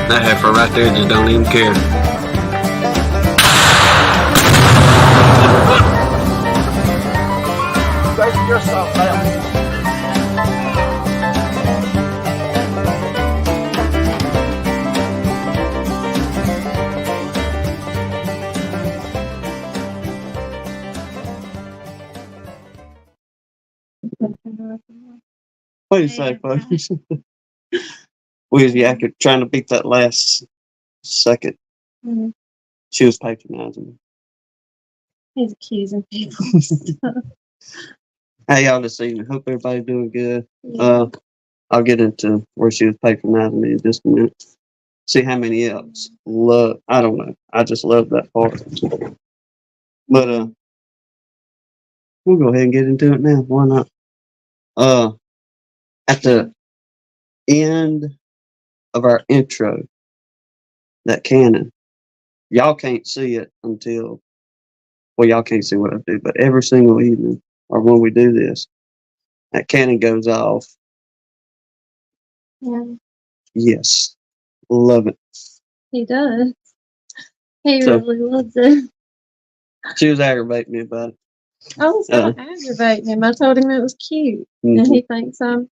That heifer right there just don't even care. Take yourself down. What do you say, folks? We was yakking, trying to beat that last second. Mm-hmm. She was patronizing me. He's accusing people. Hey, y'all this evening. Hope everybody's doing good. Yeah. I'll get into where she was patronizing me in just a minute. See how many else love. I don't know. I just love that part. But we'll go ahead and get into it now. Why not? At the end of our intro, that cannon, y'all can't see it until, well, y'all can't see what I do, but every single evening or when we do this, that cannon goes off. Yeah. Yes. Love it. He does. He So- really loves it. She was aggravating me about it. I was not aggravating him. I told him it was cute. And Mhm. he thinks I'm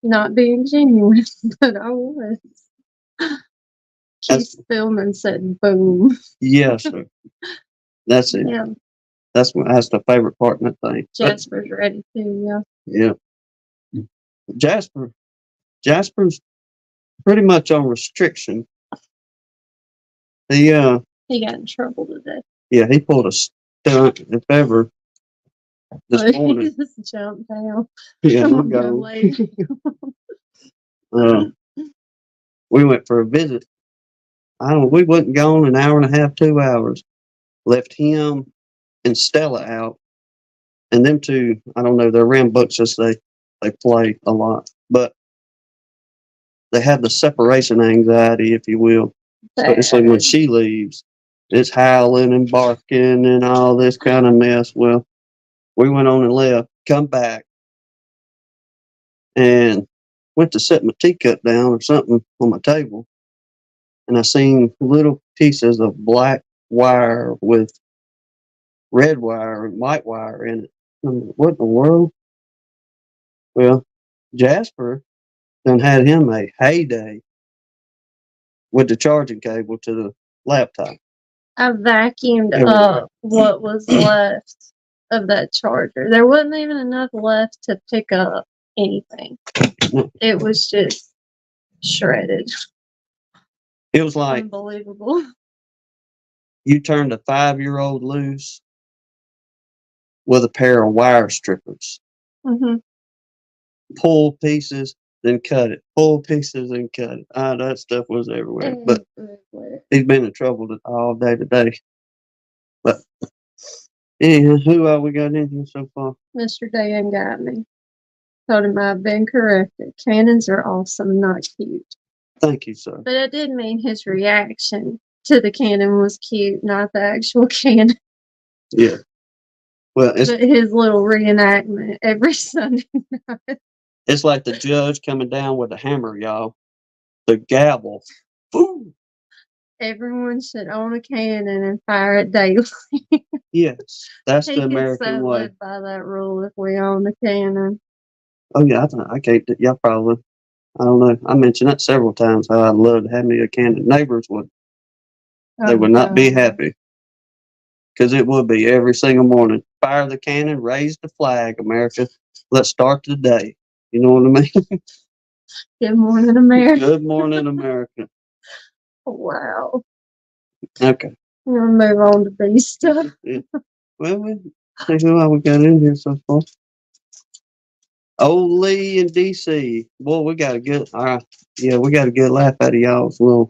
not being genuine, but I was. That's- Keith Spillman said boom. Yes, sir. That's it. Yeah. That's the favorite part in that thing. Jasper's ready too, Yeah. Jasper's pretty much on restriction. He got in trouble today. He pulled a stunt if ever this morning. He just jumped down. Yeah, I'm we'll gonna go go. later. We went for a visit. We wasn't gone an hour and a half, 2 hours. Left him and Stella out. And them two, I don't know, they're rambunctious. They play a lot. But they have the separation anxiety, if you will. Especially when she leaves. It's howling and barking and all this kind of mess. Well, we went on and left, come back, and went to set my teacup down or something on my table. And I seen little pieces of black wire with red wire and white wire in it. I'm like, what in the world? Well, Jasper done had him a heyday with the charging cable to the laptop. I vacuumed Yeah. up what was left of that charger. There wasn't even enough left to pick up anything. It was just shredded. It was like Unbelievable. you turned a 5-year-old loose with a pair of wire strippers. Mm-hmm. Pull pieces, then cut it. Pull pieces, then cut it. That stuff was everywhere. But he's been in trouble all day today. But anyhow, who all we got in here so far? Mr. Dan got me. Told him I've been corrected. Cannons are awesome, not cute. Thank you, sir. But it did mean his reaction to the cannon was cute, not the actual cannon. Yeah. Well, But his little reenactment every Sunday night. it's like the judge coming down with a hammer, y'all. The gavel. Boom. Everyone should own a cannon and fire it daily. Yes, that's He the could American so way. live by that rule if we own a cannon. Oh yeah, I can't. Y'all probably. I don't know. I mentioned that several times. How I'd love to have me a cannon. Neighbors would. They would not be happy. Because it would be every single morning. Fire the cannon, raise the flag, America. Let's start the day. You know what I mean? Good morning, America. Good morning, America. Wow. Okay. We're going to move on to bee stuff. Yeah. Well, we see who we got in here so far. Old Lee in DC. Boy, we got a good. We got a good laugh out of y'all's little.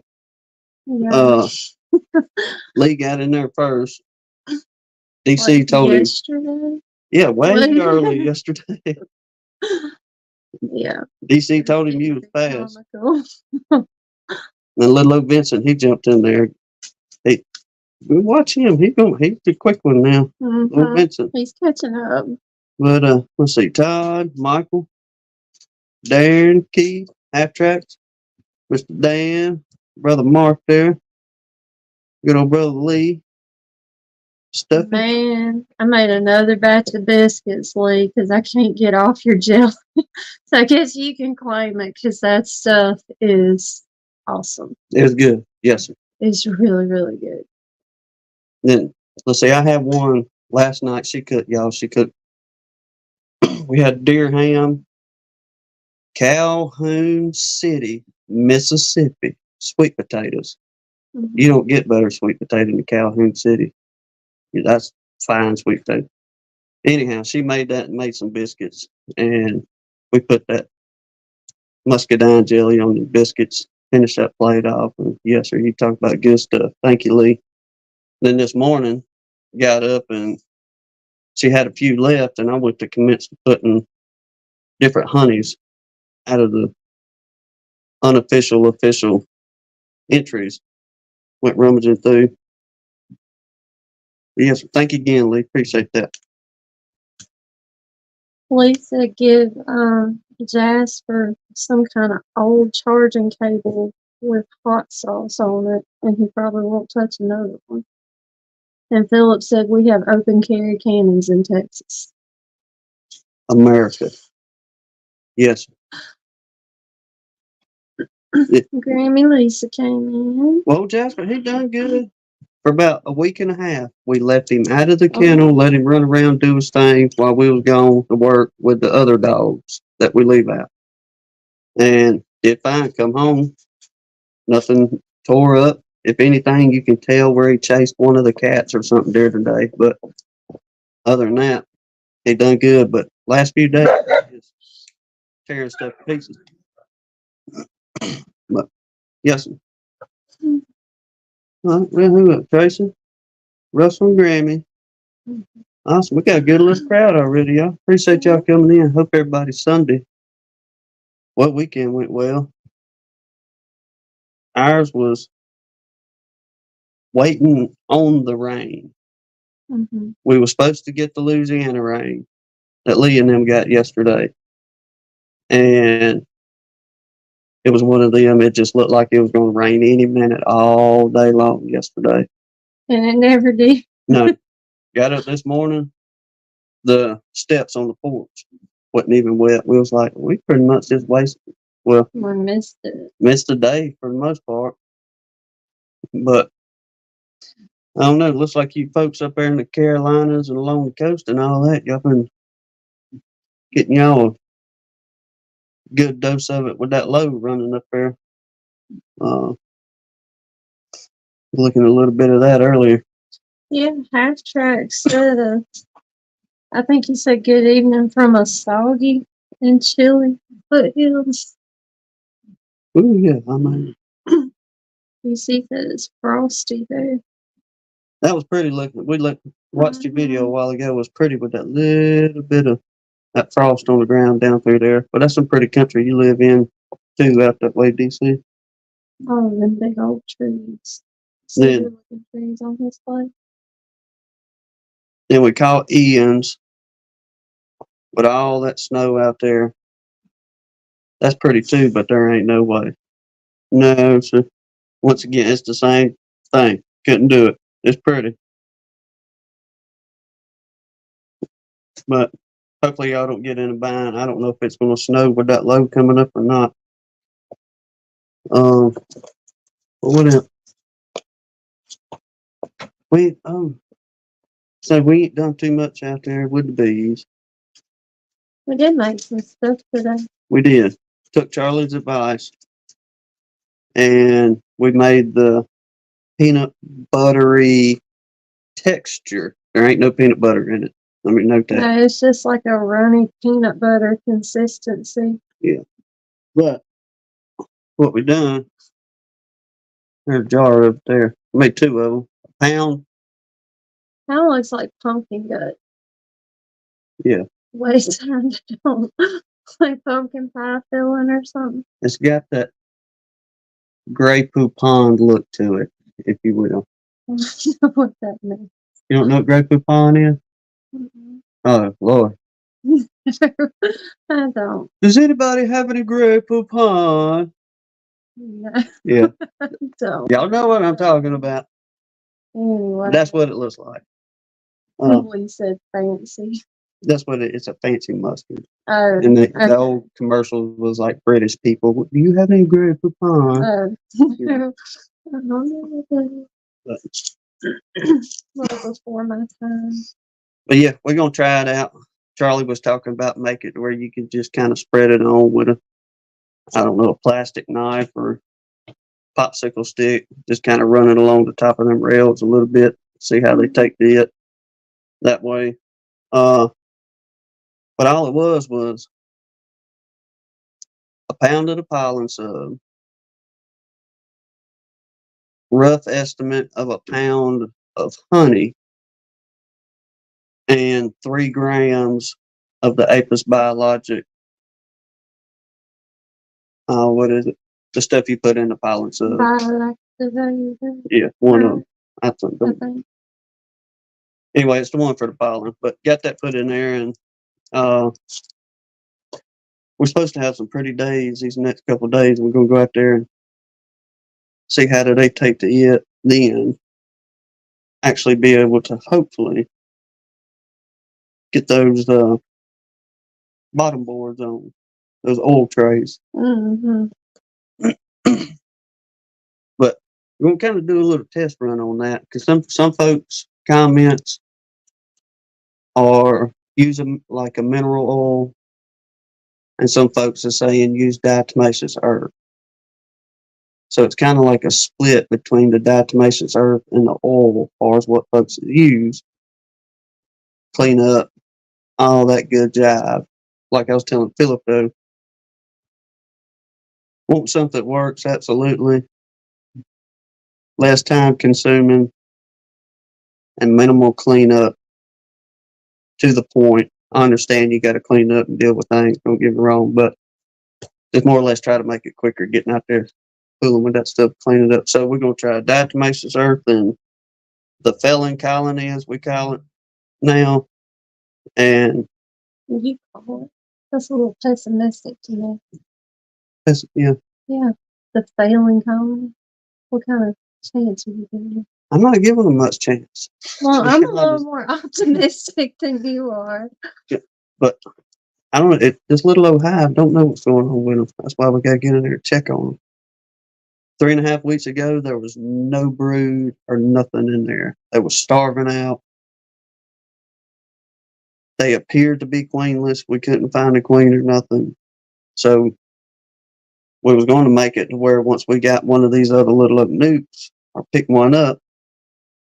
Yeah. Lee got in there first. DC Like told yesterday? him. Yeah, way early yesterday. Yeah. DC told him you was fast. Comical. And little old Vincent, he jumped in there. We watch him. He's the quick one now. Mm-hmm. Little Vincent. He's catching up. But let's see, Todd, Michael, Darren, Keith, Half Tracks. Mr. Dan, Brother Mark there, good old Brother Lee, Stuffy. Man, I made another batch of biscuits, Lee, because I can't get off your jelly. So I guess you can claim it because that stuff is awesome. It was good. Yes, sir. It's really, really good. Then, let's see, I had one last night. She cooked, y'all. She cooked. We had deer ham, Calhoun City, Mississippi, sweet potatoes. Mhm. You don't get better sweet potato in Calhoun City. That's fine sweet potato. Anyhow, she made that and made some biscuits, and we put that muscadine jelly on the biscuits. Finished that plate off, and yes, sir, you talk about good stuff. Thank you, Lee. Then this morning, got up and she had a few left, and I went to commence putting different honeys out of the unofficial, official entries. Went rummaging through. Yes, thank you again, Lee. Appreciate that. Lisa give Jasper some kind of old charging cable with hot sauce on it, and he probably won't touch another one. And Philip said we have open carry cannons in Texas. America. Yes. Grammy Lisa came in. Well, Jasper, he done good. For about a week and a half, we left him out of the kennel, let him run around, do his thing while we was gone to work with the other dogs that we leave out. And did fine. Come home, nothing tore up. If anything, you can tell where he chased one of the cats or something there today. But other than that, he done good. But last few days, just tearing stuff to pieces. But yes, sir. Well, who up, Tracy? Russell and Grammy. Awesome. We got a good little crowd already, y'all. Appreciate y'all coming in. Hope everybody's Sunday. What weekend went well? Ours was waiting on the rain. Mm-hmm. We were supposed to get the Louisiana rain that Lee and them got yesterday. And it was one of them. It just looked like it was going to rain any minute all day long yesterday. And it never did. No. Got up this morning, the steps on the porch wasn't even wet. We was like, we pretty much just wasted. Well, I missed it. Missed the day for the most part. But I don't know. It looks like you folks up there in the Carolinas and along the coast and all that, y'all been getting y'all a good dose of it with that low running up there. Looking at a little bit of that earlier. Yeah, Half Track said, I think he said good evening from a soggy and chilly foothills. Ooh, yeah, I mean. You see that it's frosty there. That was pretty looking. We watched your video a while ago. It was pretty with that little bit of that frost on the ground down through there. But that's some pretty country you live in too, out that way, DC. Oh, them big old trees. Looking trees on his place. Then we caught Ian's with all that snow out there. That's pretty too, but there ain't no way. No, sir. Once again, it's the same thing. Couldn't do it. It's pretty. But hopefully y'all don't get in a bind. I don't know if it's going to snow with that low coming up or not. What else? So we ain't done too much out there with the bees. We did make some stuff today. We did. Took Charlie's advice and we made the peanut buttery texture. There ain't no peanut butter in it. I mean, no texture. No, it's just like a runny peanut butter consistency. Yeah. But what we done, there's a jar up there. I made 2 of them. A pound. Kind of looks like pumpkin gut. Yeah. Waste time down. Like pumpkin pie filling or something. It's got that Grey Poupon look to it, if you will. I don't know what that means. You don't know what Grey Poupon is? Mm-hmm. Oh, Lord. I don't. Does anybody have any Grey Poupon? No, Yeah. don't. Y'all know what I'm talking about. Anyway, That's what it looks like. we said fancy. That's what it's a fancy mustard. Oh, And the okay. old commercials was like British people. Do you have any Grey Poupon? Oh. Yeah. I don't know what But, well before my time. but yeah, we're gonna try it out. Charlie was talking about make it where you could just kind of spread it on with a, I don't know, a plastic knife or popsicle stick. Just kind of run it along the top of them rails a little bit. See how they take to it that way. But all it was a pound of the pollen sub, rough estimate of a pound of honey, and 3 grams of the Apis biologic. What is it? The stuff you put in the pollen sub. Biolactivated, Yeah, one of them. I think. I think. Anyway, it's the one for the pollen. But got that put in there, and we're supposed to have some pretty days these next couple of days. We're gonna go out there and see how do they take to it. Then actually be able to hopefully get those bottom boards on those oil trays. Mm-hmm. But we're gonna kind of do a little test run on that because some folks comments are using like a mineral oil, and some folks are saying use diatomaceous earth. So it's kind of like a split between the diatomaceous earth and the oil as far as what folks use. Clean up, all that good jive. Like I was telling Philip though, want something that works absolutely, less time consuming, and minimal cleanup to the point. I understand you got to clean up and deal with things, don't get me wrong, but just more or less try to make it quicker getting out there, fooling with that stuff, clean it up. So we're going to try diatomaceous earth and the felon colony, as we call it now. And You call it. That's a little pessimistic to me. that's, yeah, Yeah. The failing colony. What kind of chance are you giving? I'm not giving them much chance. Well, I'm a little more optimistic than you are. But I don't know. This little old hive don't know what's going on with them. That's why we got to get in there and check on them. 3.5 weeks ago, there was no brood or nothing in there. They were starving out. They appeared to be queenless. We couldn't find a queen or nothing. So we was going to make it to where once we got one of these other little nukes or pick one up,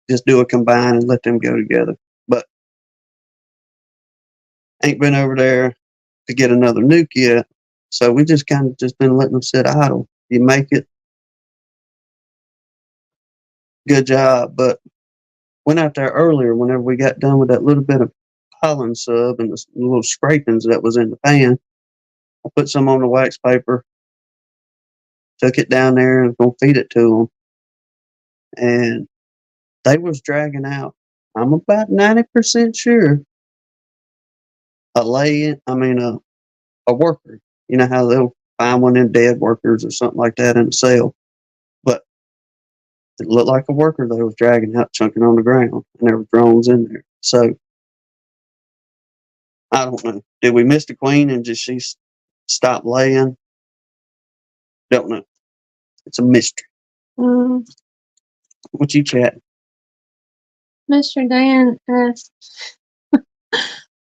just do a combine and let them go together. But ain't been over there to get another nuke yet. So we just kind of just been letting them sit idle. You make it, good job. But went out there earlier whenever we got done with that little bit of pollen sub and the little scrapings that was in the pan. I put some on the wax paper, took it down there and was gonna feed it to them. And they was dragging out. I'm about 90% sure a worker. You know how they'll find one of them dead workers or something like that in a cell. But it looked like a worker they was dragging out, chunking on the ground, and there were drones in there. So I don't know. Did we miss the queen and just she stopped laying? Don't know. It's a mystery. Mm, What you chatting? Mr. Dan asked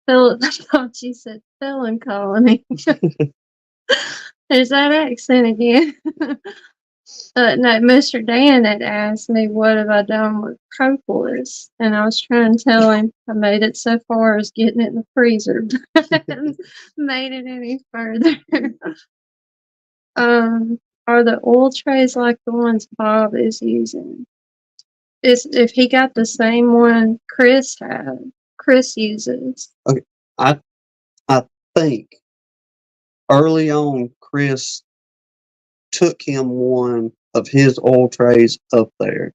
Philip, I thought you said felon colony. There's that accent again. No, Mr. Dan had asked me what have I done with propolis, and I was trying to tell him I made it so far as getting it in the freezer, but I haven't made it any further. Are the oil trays like the ones Bob is using? If he got the same one Chris uses. Okay, I think early on Chris took him one of his oil trays up there.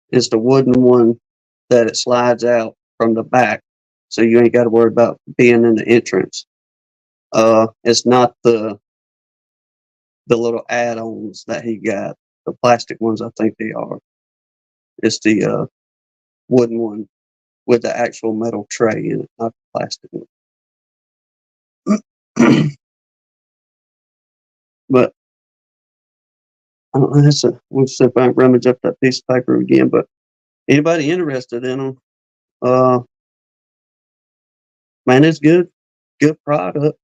It's the wooden one that it slides out from the back, so you ain't got to worry about being in the entrance. It's not the the little add-ons that he got. The plastic ones, I think they are. It's the wooden one with the actual metal tray in it, not the plastic one. But I don't know. We'll see if I can rummage up that piece of paper again. But anybody interested in them, man, it's good product.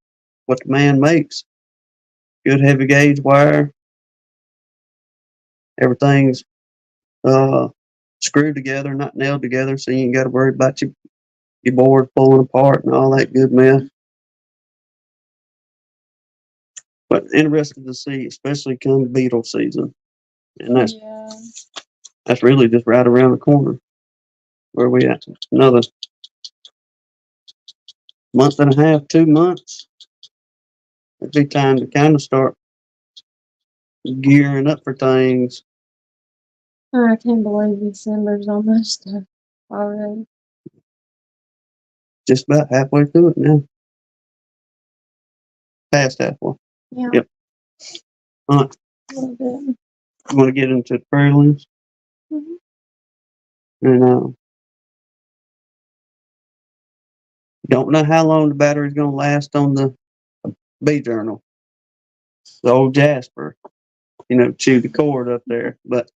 What the man makes, good heavy gauge wire. Everything's screwed together, not nailed together, so you ain't got to worry about your board pulling apart and all that good mess. But interested to see, especially come beetle season, and that's really just right around the corner. Where we at? Another month and a half, 2 months. It'd be time to kind of start gearing up for things. I can't believe December's almost up already. Just about halfway through it now. Past halfway. Yeah. Yep. All right. A little bit. You want to get into the preludes? Mm-hmm. And don't know how long the battery's going to last on the bee journal. The old Jasper, chewed the cord up there. But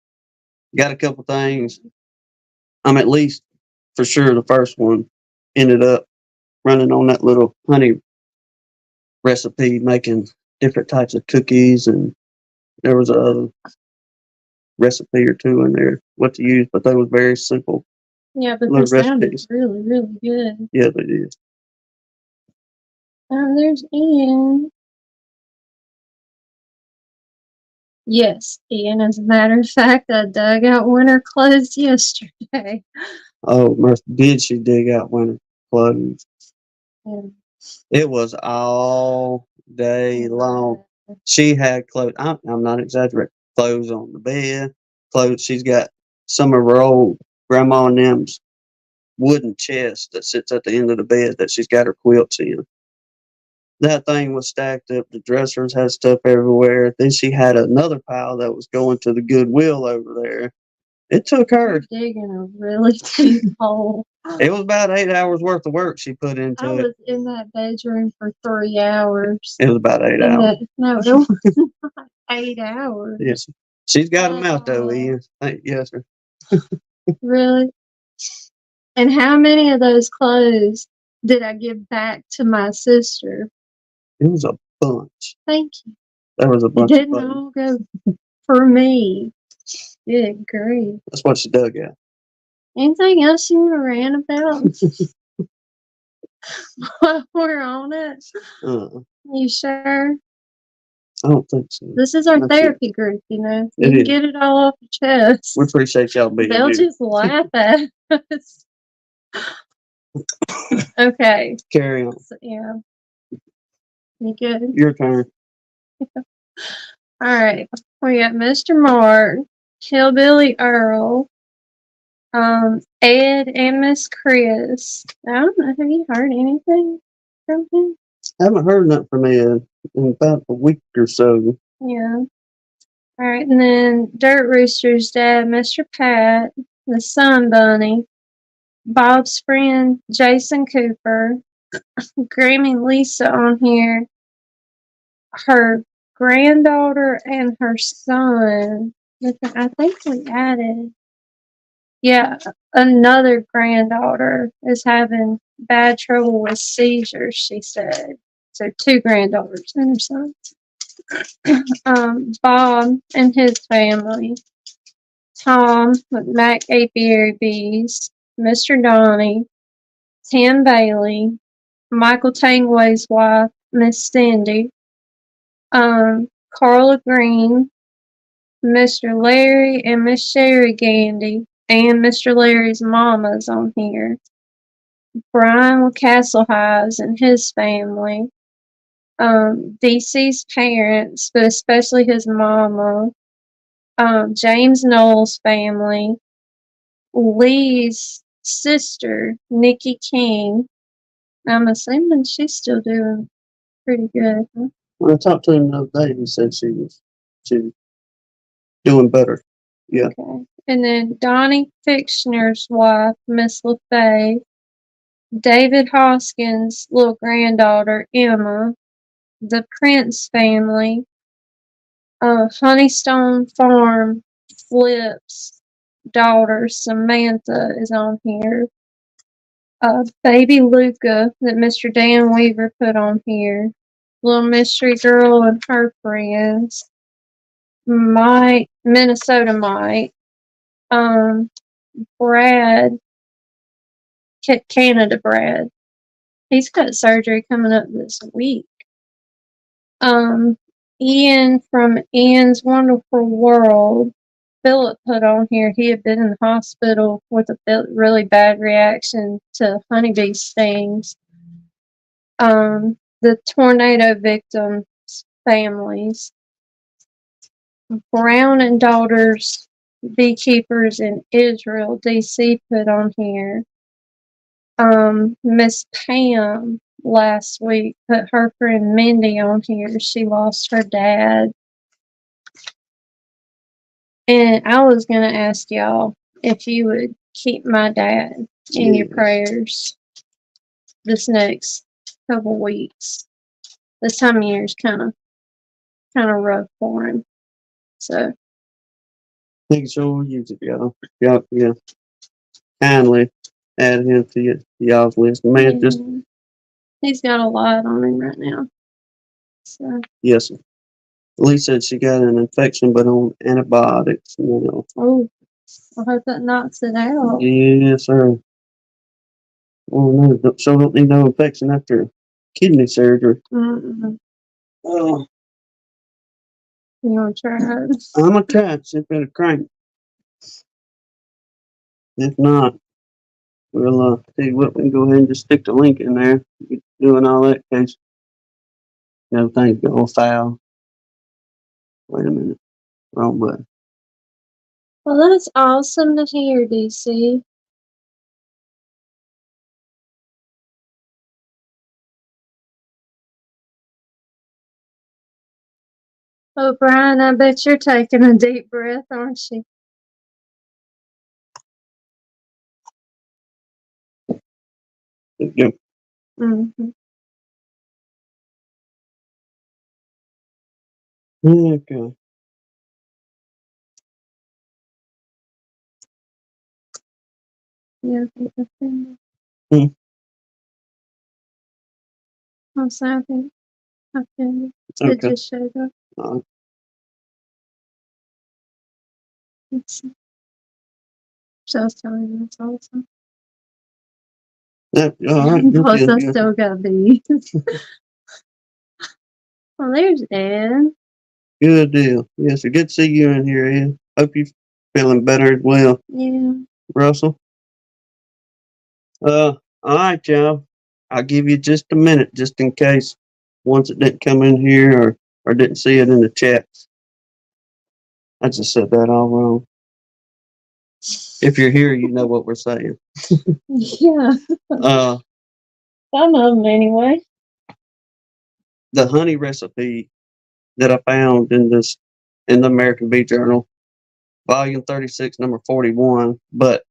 got a couple things. I'm at least for sure the first one ended up running on that little honey recipe, making different types of cookies, and there was a recipe or two in there what to use, but they was very simple. Yeah, but little they sounded recipes. really, really good. Yeah, they did. There's Ian. Yes, Ian. As a matter of fact, I dug out winter clothes yesterday. Oh, did she dig out winter clothes? Yeah. It was all day long. She had clothes. I'm not exaggerating. Clothes on the bed. Clothes. She's got some of her old grandma and them's wooden chest that sits at the end of the bed that she's got her quilts in. That thing was stacked up. The dressers had stuff everywhere. Then she had another pile that was going to the Goodwill over there. It took her. Digging a really deep hole. It was about 8 hours worth of work she put into I it. was in that bedroom for 3 hours. It was about 8 hours. No, it was not 8 hours. Yes. She's got them out though, Ian. Yes, sir. Really? And how many of those clothes did I give back to my sister? It was a bunch. Thank you. There was a It bunch didn't of all go for me. Good grief. That's what she dug at. Anything else you want to rant about? While we're on it? You sure? I don't think so. This is our therapy group, You It can is. get it all off your chest. We appreciate y'all being They'll here. just laugh at us. Okay. Carry on. So, yeah. You good? Your turn. All right. We got Mr. Mark, Hillbilly Earl, Ed, and Miss Chris. I don't know. Have you heard anything from him? I haven't heard nothing from Ed in about a week or so. Yeah. All right. And then Dirt Rooster's dad, Mr. Pat, the Sun Bunny, Bob's friend, Jason Cooper, Grammy Lisa on here, her granddaughter and her son. I think we added. Yeah, another granddaughter is having bad trouble with seizures, she said. So 2 granddaughters and her son. Bob and his family. Tom with Mac Apiary Bees. Mr. Donnie. Tim Bailey. Michael Tangway's wife, Miss Cindy. Carla Green. Mr. Larry and Miss Sherry Gandy. And Mr. Larry's mama's on here. Brian with Castle Hives and his family. DC's parents, but especially his mama. James Knowles' family. Lee's sister, Nikki King. I'm assuming she's still doing pretty good. Huh? When I talked to him the other day, he said she was doing better. Yeah. Okay. And then Donnie Fixner's wife, Miss LaFay, David Hoskins' little granddaughter, Emma, the Prince family, Honeystone Farm, Flip's daughter, Samantha, is on here. Baby Luca that Mr. Dan Weaver put on here. Little Mystery Girl and her friends. Mike, Minnesota Mike. Brad, Canada Brad. He's got surgery coming up this week. Ian from Ian's Wonderful World. Philip put on here he had been in the hospital with a really bad reaction to honeybee stings. The tornado victims' families. Brown and Daughters Beekeepers in Israel, DC put on here. Miss Pam last week put her friend Mindy on here. She lost her dad. And I was going to ask y'all if you would keep my dad in your prayers this next couple weeks. This time of year is kind of rough for him. So Think so. Use it, y'all. Yeah. Kindly add him to y'all's list. Man, just he's got a lot on him right now. So yes. Lee said she got an infection, but on antibiotics. Oh, I hope that knocks it out. Yes, sir. Oh no, so don't need no infection after kidney surgery. Mm-mm. Oh, You want to try it? I'm gonna try it. See if it'll crank. If not, we'll see what we can go ahead and just stick the link in there. Doing all that case. Everything's going foul. Wait a minute. Wrong button. Well, that's awesome to hear, DC. Oh, Brian, I bet you're taking a deep breath, aren't you? Yep. Mm-hmm. Okay. Yeah, I think Hmm. I'm sorry, I think it Okay. just showed up. All right. Let's see. So I was telling you that's awesome. All right. Plus, I Yeah. still got B. Well, there's Ed. Good deal. Yes, good to see you in here, Ed. Hope you're feeling better as well, Yeah. Russell. All right, y'all. I'll give you just a minute, just in case ones that didn't come in here or didn't see it in the chat. I just said that all wrong. If you're here, you know what we're saying. Yeah. Uh, Some of them anyway. the honey recipe that I found in the American Bee Journal, volume 36, number 41, but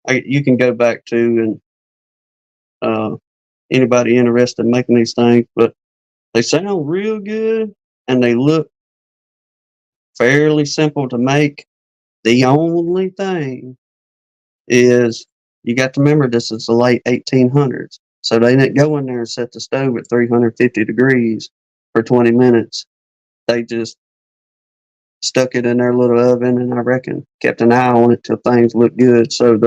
you can go back to and anybody interested in making these things, but they sound real good and they look fairly simple to make. The only thing is you got to remember this is the late 1800s. So they didn't go in there and set the stove at 350 degrees for 20 minutes. They just stuck it in their little oven and I reckon kept an eye on it till things looked good. So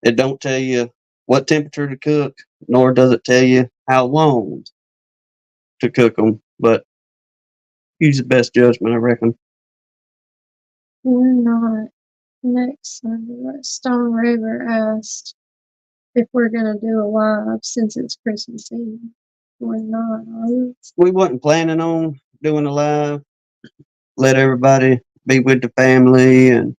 it don't tell you what temperature to cook, nor does it tell you how long to cook them, but use the best judgment, I reckon. We're not. Next Sunday, Stone River asked if we're going to do a live since it's Christmas Eve. We're not, are we? We wasn't planning on doing a live. Let everybody be with the family and,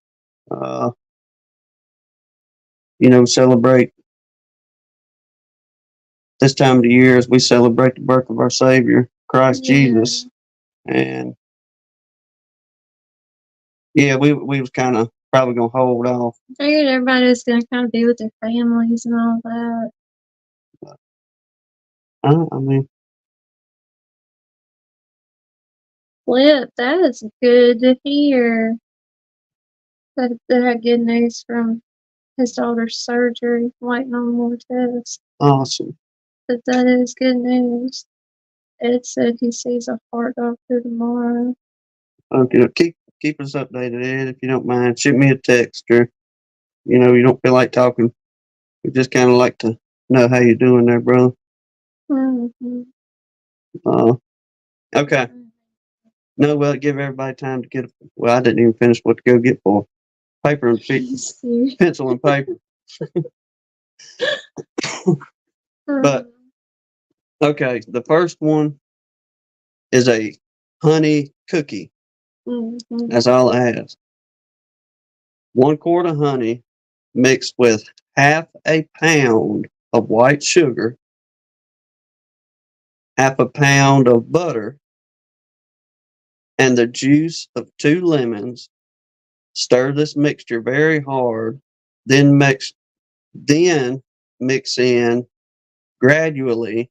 celebrate this time of the year as we celebrate the birth of our Savior, Christ Jesus. And yeah, we was kind of probably gonna hold off. I figured everybody was gonna kind of be with their families and all that. I mean, Flip, that is good to hear. That they had good news from his daughter's surgery, waiting on more tests. awesome. But that is good news. Ed said he sees a heart doctor tomorrow. Okay, keep us updated, Ed, if you don't mind. Shoot me a text, or you don't feel like talking. We just kind of like to know how you're doing there, brother. Mm-hmm. Okay. No, well, give everybody time to get. Well, I didn't even finish what to go get for paper and pencil and paper. But okay, the first one is a honey cookie. Mm-hmm. That's all it has. 1 quart of honey mixed with half a pound of white sugar, half a pound of butter, and the juice of 2 lemons. Stir this mixture very hard, then mix in gradually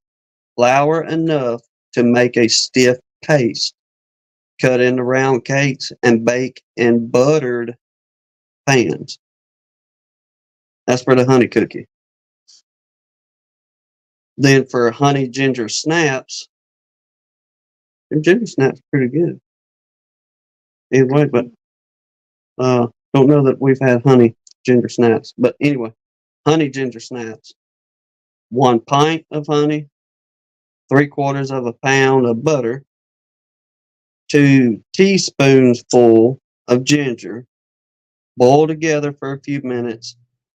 flour enough to make a stiff paste. Cut into round cakes and bake in buttered pans. That's for the honey cookie. Then for honey ginger snaps, and ginger snaps are pretty good. Anyway, but don't know that we've had honey ginger snaps. But anyway, honey ginger snaps. 1 pint of honey, 3/4 of a pound of butter, 2 teaspoonsful of ginger. Boil together for a few minutes,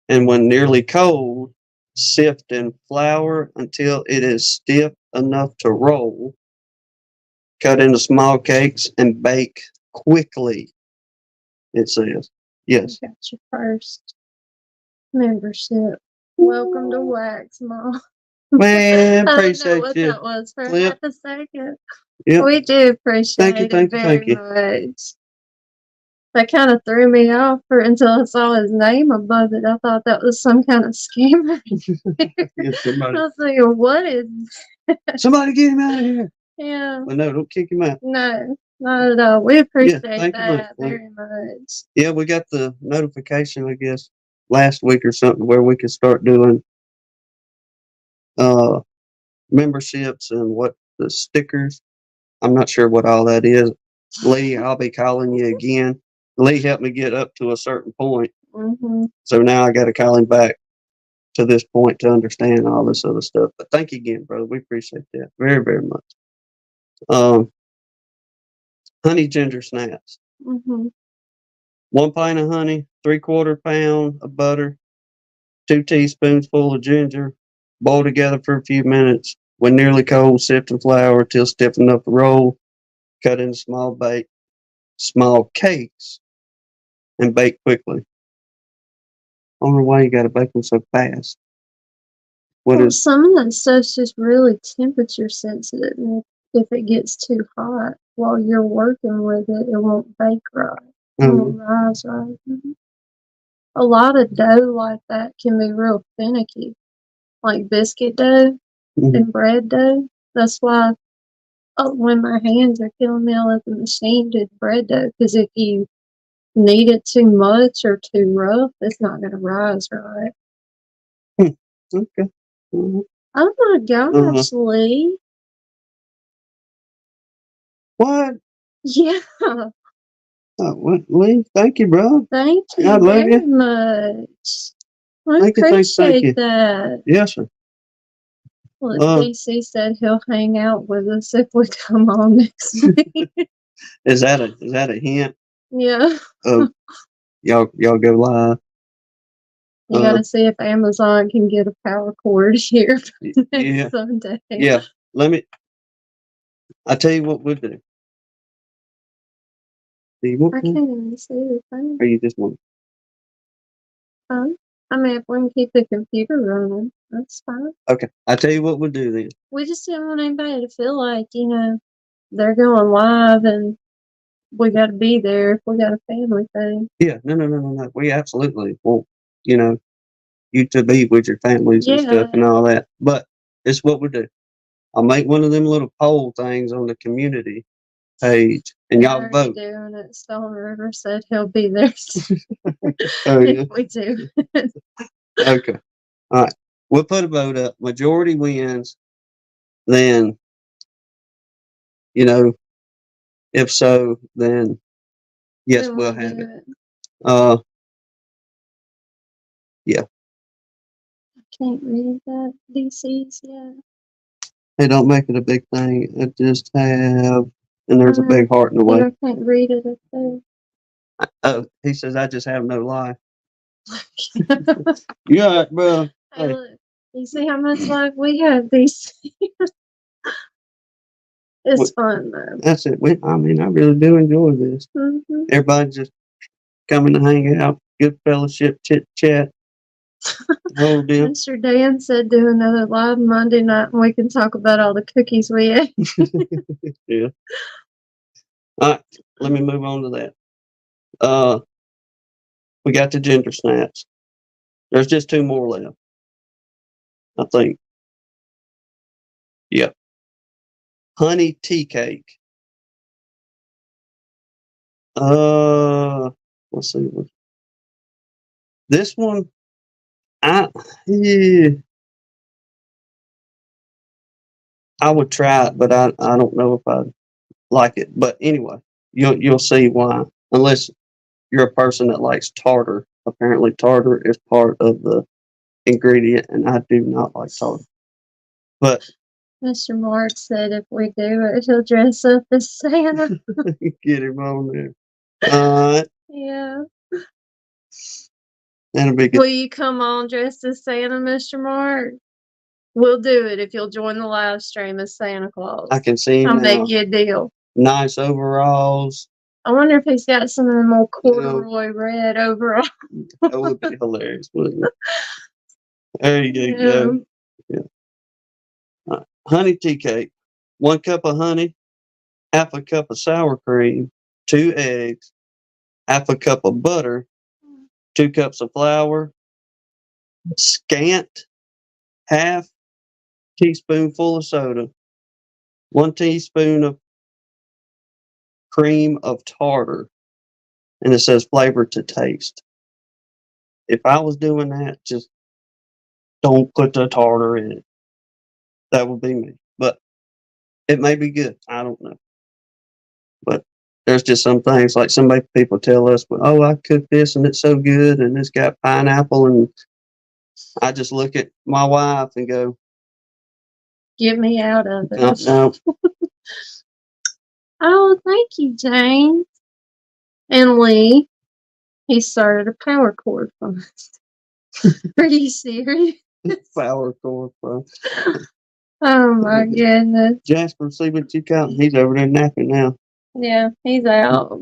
and when nearly cold, sift in flour until it is stiff enough to roll. Cut into small cakes and bake quickly, it says. Yes. I got your first membership. Welcome to Wax Mom. Man, I appreciate don't know what you. that was for Flip. half a second. Yep. We do appreciate Thank it very you. much. That kind of threw me off until I saw his name above it. I thought that was some kind of scammer. Yes, I was thinking, what is somebody get him out of here. Yeah. Well, no, don't kick him out. No, not at all. We appreciate thank you that much. very much. Yeah, we got the notification, I guess, last week or something where we could start doing memberships and what the stickers. I'm not sure what all that is. Lee, I'll be calling you again. Lee helped me get up to a certain point. Mm-hmm. So now I got to call him back to this point to understand all this other stuff. But thank you again, brother. We appreciate that very, very much. Honey ginger snaps. Mm-hmm. 1 pint of honey, 3/4 pound of butter, 2 teaspoonsful of ginger. Boil together for a few minutes. When nearly cold, sift in flour till stiff enough to roll. Cut into small cakes, and bake quickly. I don't know why you got to bake them so fast. Some of that stuff's just really temperature sensitive. And if it gets too hot while you're working with it, it won't bake right. It won't rise right. Mm-hmm. A lot of dough like that can be real finicky, like biscuit dough and bread dough. That's why when my hands are killing me, I let the machine do the bread dough, because if you knead it too much or too rough, it's not going to rise right. Okay. Mm-hmm. Oh my gosh, Lee. What? Yeah. Lee, thank you, bro. Thank you God love very you. much. I Thank appreciate you. that. Yes, sir. Well, DC said he'll hang out with us if we come on next week. Is that a hint? Yeah. Y'all go live. You gotta see if Amazon can get a power cord here next Sunday. Yeah. I'll tell you what we'll do. Do you want I can't even see the thing. or you just want? Huh? I mean, if we can keep the computer running, that's fine. Okay, I tell you what we'll do then. We just didn't want anybody to feel like, they're going live and we got to be there if we got a family thing. Yeah, no. We absolutely want, you know, you to be with your families and stuff Yeah. and all that. But it's what we do. I'll make one of them little poll things on the community page, and They're y'all already vote. doing it. Stone River said he'll be there Oh yeah. if we do. Okay. All right. We'll put a vote up. Majority wins. Then, you know, if so, then yes, Then we'll we'll have do it. it. Yeah. I can't read that. DC's yet. Hey, don't make it a big thing. I just have, and there's a big heart in the way. I can't read it up there. Oh, he says, I just have no life. You all right, bro? Hey, Hey, look, you see how much life we have, DC? It's What- fun, though. that's it. I mean, I really do enjoy this. Mm-hmm. Everybody just coming to hang out, good fellowship, chit chat, whole deal. Mr. Dan said do another live Monday night and we can talk about all the cookies we ate. Yeah. All right, let me move on to that. We got the ginger snaps. There's just 2 more left, I think. Yep. Honey tea cake. Let's see. This one, yeah, I would try it, but I don't know if I like it. But anyway, you'll see why. Unless you're a person that likes tartar. Apparently, tartar is part of the ingredient, and I do not like tartar. But Mr. Mark said if we do it, he'll dress up as Santa. get him on there. All right, Yeah. that'll be good. Will you come on dressed as Santa, Mr. Mark? We'll do it if you'll join the live stream as Santa Claus. I can see him I'll now. make you a deal. Nice overalls. I wonder if he's got some of them old corduroy red overalls. That would be hilarious, wouldn't it? There you Yeah. go. Yeah. Honey tea cake. 1 cup of honey, half a cup of sour cream, 2 eggs, half a cup of butter, 2 cups of flour, scant half teaspoonful of soda, 1 teaspoon of cream of tartar, and it says flavor to taste. If I was doing that, just don't put the tartar in it. That would be me. But it may be good. I don't know. But there's just some things like people tell us, well, oh, I cooked this and it's so good and it's got pineapple, and I just look at my wife and go, Get me out of it. no. Oh, thank you, Jane. And Lee, he started a power cord fund. Are you serious? Flour corn. Oh my goodness. Jasper, see what you got. He's over there napping now. Yeah, he's out.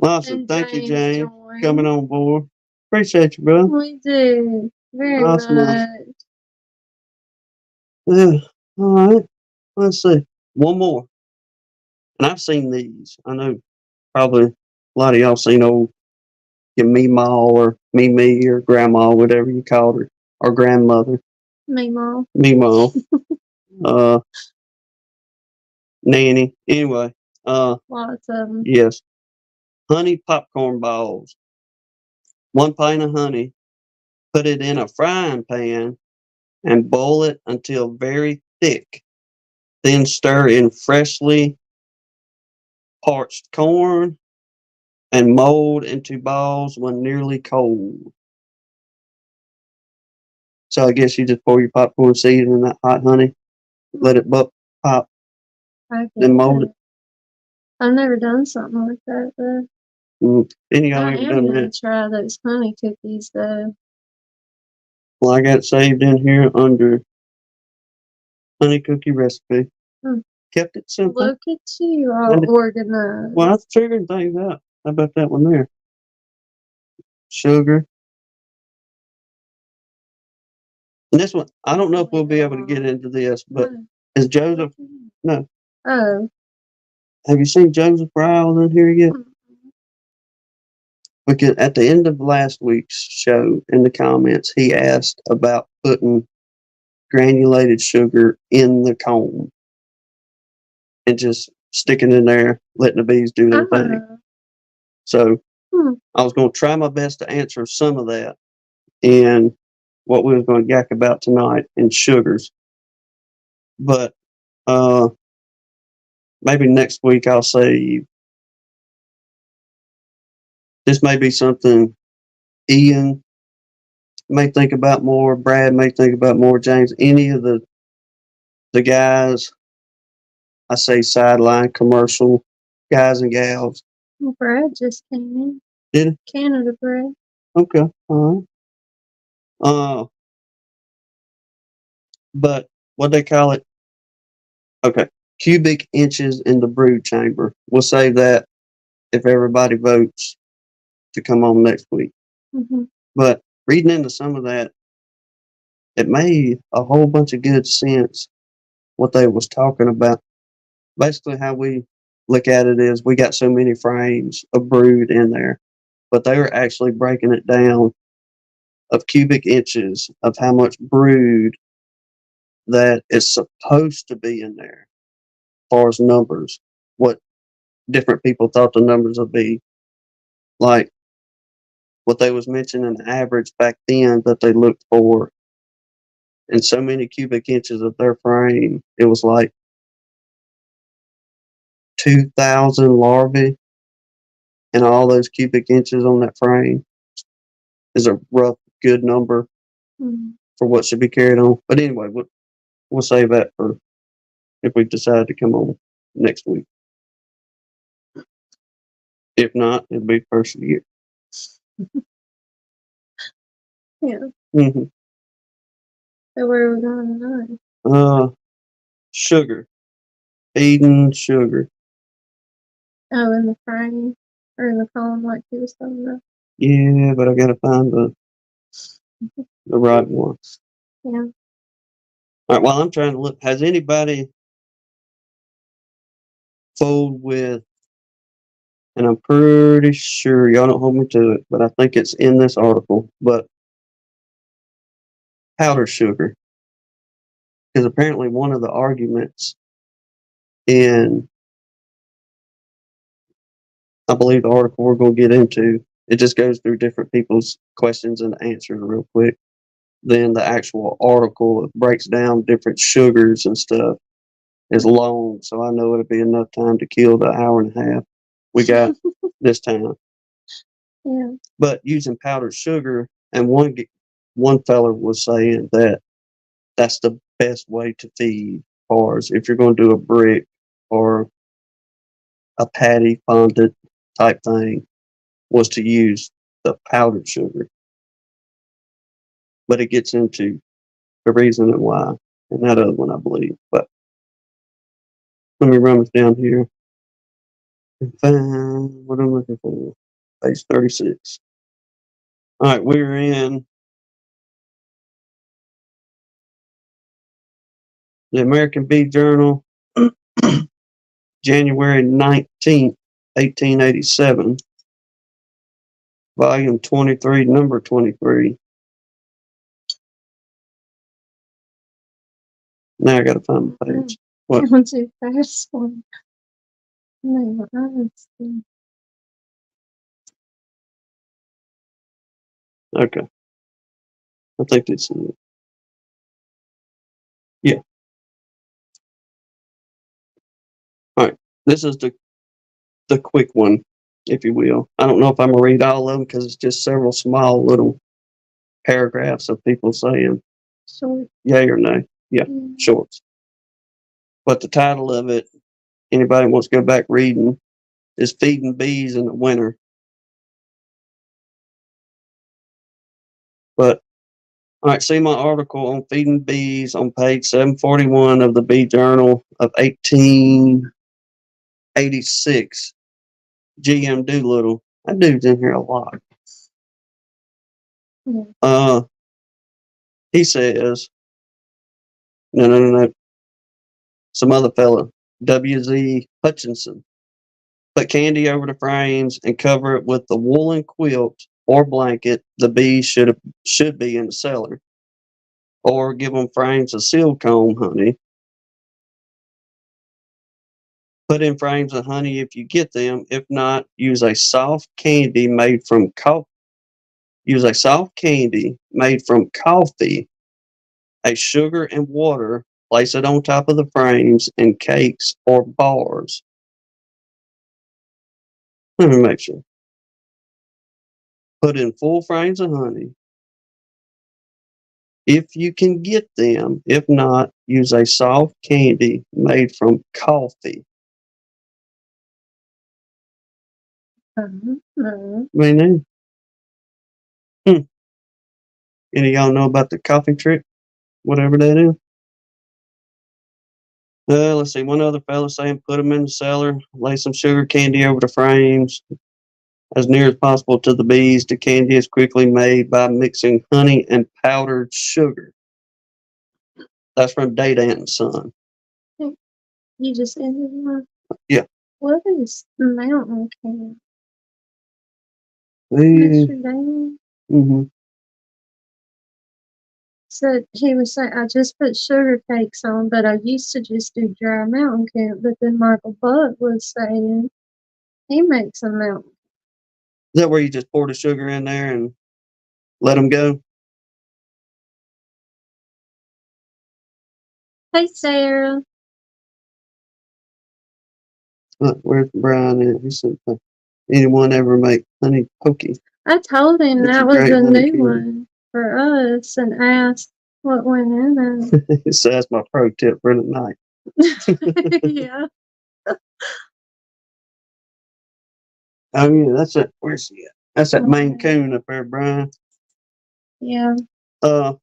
Awesome. And Thank you, James Jane, joined. coming on board. Appreciate you, bro. We do. Very Awesome. much. Yeah. All right. Let's see. One more. And I've seen these. I know probably a lot of y'all seen old your Meemaw or Mimi or Grandma, whatever you called her, or grandmother. Me, Mom. Meemaw. Nanny. Anyway. Lots of them. Yes. Honey popcorn balls. 1 pint of honey. Put it in a frying pan and boil it until very thick. Then stir in freshly parched corn and mold into balls when nearly cold. So I guess you just pour your popcorn seed in that hot honey, let it pop, then mold it. I've never done something like that, though. Any of y'all I ever am done gonna that? try those honey cookies, though. Well, I got saved in here under honey cookie recipe. Kept it simple. Look at you, all organized. Well, I was figuring things out. How about that one there? Sugar, And this one, I don't know if we'll be able to get into this, but is Joseph? No. Oh. Have you seen Joseph Riles in here yet? Because at the end of last week's show, in the comments, he asked about putting granulated sugar in the comb and just sticking in there, letting the bees do their thing. So I was going to try my best to answer some of that and what we was going to yak about tonight in sugars. But maybe next week I'll say this may be something Ian may think about more, Brad may think about more, James, any of the guys, I say sideline commercial guys and gals. Well, Brad just came in. Did it? Canada Brad. Okay, all right. But what they call it? Okay, cubic inches in the brood chamber. We'll save that if everybody votes to come on next week. Mm-hmm. But reading into some of that, it made a whole bunch of good sense what they was talking about. Basically, how we look at it is we got so many frames of brood in there, but they were actually breaking it down of cubic inches of how much brood that is supposed to be in there as far as numbers, what different people thought the numbers would be. Like what they was mentioning average back then that they looked for in so many cubic inches of their frame, it was like 2,000 larvae, and all those cubic inches on that frame is a rough, good number for what should be carried on. But anyway, we'll save that for if we decide to come on next week. If not, it'll be first of the year. Yeah. Mm-hmm. So where are we going tonight? Sugar. Feeding sugar. Oh, in the frame or in the column like you was talking about. Yeah, but I gotta find the right one. Yeah. All right, while I'm trying to look, has anybody fooled with, and I'm pretty sure y'all don't hold me to it, but I think it's in this article, but powder sugar. Because apparently one of the arguments in, I believe the article we're going to get into, it just goes through different people's questions and answers real quick. Then the actual article, it breaks down different sugars and stuff, is long, so I know it'll be enough time to kill the hour and a half we got this time. Yeah. But using powdered sugar, and one feller was saying that that's the best way to feed bars if you're going to do a brick or a patty fondant type thing, was to use the powdered sugar. But it gets into the reason and why, and that other one I believe. But let me run this down here and find what I'm looking for. Page 36. All right, we're in the American Bee Journal, January 19th, 1887, volume 23, number 23. Now I got to find the page. What? Going too fast for me. No, Okay. I think this is it. Yeah. All right. This is the quick one, if you will. I don't know if I'm going to read all of them because it's just several small little paragraphs of people saying short. Yay or nay. Yeah, shorts. But the title of it, anybody wants to go back reading, is Feeding Bees in the Winter. But, all right, see my article on feeding bees on page 741 of the Bee Journal of 1886. G.M. Doolittle. That dude's in here a lot. He says, no. Some other fella, W.Z. Hutchinson, put candy over the frames and cover it with the woolen quilt or blanket the bees should be in the cellar. Or give them frames of sealed comb honey. Put in frames of honey if you get them. If not, use a soft candy made from coffee, a sugar and water. Place it on top of the frames and cakes or bars. Let me make sure. Put in full frames of honey. If you can get them. If not, use a soft candy made from coffee. Me neither. Any of y'all know about the coffee trick? Whatever that is. Let's see. One other fella saying put them in the cellar, lay some sugar candy over the frames as near as possible to the bees. The candy is quickly made by mixing honey and powdered sugar. That's from Data and Son. You just ended one? Yeah. What is mountain camp? Mm-hmm. Mr. Dan said he was saying, I just put sugar cakes on, but I used to just do dry mountain camp. But then Michael Buck was saying he makes a mountain. Is that where you just pour the sugar in there and let them go? Hey, Sarah. Where's Brian at? He said, anyone ever make honey pokey? I told him It's that a was great a honey new candy. one for us and asked what went in it. So that's my pro tip for the night. Yeah. Oh yeah, that's it. Where's she at? That's that Maine Coon up there, Brian. Yeah. Okay.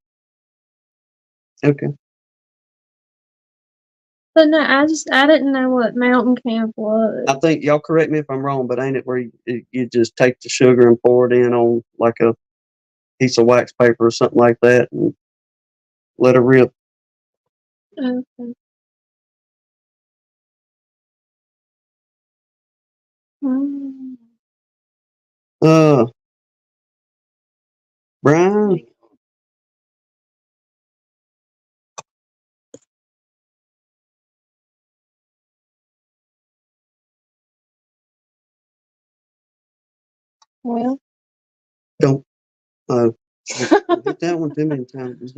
But no, I didn't know what mountain camp was. I think y'all correct me if I'm wrong, but ain't it where you just take the sugar and pour it in on like a piece of wax paper or something like that and let it rip? Okay. Brian. Well. Don't hit that one too many times.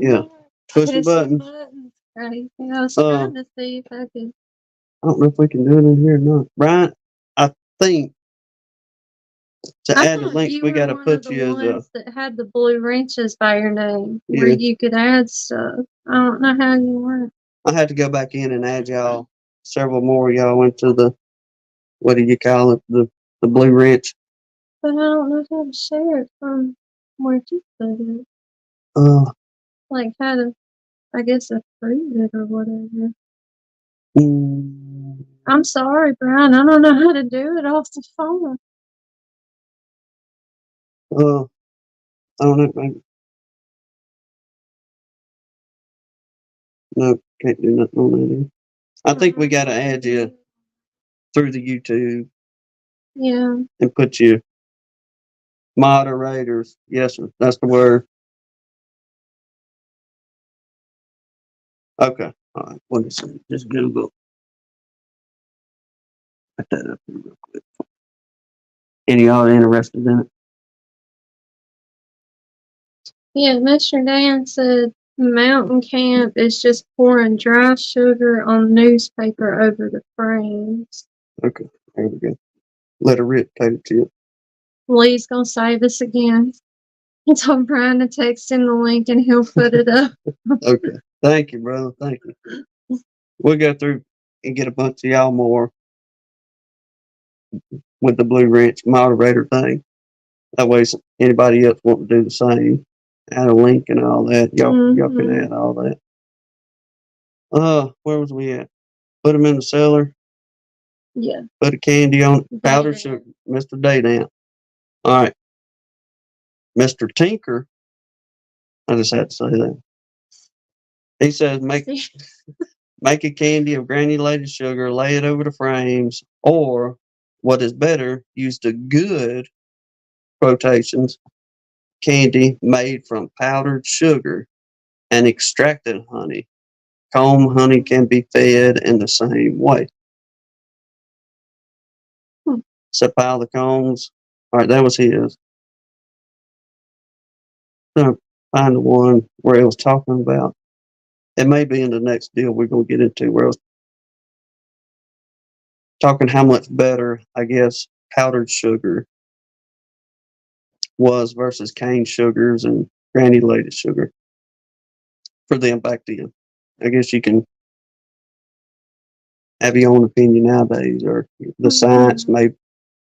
Yeah. Push the button. Right. I was trying to see if I could. I don't know if we can do it in here or not. Brian, I think to add the links, we got to put you as that had the blue wrenches by your name, where you could add stuff. I don't know how you went. I had to go back in and add y'all. Several more of y'all went to the, what do you call it? The blue wrench. But I don't know how to share it from where you put it. Like how to, I guess, approve it or whatever. I'm sorry, Brian. I don't know how to do it off the phone. I don't know. Maybe. No, can't do nothing on that either. I think we got to add you through the YouTube. Yeah. And put you moderators. Yes, sir. That's the word. Okay. All right. What is it? Just Google. Put that up here real quick. Any of y'all interested in it? Yeah, Mr. Dan said mountain camp is just pouring dry sugar on newspaper over the frames. Okay, there we go. Let her rip, take it to you. Lee's gonna save us again. He told Brian to text him the link and he'll put it up. Okay. Thank you, brother. Thank you. We'll go through and get a bunch of y'all more with the blue wrench moderator thing. That way, anybody else want to do the same, add a link and all that. Y'all can add all that. Where was we at? Put them in the cellar. Yeah. Put a candy on powdered sugar. Mr. Daydamp. All right. Mr. Tinker I just had to say that. He says make a candy of granulated sugar, lay it over the frames, or what is better, use the good quotations candy made from powdered sugar and extracted honey. Comb honey can be fed in the same way. So pile the combs. All right, that was his. I'm gonna find the one where it was talking about. It may be in the next deal we're gonna get into where it was talking how much better, I guess, powdered sugar was versus cane sugars and granulated sugar for them back then. I guess you can have your own opinion nowadays, or the science may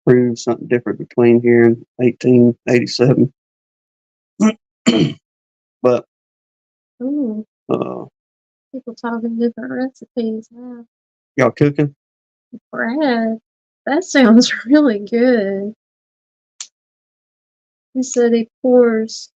prove something different between here and 1887. But Ooh, people talking different recipes now. y'all cooking? Brad, that sounds really good. He said he pours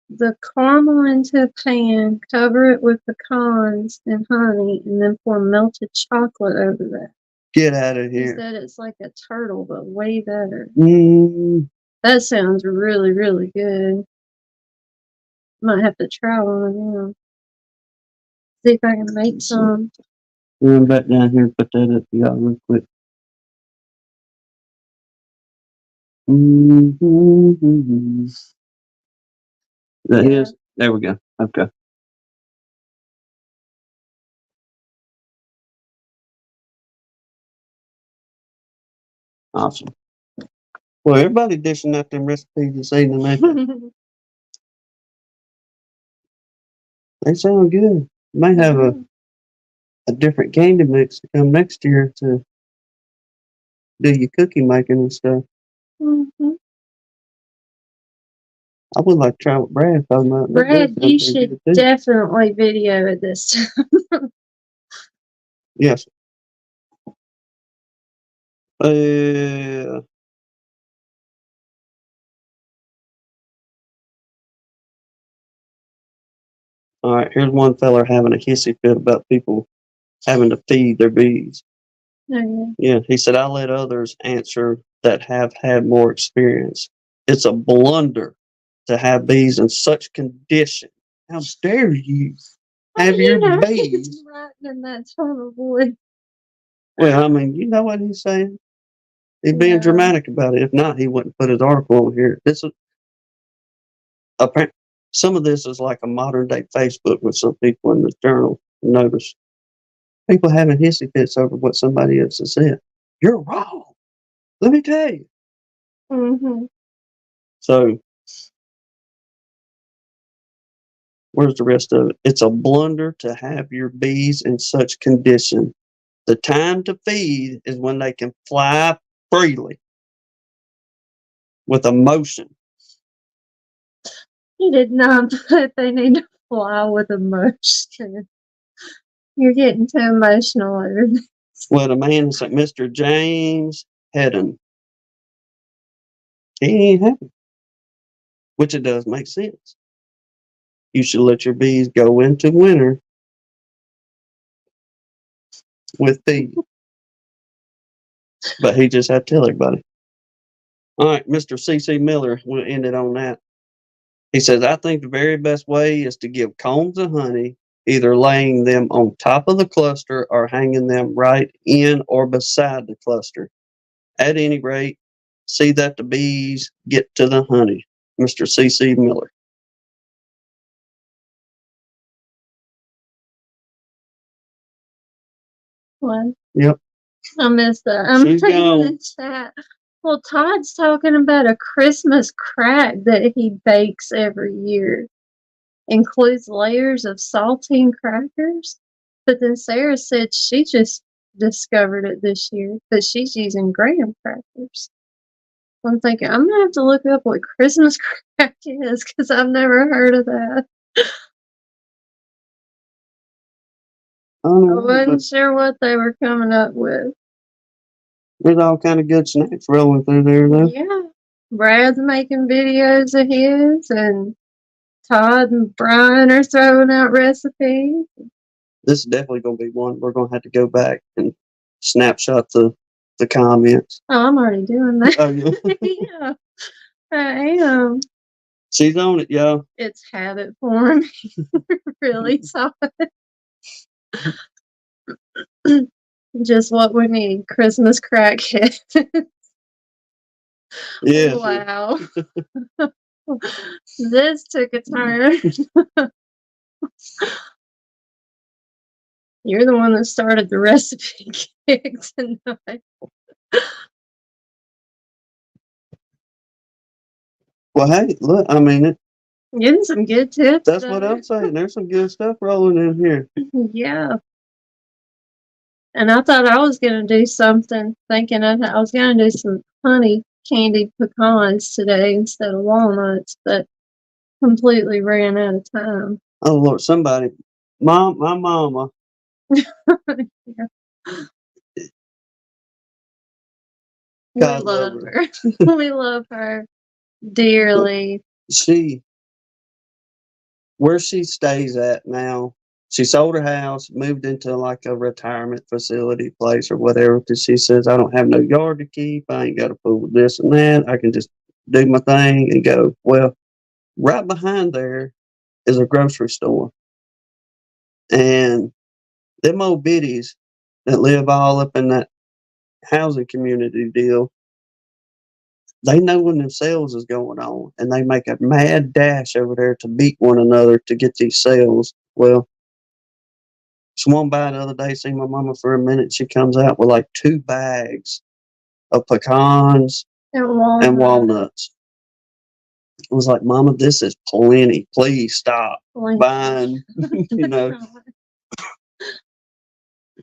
the caramel into a pan, cover it with pecans and honey, and then pour melted chocolate over that. Get out of He here. said it's like a turtle, but way better. Mm, That sounds really, really good. Might have to try one now. See if I can make some. run back down here and put that up for y'all real quick. Mm-hmm. That Yeah. is. There we go. Okay. Awesome. Well, everybody dishing out them recipes this evening, ain't they? They sound good. May have a different candy mix to come next year to do your cookie making and stuff. Mm-hmm. I would like to try what Brad's talking about. Brad, you should definitely video it this time. Yes. All right, here's one feller having a hissy fit about people having to feed their bees. Oh, Yeah, he said, I let others answer that have had more experience. It's a blunder to have bees in such condition. How dare you have your bees? Right in that tone of voice. Well, I mean, you know what he's saying. He's being dramatic about it. If not, he wouldn't put his article on here. This is apparent. Some of this is like a modern day Facebook with some people in the journal. Notice people having hissy fits over what somebody else has said. You're wrong. Let me tell you. Mm-hmm. So, where's the rest of it? It's a blunder to have your bees in such condition. The time to feed is when they can fly freely with emotion. He did not put they need to fly with emotion. You're getting too emotional over this. Well, the man is like Mr. James Hedden. He ain't happy, which it does make sense. You should let your bees go into winter with feed. But he just had to tell everybody. All right, Mr. C.C. Miller, we'll end it on that. He says, I think the very best way is to give combs of honey, either laying them on top of the cluster or hanging them right in or beside the cluster. At any rate, see that the bees get to the honey. Mr. C.C. Miller. What? Yep. I missed that. I'm She's reading gone. the chat. Well, Todd's talking about a Christmas crack that he bakes every year. Includes layers of saltine crackers. But then Sarah said she just discovered it this year, but she's using graham crackers. I'm thinking, I'm going to have to look up what Christmas crack is because I've never heard of that. I wasn't sure what they were coming up with. There's all kind of good snacks rolling through there, though. Yeah. Brad's making videos of his, and Todd and Brian are throwing out recipes. This is definitely going to be one we're going to have to go back and snapshot the comments. Oh, I'm already doing that. Oh, yeah. Yeah, I am. She's on it, y'all. It's habit form. Really solid. Just what we need. Christmas crackhead. Yeah. Wow. This took a turn. You're the one that started the recipe kick tonight. Well, hey, look, I mean, Getting some good tips. that's what I'm saying. There's some good stuff rolling in here. Yeah. And I thought I was going to do something, thinking I was going to do some honey candied pecans today instead of walnuts, but completely ran out of time. Oh, Lord, somebody. My mama. Yeah. We God love love her. We love her dearly. Where she stays at now, she sold her house, moved into like a retirement facility place or whatever, because she says, I don't have no yard to keep. I ain't got to fool with this and that. I can just do my thing and go. Well, right behind there is a grocery store. And them old biddies that live all up in that housing community deal, they know when them sales is going on, and they make a mad dash over there to beat one another to get these sales. Well, swung by the other day, seen my mama for a minute. She comes out with like 2 bags of pecans and walnuts. I was like, Mama, this is plenty. Please stop buying, you know.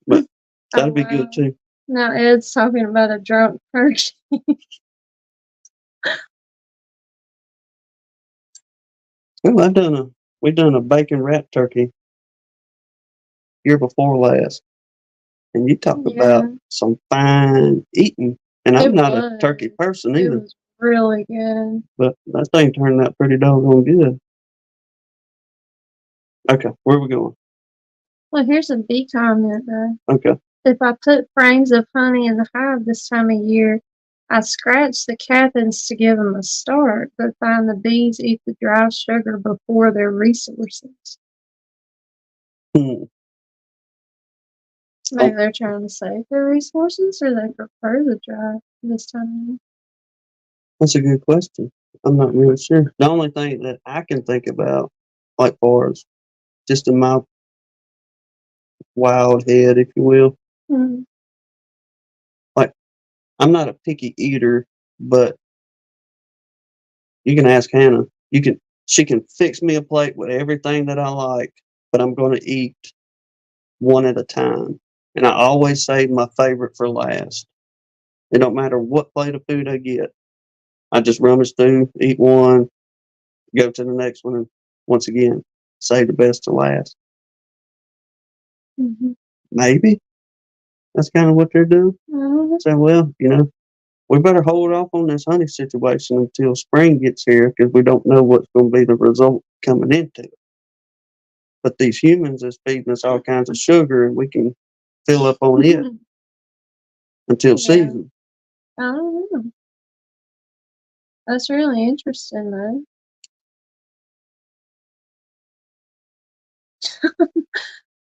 But that'd be good too. Now Ed's talking about a drunk turkey. Well, we done a bacon wrap turkey year before last. And you talk about some fine eating. And I'm not a turkey person either. It was really good. But that thing turned out pretty doggone good. Okay, where are we going? Well, here's a bee comment though. Okay. If I put frames of honey in the hive this time of year, I scratch the catkins to give them a start, but find the bees eat the dry sugar before their resources. Maybe they're trying to save their resources, or they prefer the dry this time of year. That's a good question. I'm not really sure. The only thing that I can think about, like far as just in my wild head, if you will, like I'm not a picky eater, but you can ask Hannah. She can fix me a plate with everything that I like, but I'm going to eat one at a time. And I always save my favorite for last. It don't matter what plate of food I get. I just rummage through, eat one, go to the next one, and once again, save the best to last. Maybe that's kind of what they're doing. So, well, we better hold off on this honey situation until spring gets here, because we don't know what's going to be the result coming into it. But these humans is feeding us all kinds of sugar, and we can fill up on it until season. I don't know. That's really interesting, though.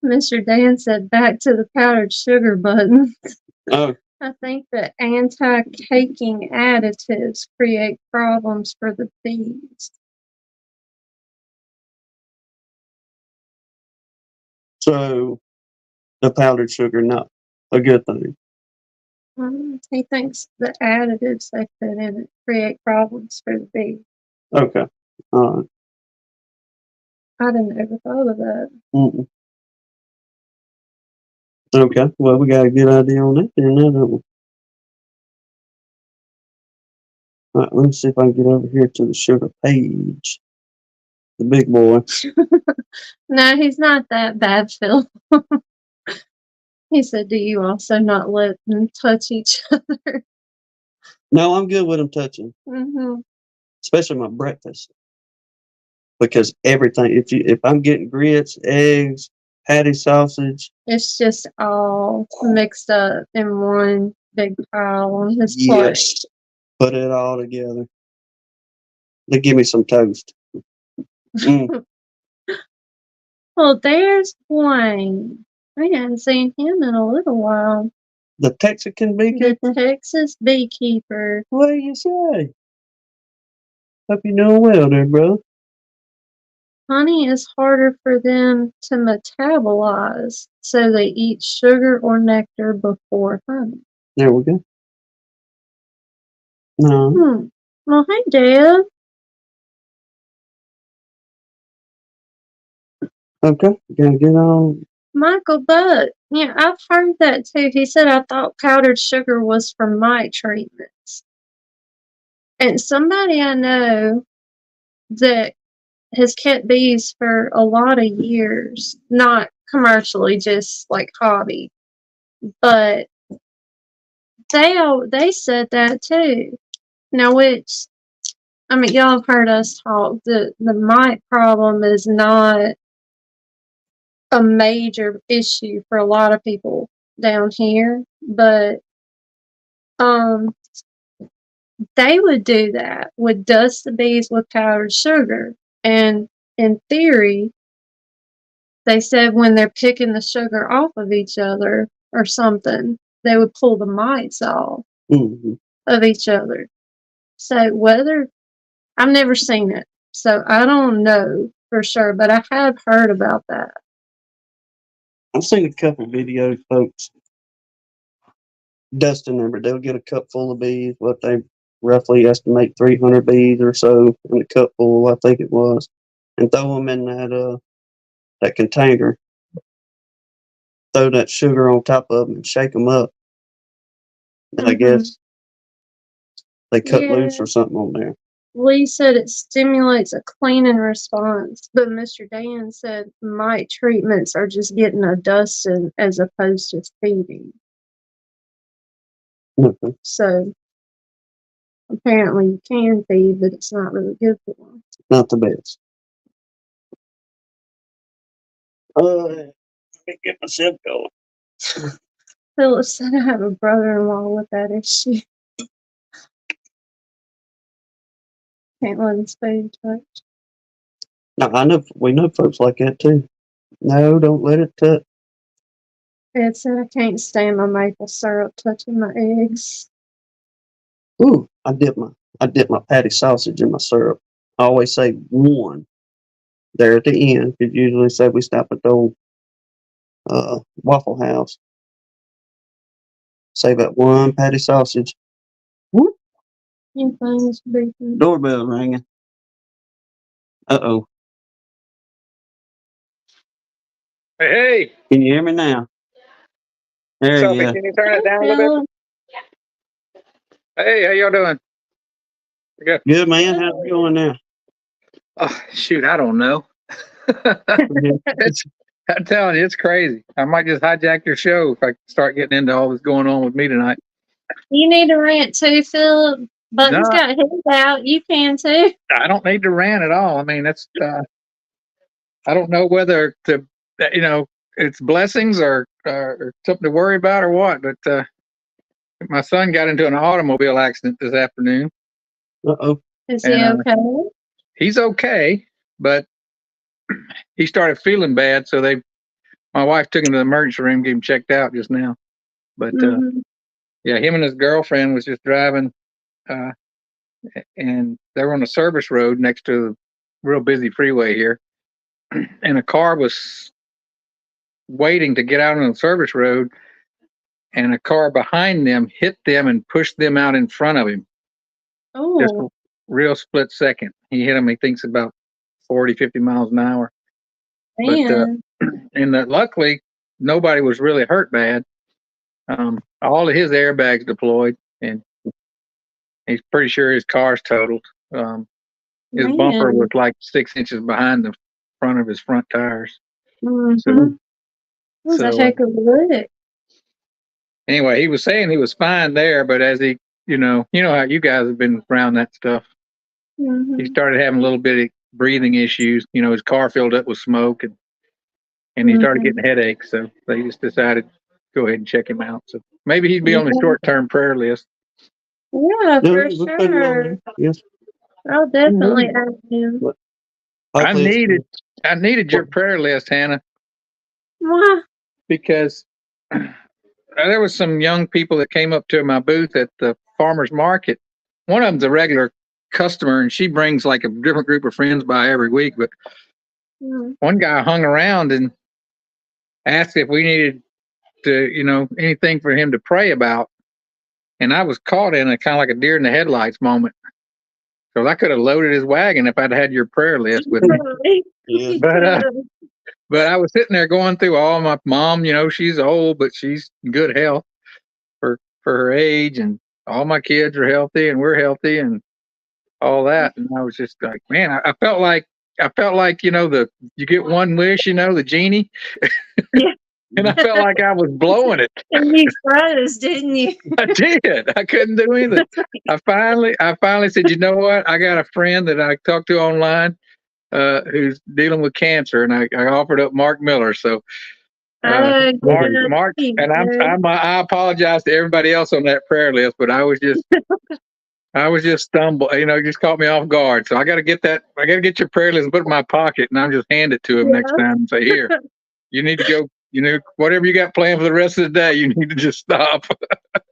Mr. Dan said, back to the powdered sugar button. Oh. I think the anti-caking additives create problems for the bees. So, the powdered sugar, not a good thing. He thinks the additives they put in it create problems for the bees. Okay. All right. I didn't ever thought of that. Okay. Well, we got a good idea on that then, don't we? All right, let me see if I can get over here to the sugar page. The big boy. No, he's not that bad, Phil. He said, do you also not let them touch each other? No, I'm good with them touching. Mm-hmm. Especially my breakfast. because everything. If I'm getting grits, eggs, patty sausage, It's just all mixed up in one big pile on his plate. yes, put it all together. They give me some toast. Mm. Well, there's Wayne. I hadn't seen him in a little while. The Texican beekeeper. The Texas beekeeper. What do you say? Hope you're doing well there, bro. Honey is harder for them to metabolize, so they eat sugar or nectar before honey. There we go. No. Well, hey, Dad. Okay. Gotta get on. Michael Buck. Yeah, I've heard that too. He said, I thought powdered sugar was for mite treatments. And somebody I know that has kept bees for a lot of years, not commercially, just like hobby, but they said that too. Now, which, I mean, y'all have heard us talk. The mite problem is not a major issue for a lot of people down here, but they would do that, would dust the bees with powdered sugar, and in theory, they said when they're picking the sugar off of each other or something, they would pull the mites off of each other. So whether I've never seen it, so I don't know for sure, but I have heard about that. I've seen a couple videos, folks dusting them, but they'll get a cup full of bees, what they roughly estimate 300 bees or so in a cup full, I think it was, and throw them in that container. Throw that sugar on top of them and shake them up. And I guess they cut loose or something on there. Lee said it stimulates a cleaning response, but Mr. Dan said mite treatments are just getting a dusting as opposed to feeding. So apparently you can feed, but it's not really good for them. Not the best. Let me get myself going. Philip said I have a brother-in-law with that issue. Can't let his food touch. No, we know folks like that too. No, don't let it touch. Ed said I can't stand my maple syrup touching my eggs. Ooh, I dip my patty sausage in my syrup. I always say one there at the end, because usually say we stop at the old Waffle House. Say that one patty sausage. Whoop. Anything's beeping. Doorbell ringing. Uh-oh. Hey, Can you hear me now? There Sophie, you go. can you turn it down a little bit? Hey, how y'all doing? Good. Good, man. How's it going now? Oh, shoot, I don't know. I'm telling you, it's crazy. I might just hijack your show if I start getting into all that's going on with me tonight. You need to rant too, Philip. Button's got his out. You can too. I don't need to rant at all. I mean, that's I don't know whether to, it's blessings or something to worry about or what. But my son got into an automobile accident this afternoon. Uh-oh. Is he okay? He's okay, but he started feeling bad, so my wife took him to the emergency room, get him checked out just now. But yeah, him and his girlfriend was just driving, and they were on a service road next to a real busy freeway here, and a car was waiting to get out on the service road, and a car behind them hit them and pushed them out in front of him. Oh. Just a real split second. He hit him, he thinks about 40, 50 miles an hour. Man. But, and luckily, nobody was really hurt bad. All of his airbags deployed, and he's pretty sure his car's totaled. His bumper was like 6 inches behind the front of his front tires. It was a heck of a wreck. Anyway, he was saying he was fine there, but as he, you know how you guys have been around that stuff. He started having a little bit breathing issues. You know, his car filled up with smoke, and he started getting headaches. So they just decided to go ahead and check him out. So maybe he'd be on the short-term prayer list. Yeah, Yeah, for we put him on sure. there. Yes. I'll definitely add him. I Hopefully it's- needed your prayer list, Hannah, Why? because there was some young people that came up to my booth at the farmer's market. One of them's a regular customer, and she brings like a different group of friends by every week. But one guy hung around and asked if we needed to, you know, anything for him to pray about. And I was caught in a kind of like a deer in the headlights moment. Because I could have loaded his wagon if I'd had your prayer list with me. Yeah. But I was sitting there going through all my mom, you know, she's old, but she's in good health for her age, and all my kids are healthy and we're healthy and all that. And I was just like, man, I felt like, you know, you get one wish, you know, the genie. Yeah. And I felt like I was blowing it. And you froze, didn't you? I did. I couldn't do anything. I finally said, you know what? I got a friend that I talked to online who's dealing with cancer, and I offered up Mark Miller. So Mark, and I apologize to everybody else on that prayer list, but I was just stumbled, you know, just caught me off guard. So I got to get your prayer list and put it in my pocket, and I'm just hand it to him next time and say, here, you need to go. You know, whatever you got planned for the rest of the day, you need to just stop.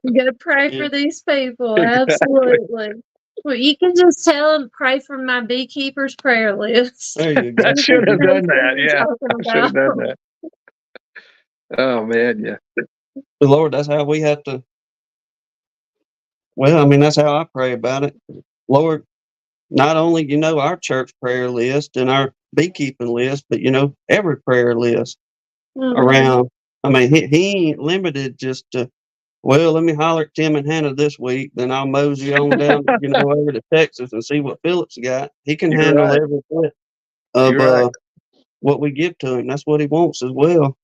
You gotta pray for these people. Exactly. Absolutely. Well, you can just tell them, pray for my beekeeper's prayer list. There you go. I should have done that. Yeah, I should have done that. Oh man, yeah. The Lord, that's how we have to. Well, I mean, that's how I pray about it. Lord, not only, you know, our church prayer list and our beekeeping list, but, you know, every prayer list around. I mean, he ain't limited just to, well, let me holler at Tim and Hannah this week, then I'll mosey on down, you know, over to Texas and see what Philip's got. He can handle every bit of what we give to him. That's what he wants as well.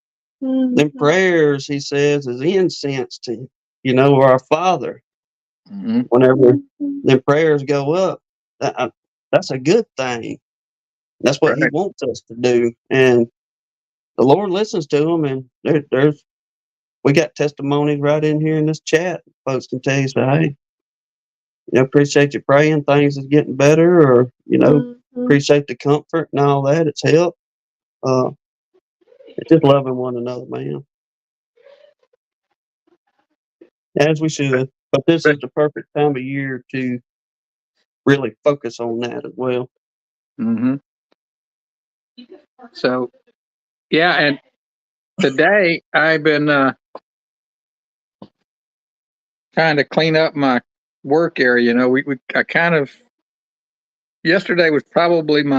Them prayers, he says, is incense to, you know, our Father. Whenever them prayers go up, that's a good thing. That's what he wants us to do. And the Lord listens to them. And we got testimonies right in here in this chat. Folks can tell you, say, hey, you know, appreciate you praying. Things is getting better, or, you know, appreciate the comfort and all that. It's help. It's just loving one another, man. As we should. But this is the perfect time of year to really focus on that as well. So, yeah, and today I've been trying to clean up my work area. You know, I kind of, yesterday was probably wasn't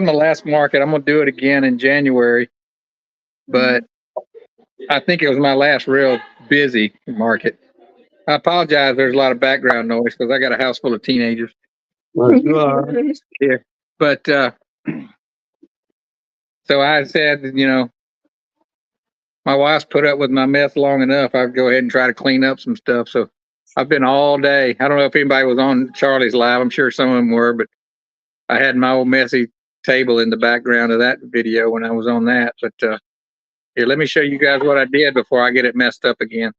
my last market. I'm gonna do it again in January, but I think it was my last real busy market. I apologize. There's a lot of background noise because I got a house full of teenagers. Well, you are. Yeah, but so I said, you know, my wife's put up with my mess long enough. I'd go ahead and try to clean up some stuff. So I've been all day. I don't know if anybody was on Charlie's live. I'm sure some of them were, but I had my old messy table in the background of that video when I was on that. But here, let me show you guys what I did before I get it messed up again.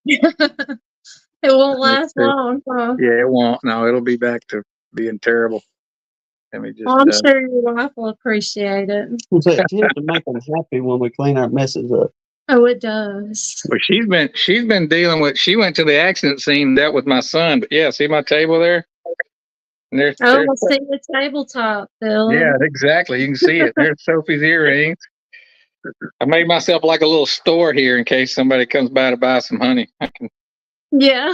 It won't last long, huh? Yeah, it won't. No, it'll be back to being terrible. Let me just. I'm sure your wife will appreciate it. It tends to make them happy when we clean our messes up. Oh, it does. Well, she's been dealing with. She went to the accident scene and dealt with my son. But yeah, see my table there. And I see the tabletop, Phil. Yeah, exactly. You can see it. There's Sophie's earrings. I made myself like a little store here in case somebody comes by to buy some honey. Yeah.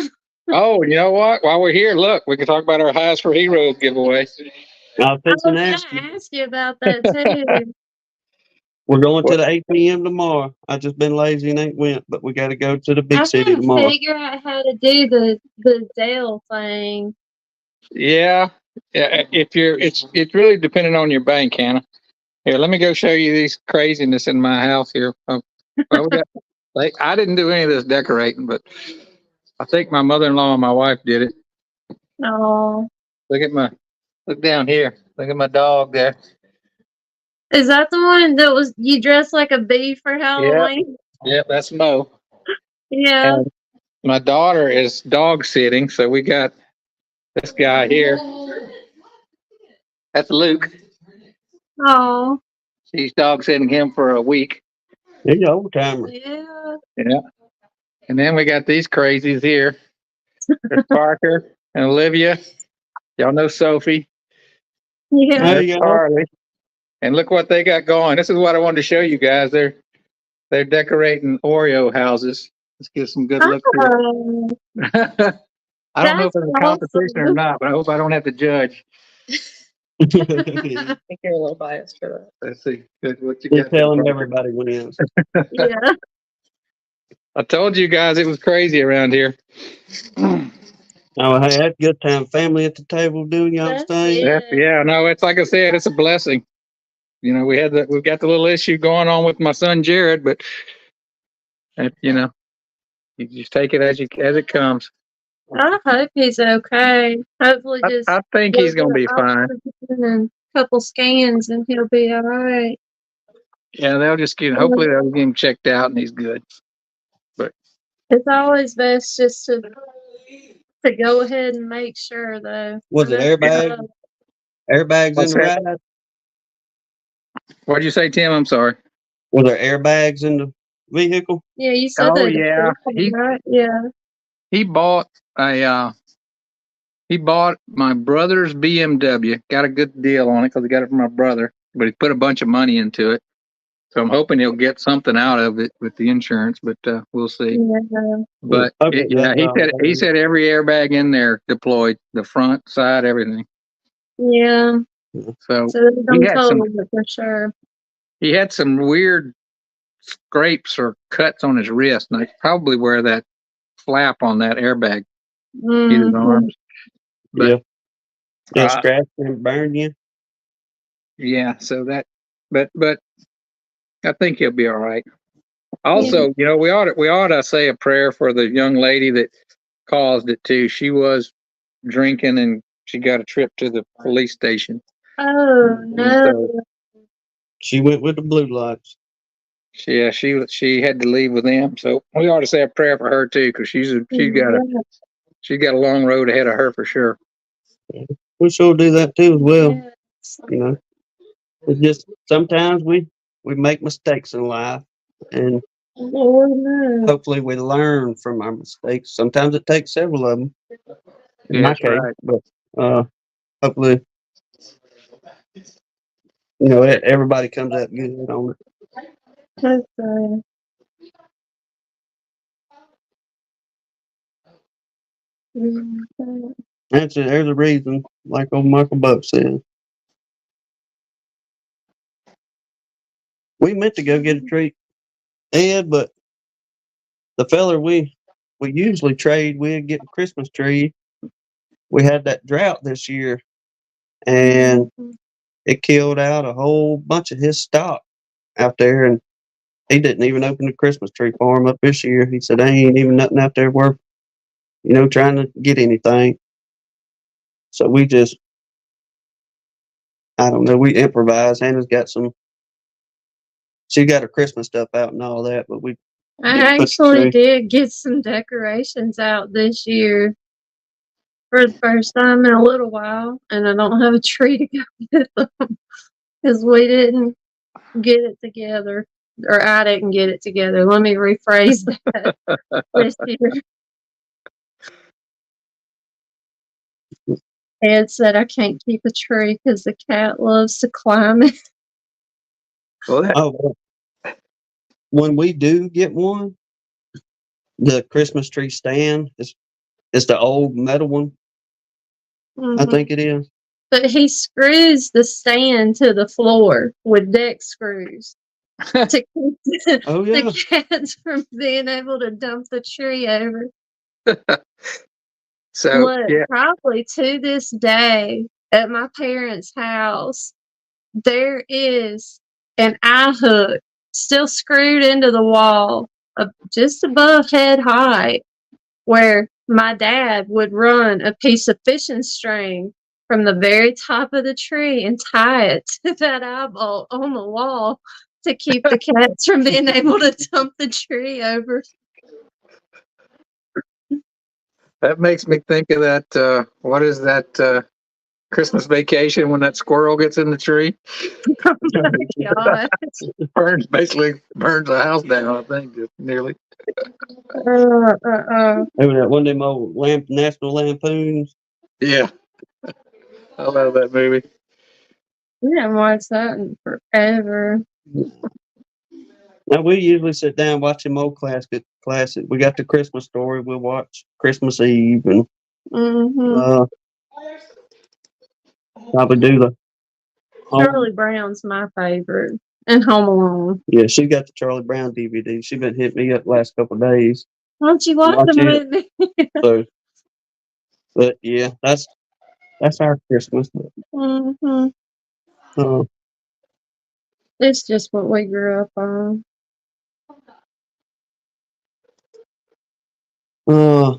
Oh, you know what? While we're here, look, we can talk about our Hives for Heroes giveaway. I was going to ask you about that too. We're going to the 8 p.m. tomorrow. I just been lazy and ain't went, but we got to go to the big city tomorrow. I figure out how to do the Dale thing. Yeah. It's really dependent on your bank, Hannah. Here, let me go show you these craziness in my house here. I didn't do any of this decorating, but I think my mother-in-law and my wife did it. Oh. Look at Look down here. Look at my dog there. Is that the one that was you dressed like a bee for Yep. Halloween? Yep, that's Mo. Yeah. And my daughter is dog sitting, so we got this guy here. That's Luke. Oh. She's dog sitting him for a week. He's an old timer. Yeah. Yeah. And then we got these crazies here. There's Parker and Olivia. Y'all know Sophie. And Yeah. There there's you go. Carly. And look what they got going. This is what I wanted to show you guys. They're decorating Oreo houses. Let's get some good look here. Oh, I don't know if that's it's a competition or awesome. not, but I hope I don't have to judge. I think you're a little biased for that. Let's see. Good, what you Just got there, telling Parker? everybody wins. Yeah. I told you guys it was crazy around here. Oh, hey, that's a good time. Family at the table doing y'all's That's thing. it. Yeah, no, it's like I said, it's a blessing. You know, we've got the little issue going on with my son Jared, but you know, you just take it as it comes. I hope he's okay. Hopefully just I think go he's gonna to be fine. oxygen and a couple scans and he'll be all right. Yeah, they'll just hopefully they'll get him checked out and he's good. It's always best just to go ahead and make sure though. Was it airbags? Airbags in What's the that? ride? What'd you say, Tim? I'm sorry. Were there airbags in the vehicle? Yeah, you said Oh that. yeah, Right? Yeah. he bought he bought my brother's BMW. Got a good deal on it because he got it from my brother, but he put a bunch of money into it. So I'm hoping he'll get something out of it with the insurance, but we'll see. Yeah. But Okay, yeah, that's he said every airbag in there deployed, the front, side, everything. Yeah. So So they don't had some- total it for sure. he had some weird scrapes or cuts on his wrist, and that's probably where that flap on that airbag hit his Mhm. arms. But They uh, scratch and burn you. yeah, so that, but I think he'll be all right. Also, you know, we ought to say a prayer for the young lady that caused it too. She was drinking and she got a trip to the police station. Oh And no. so She went with the blue lights. she had to leave with them. So we ought to say a prayer for her too, because she's got a long road ahead of her for sure. We sure do that too as well. Yes. You know, it's just sometimes we make mistakes in life, and Lord knows. hopefully we learn from our mistakes. Sometimes it takes several of them. In Yeah, my that's case, right. but hopefully, you know, everybody comes out good on it. That's mm, That's it. There's a reason, like old Michael Buck said. We meant to go get a treat, Ed, but the fella we usually trade with get a Christmas tree. We had that drought this year, and it killed out a whole bunch of his stock out there, and he didn't even open the Christmas tree for him up this year. He said, "There ain't even nothing out there worth, you know, trying to get anything." So we just, I don't know, we improvised. Hannah's got she got her Christmas stuff out and all that, but we I didn't put the actually tree. did get some decorations out this year for the first time in a little while, and I don't have a tree to go with them because we didn't get it together, or I didn't get it together. Let me rephrase that this year. Ed said I can't keep a tree because the cat loves to climb it. Well, Oh, when we do get one, the Christmas tree stand is the old metal one. I Mhm. think it is. But he screws the stand to the floor with deck screws to keep Oh yeah. the cats from being able to dump the tree over. so Look, yeah, probably to this day at my parents' house, there is an eye hook still screwed into the wall just above head height where my dad would run a piece of fishing string from the very top of the tree and tie it to that eyeball on the wall to keep the cats from being able to jump the tree over. That makes me think of that. What is that? Christmas Vacation when that squirrel gets in the tree, God. basically burns the house down. I think just nearly. Remember that one of them old National Lampoons? Yeah, I love that movie. We haven't watched that in forever. Now we usually sit down and watch them old classic. We got the Christmas Story. We'll watch Christmas Eve and Mm-hmm. probably do the. Charlie Brown's my favorite. And Home Alone. Yeah, she got the Charlie Brown DVD. She been hitting me up the last couple of days. Why don't you watch the movie? So, but yeah, that's our Christmas. Mm-hmm. Uh, It's just what we grew up on.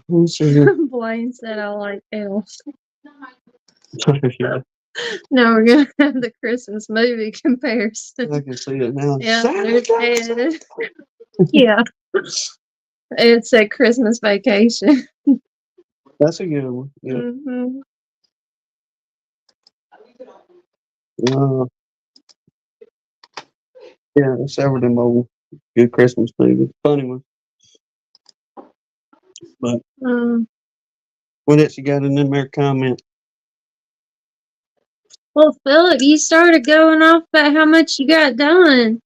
let's see here. Blaine said I like Elf. Yeah, Now we're gonna have the Christmas movie comparison. I can see it now. Yeah, Santa there's Claus. Ed. Yeah. It's a Christmas Vacation. That's a good one. Yeah. Mm-hmm. Yeah, that's several of them old good Christmas movies. Funny ones. But what else you got in them there comment? Well, Philip, you started going off about how much you got done.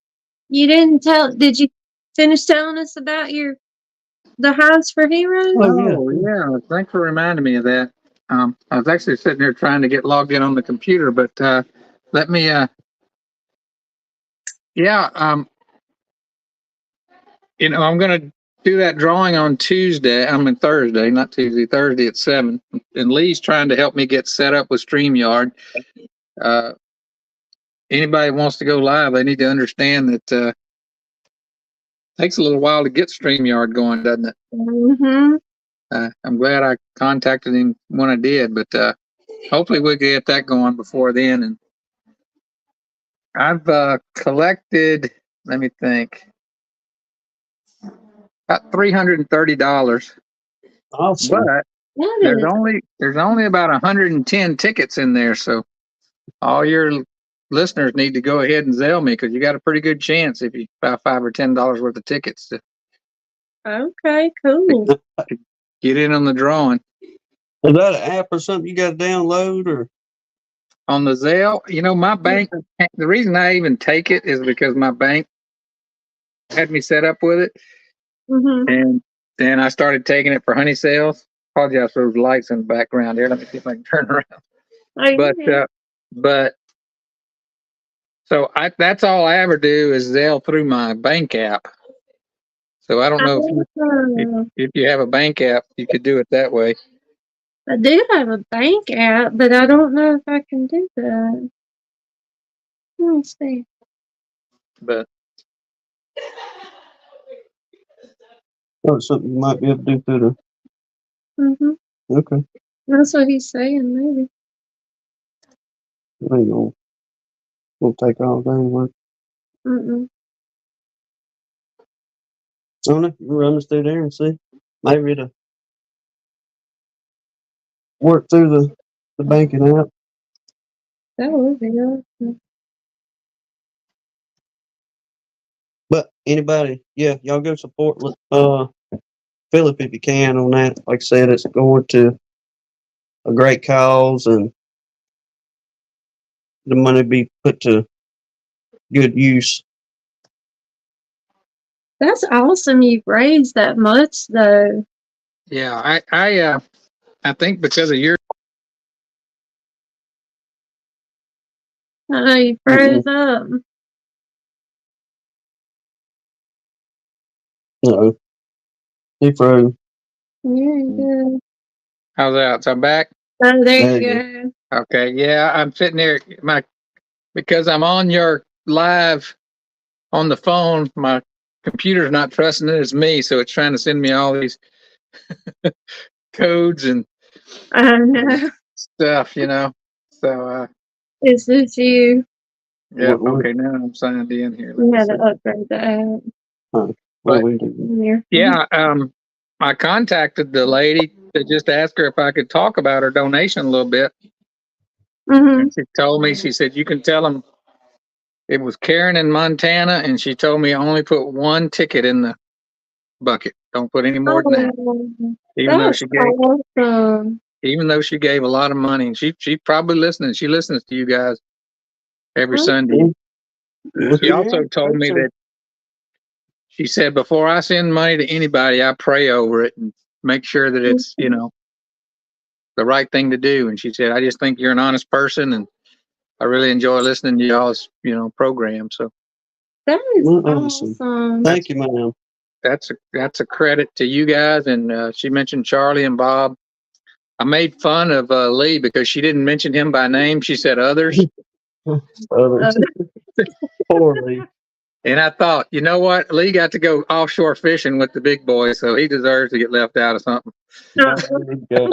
You didn't did you finish telling us about the Hives for Heroes? Oh yeah, thanks for reminding me of that. I was actually sitting there trying to get logged in on the computer, but let me. I'm going to do that drawing on Tuesday. Thursday, not Tuesday. Thursday at 7. And Lee's trying to help me get set up with StreamYard. Anybody wants to go live, they need to understand that it takes a little while to get StreamYard going, doesn't it? Mm-hmm. I'm glad I contacted him when I did, but hopefully we'll get that going before then. And I've collected, let me think, about $330. Awesome. But there's only about 110 tickets in there, so all your listeners need to go ahead and Zelle me because you got a pretty good chance if you buy $5 or $10 worth of tickets to Okay, cool. get in on the drawing. Is that an app or something you got to download or? On the Zelle, my bank. The reason I even take it is because my bank had me set up with it, and then I started taking it for honey sales. Apologize for those lights in the background here. Let me see if I can turn around. But so that's all I ever do is Zelle through my bank app. So I don't know if you have a bank app, you could do it that way. I do have a bank app, but I don't know if I can do that. Let's see. But It's something you might be able to do through the. Okay. That's what he's saying, maybe. Hang on. We'll take all day work. Oh, no, we'll run us through there and see. Maybe it'll work through the banking app. That would be awesome. But anybody, yeah, y'all go support Philip if you can on that. Like I said, it's going to a great cause and the money be put to good use. That's awesome you've raised that much though. yeah, I think because of your I know you froze up. No. He froze. Very good. how's that? So I'm back. Oh, There there you you go. Okay, yeah, I'm sitting there. Because I'm on your live on the phone, my computer's not trusting it as me, so it's trying to send me all these codes and I know. stuff, So, Is this you? yeah. What- Okay, now I'm signed in here. Let You me had see. to upgrade the app. What we do? Here. Yeah, I contacted the lady to just ask her if I could talk about her donation a little bit. Mm-hmm. And she told me, she said, you can tell them it was Karen in Montana, and she told me only put one ticket in the bucket. Don't put any more than that. Even though That's she gave, awesome. even though she gave a lot of money, and she probably listening. She listens to you guys every Sunday. She also told me that she said before I send money to anybody, I pray over it and make sure that it's the right thing to do. And she said, I just think you're an honest person, and I really enjoy listening to y'all's program. So That is Well, awesome. awesome. Thank you, ma'am. that's a credit to you guys. And she mentioned Charlie and Bob. I made fun of Lee because she didn't mention him by name. She said others. Others. Poorly. And I thought, you know what? Lee got to go offshore fishing with the big boys, so he deserves to get left out of something. There you go.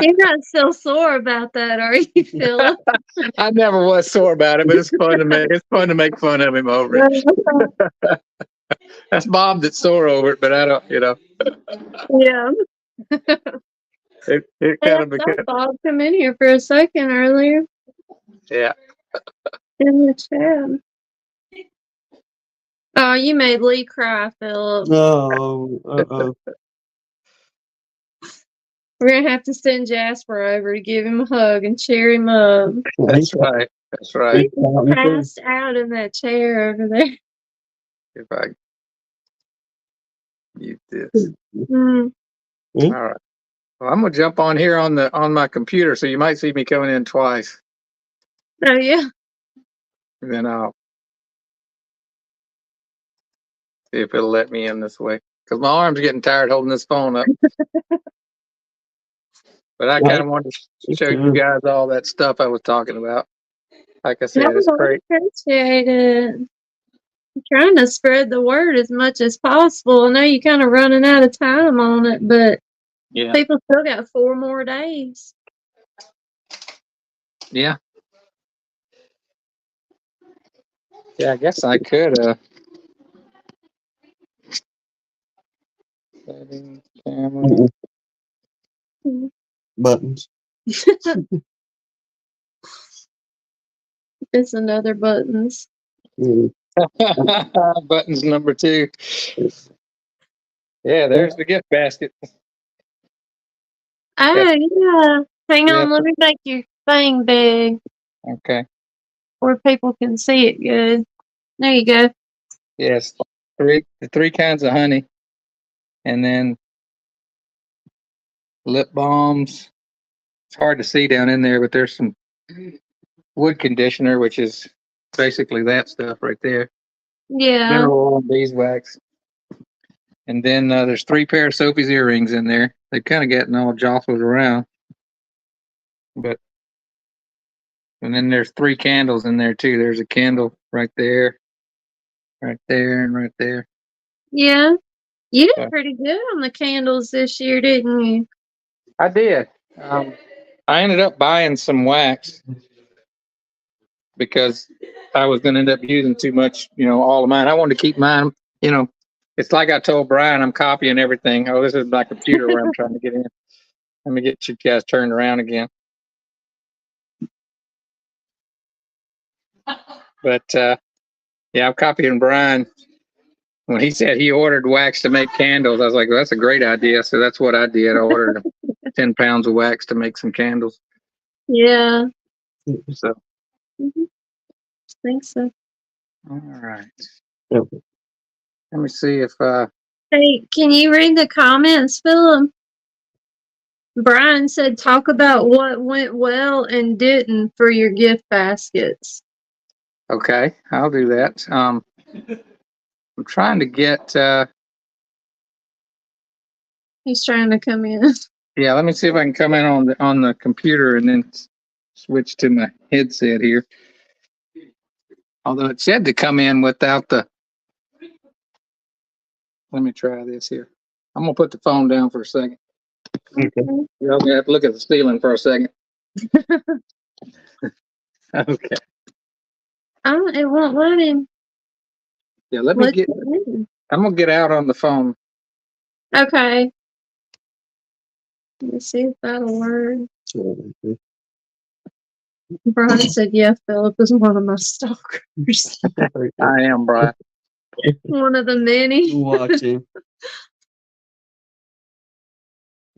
You're not so sore about that, are you, Philip? I never was sore about it, but it's fun to make fun of him over it. That's Bob that's sore over it, but I don't, Yeah. it Hey, kind I of saw became, Bob come in here for a second earlier yeah. in the chat. Oh, you made Lee cry, Philip. No. We're gonna have to send Jasper over to give him a hug and cheer him up. That's right. That's right. He passed out in that chair over there. If I mute this. Mm. All right. Well, I'm gonna jump on here on my computer, so you might see me coming in twice. Oh yeah. And then I'll see if it'll let me in this way. Because my arm's getting tired holding this phone up. But I kind of wanted to show you guys all that stuff I was talking about. Like I said, it's No, I great. appreciate it. I'm trying to spread the word as much as possible. I know you're kind of running out of time on it, but Yeah. people still got 4 more days. Yeah. Yeah, I guess I could setting camera. Buttons. It's another buttons. Mm. Buttons number 2. Yeah, there's the gift basket. Oh yeah. Hang Yeah. on, let me make your thing big Okay. where people can see it good. There you go. Yes. The 3 kinds of honey. And then lip balms. It's hard to see down in there, but there's some wood conditioner, which is basically that stuff right there. Yeah. Mineral oil and beeswax. And then there's 3 pair of Sophie's earrings in there. They've kind of gotten all jostled around. And then there's 3 candles in there too. There's a candle right there, and right there. Yeah. You did Yeah. pretty good on the candles this year, didn't you? I did. I ended up buying some wax because I was going to end up using too much, all of mine. I wanted to keep mine, it's like I told Brian, I'm copying everything. Oh, this is my computer where I'm trying to get in. Let me get you guys turned around again. But yeah, I'm copying Brian. When he said he ordered wax to make candles, I was like, well, that's a great idea. So that's what I did. I ordered 10 pounds of wax to make some candles. Yeah. So, I think so. all right. Okay. Let me see if Hey, can you read the comments, Philip? Brian said, talk about what went well and didn't for your gift baskets. okay, I'll do that. I'm trying to get He's trying to come in. yeah, let me see if I can come in on the computer and then switch to my headset here. Although it said to come in without the let me try this here. I'm gonna put the phone down for a second. Okay. You're gonna have to look at the ceiling for a second. Okay. It won't let him. Yeah, let me Let get. you in. I'm gonna get out on the phone. Okay. Let's see if that'll work. Brian said, yeah, Philip is one of my stalkers. I am, Brian. One of the many. Watch him.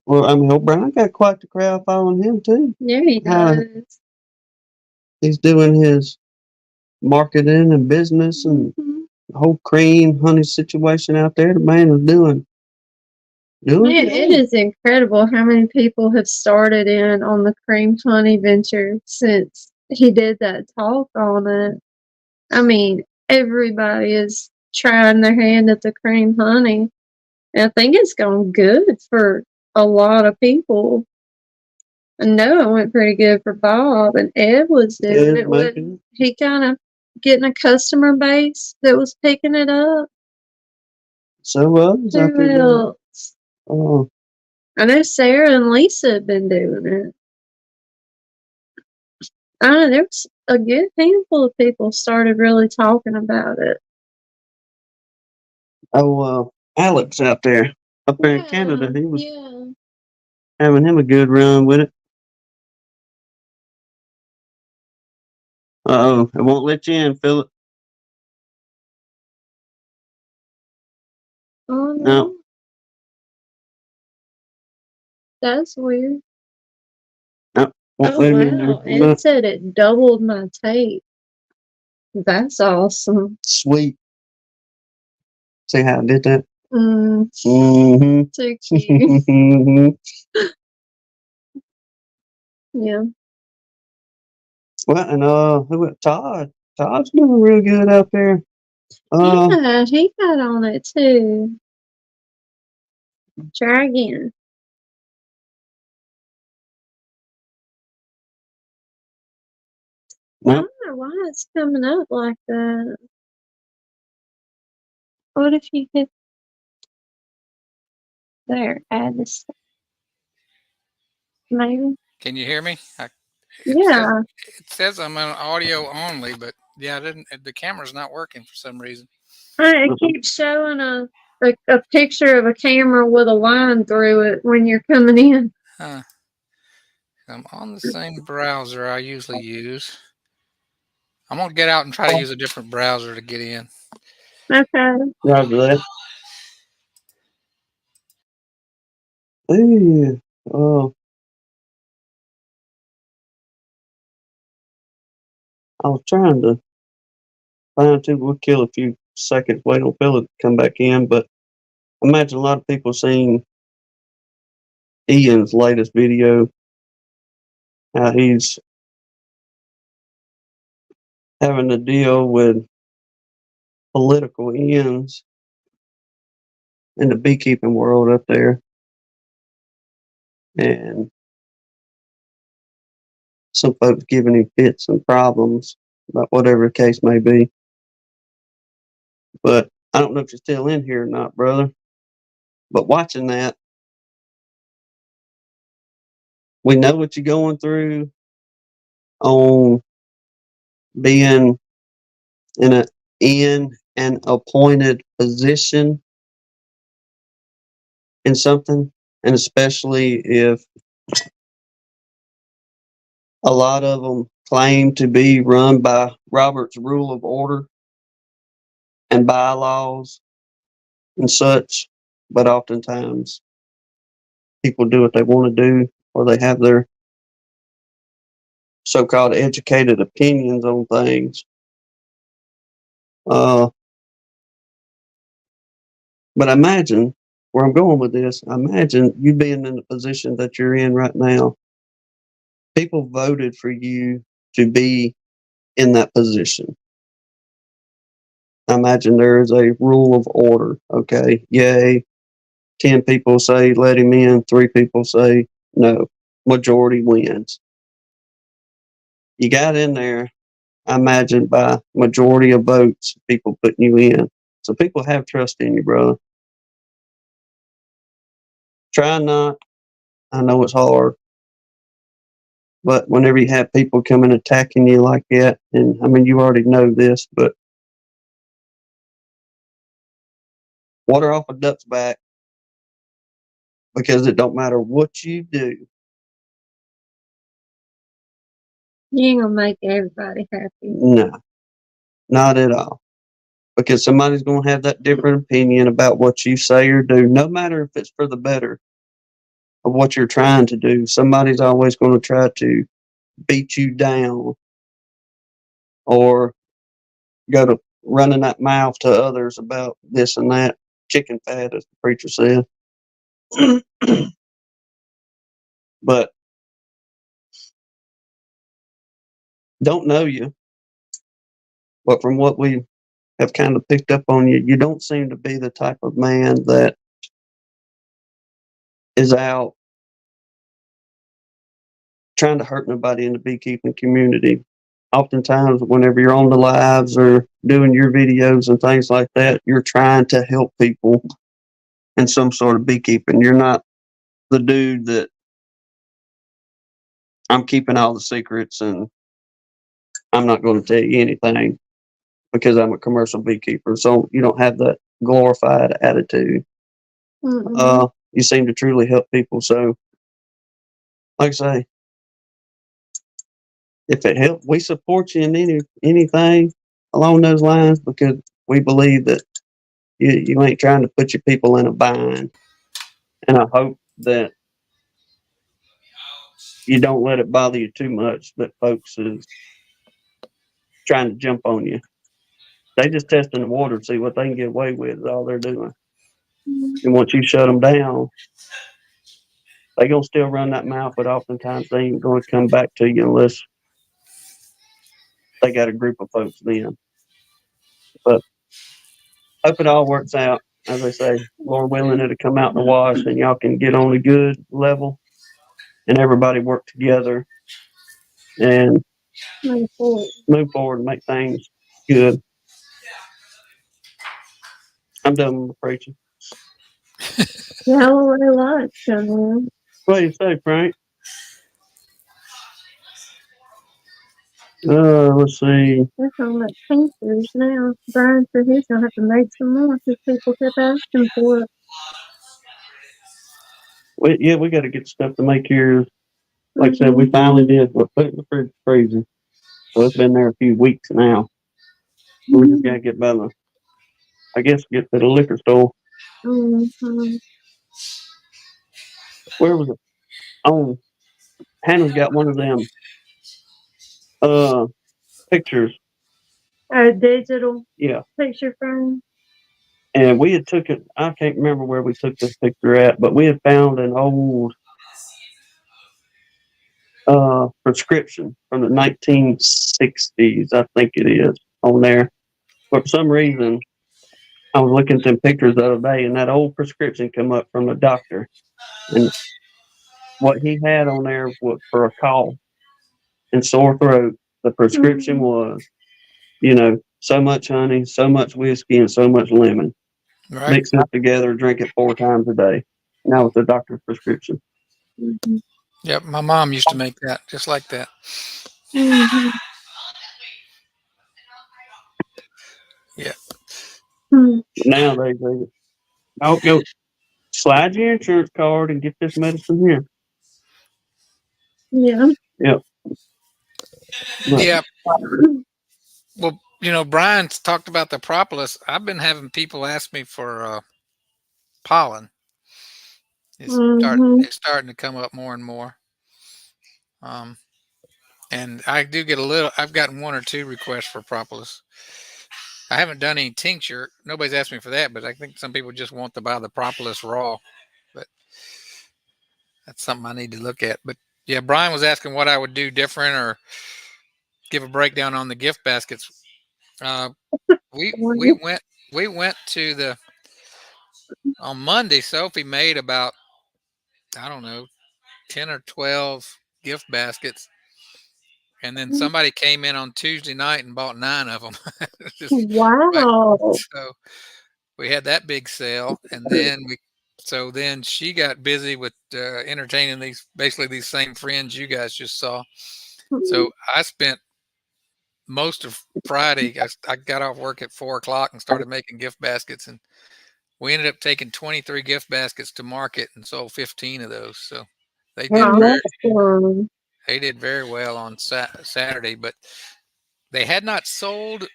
Well, I mean, O'Brien got quite the crowd following him too. Yeah, he How does. he's doing his marketing and business and Mhm. the whole cream honey situation out there. The man is doing Man, it good. is incredible how many people have started in on the cream honey venture since he did that talk on it. I mean, everybody is trying their hand at the cream honey. And I think it's gone good for a lot of people. I know it went pretty good for Bob, and Ed was doing Ed it with, making it. he kind of getting a customer base that was picking it up. So others out Who there doing it. else? Oh, I know Sarah and Lisa have been doing it. I know there's a good handful of people started really talking about it. Alex out there up there in Canada, he was Yeah. having him a good run with it. Uh-oh, it won't let you in, Philip. Oh No. no, that's weird. No, won't Oh let him in there. wow, Ed said it doubled my tape. That's awesome. Sweet. See how I did that? Mm, Mm-hmm. too cute. Mm-hmm. Yeah. Well, and who Todd? Todd's doing real good out there. Yeah, he got on it too. Try again. I Nope. don't know why it's coming up like that. What if you hit there, add this maybe? Can you hear me? Yeah. It says I'm on audio only, but yeah, I didn't. The camera's not working for some reason. It keeps showing a picture of a camera with a line through it when you're coming in. Huh. I'm on the same browser I usually use. I'm gonna get out and try to use a different browser to get in. Okay. Roger that. Ooh. Oh, I was trying to find two. We'll kill a few seconds, wait on Philip to come back in, but I imagine a lot of people seen Ian's latest video, how he's having to deal with political ends in the beekeeping world up there. And some folks giving him fits and problems about whatever the case may be. But I don't know if you're still in here or not, brother. But watching that, we know what you're going through on being in an appointed position in something, and especially if a lot of them claim to be run by Robert's Rule of Order and bylaws and such, but oftentimes people do what they want to do, or they have their so-called educated opinions on things. But imagine where I'm going with this. Imagine you being in the position that you're in right now. People voted for you to be in that position. Imagine there is a rule of order. Okay, yay. 10 people say let him in. 3 people say no. Majority wins. You got in there, I imagine, by majority of votes, people putting you in. So people have trust in you, brother. Try not. I know it's hard. But whenever you have people coming attacking you like that, and I mean, you already know this, but water off a duck's back, because it don't matter what you do. You ain't gonna make everybody happy. No, not at all. Because somebody's going to have that different opinion about what you say or do, no matter if it's for the better of what you're trying to do. Somebody's always going to try to beat you down or go to running that mouth to others about this and that. Chicken fat, as the preacher said. But don't know you. But from what we have kind of picked up on you, you don't seem to be the type of man that is out trying to hurt nobody in the beekeeping community. Oftentimes, whenever you're on the lives or doing your videos and things like that, you're trying to help people in some sort of beekeeping. You're not the dude that I'm keeping all the secrets and I'm not going to tell you anything because I'm a commercial beekeeper. So you don't have that glorified attitude. You seem to truly help people. So, like I say, if it helps, we support you in anything along those lines because we believe that you ain't trying to put your people in a bind. And I hope that you don't let it bother you too much that folks is trying to jump on you. They just testing the water to see what they can get away with is all they're doing. And once you shut them down, they gonna still run that mouth, but oftentimes they ain't gonna come back to you unless they got a group of folks then. But hope it all works out. As I say, Lord willing, it'll come out in the wash and y'all can get on a good level and everybody work together and Move forward. move forward and make things good. I'm done with my preaching. Galloway lights coming in. What do you say, Frank? Let's see. They're talking about tinctures now. Brian said he's gonna have to make some more because people kept asking for it. We got to get stuff to make yours. Like I said, we finally did. But putting the fridge freezer. So it's been there a few weeks now. We just got to get by get to the liquor store. Where was it? Oh, Hannah's got one of them pictures. Digital Yeah. picture frame. And we had took it, I can't remember where we took this picture at, but we had found an old prescription from the 1960s, I think it is, on there. But for some reason, I was looking at them pictures the other day, and that old prescription come up from the doctor. And what he had on there was for a cough and sore throat. The prescription was, so much honey, so much whiskey, and so much lemon. Right. Mix it together, drink it 4 times a day. Now with the doctor's prescription. Yep, my mom used to make that just like that. Yeah. Now they go slide your insurance card and get this medicine here. Yeah. Yep. Yeah. Well, Brian's talked about the propolis. I've been having people ask me for pollen. It's starting to come up more and more. And I do get I've gotten 1 or 2 requests for propolis. I haven't done any tincture. Nobody's asked me for that, but I think some people just want to buy the propolis raw. But that's something I need to look at. But yeah, Brian was asking what I would do different or give a breakdown on the gift baskets. We went to on Monday. Sophie made about, I don't know, 10 or 12 gift baskets. And then somebody came in on Tuesday night and bought 9 of them. Wow. So we had that big sale. And then so then she got busy with entertaining these same friends you guys just saw. So I spent most of Friday. I got off work at 4 o'clock and started making gift baskets, and we ended up taking 23 gift baskets to market and sold 15 of those. So they did Wow, very that's fun. they did very well on Saturday, but they had not sold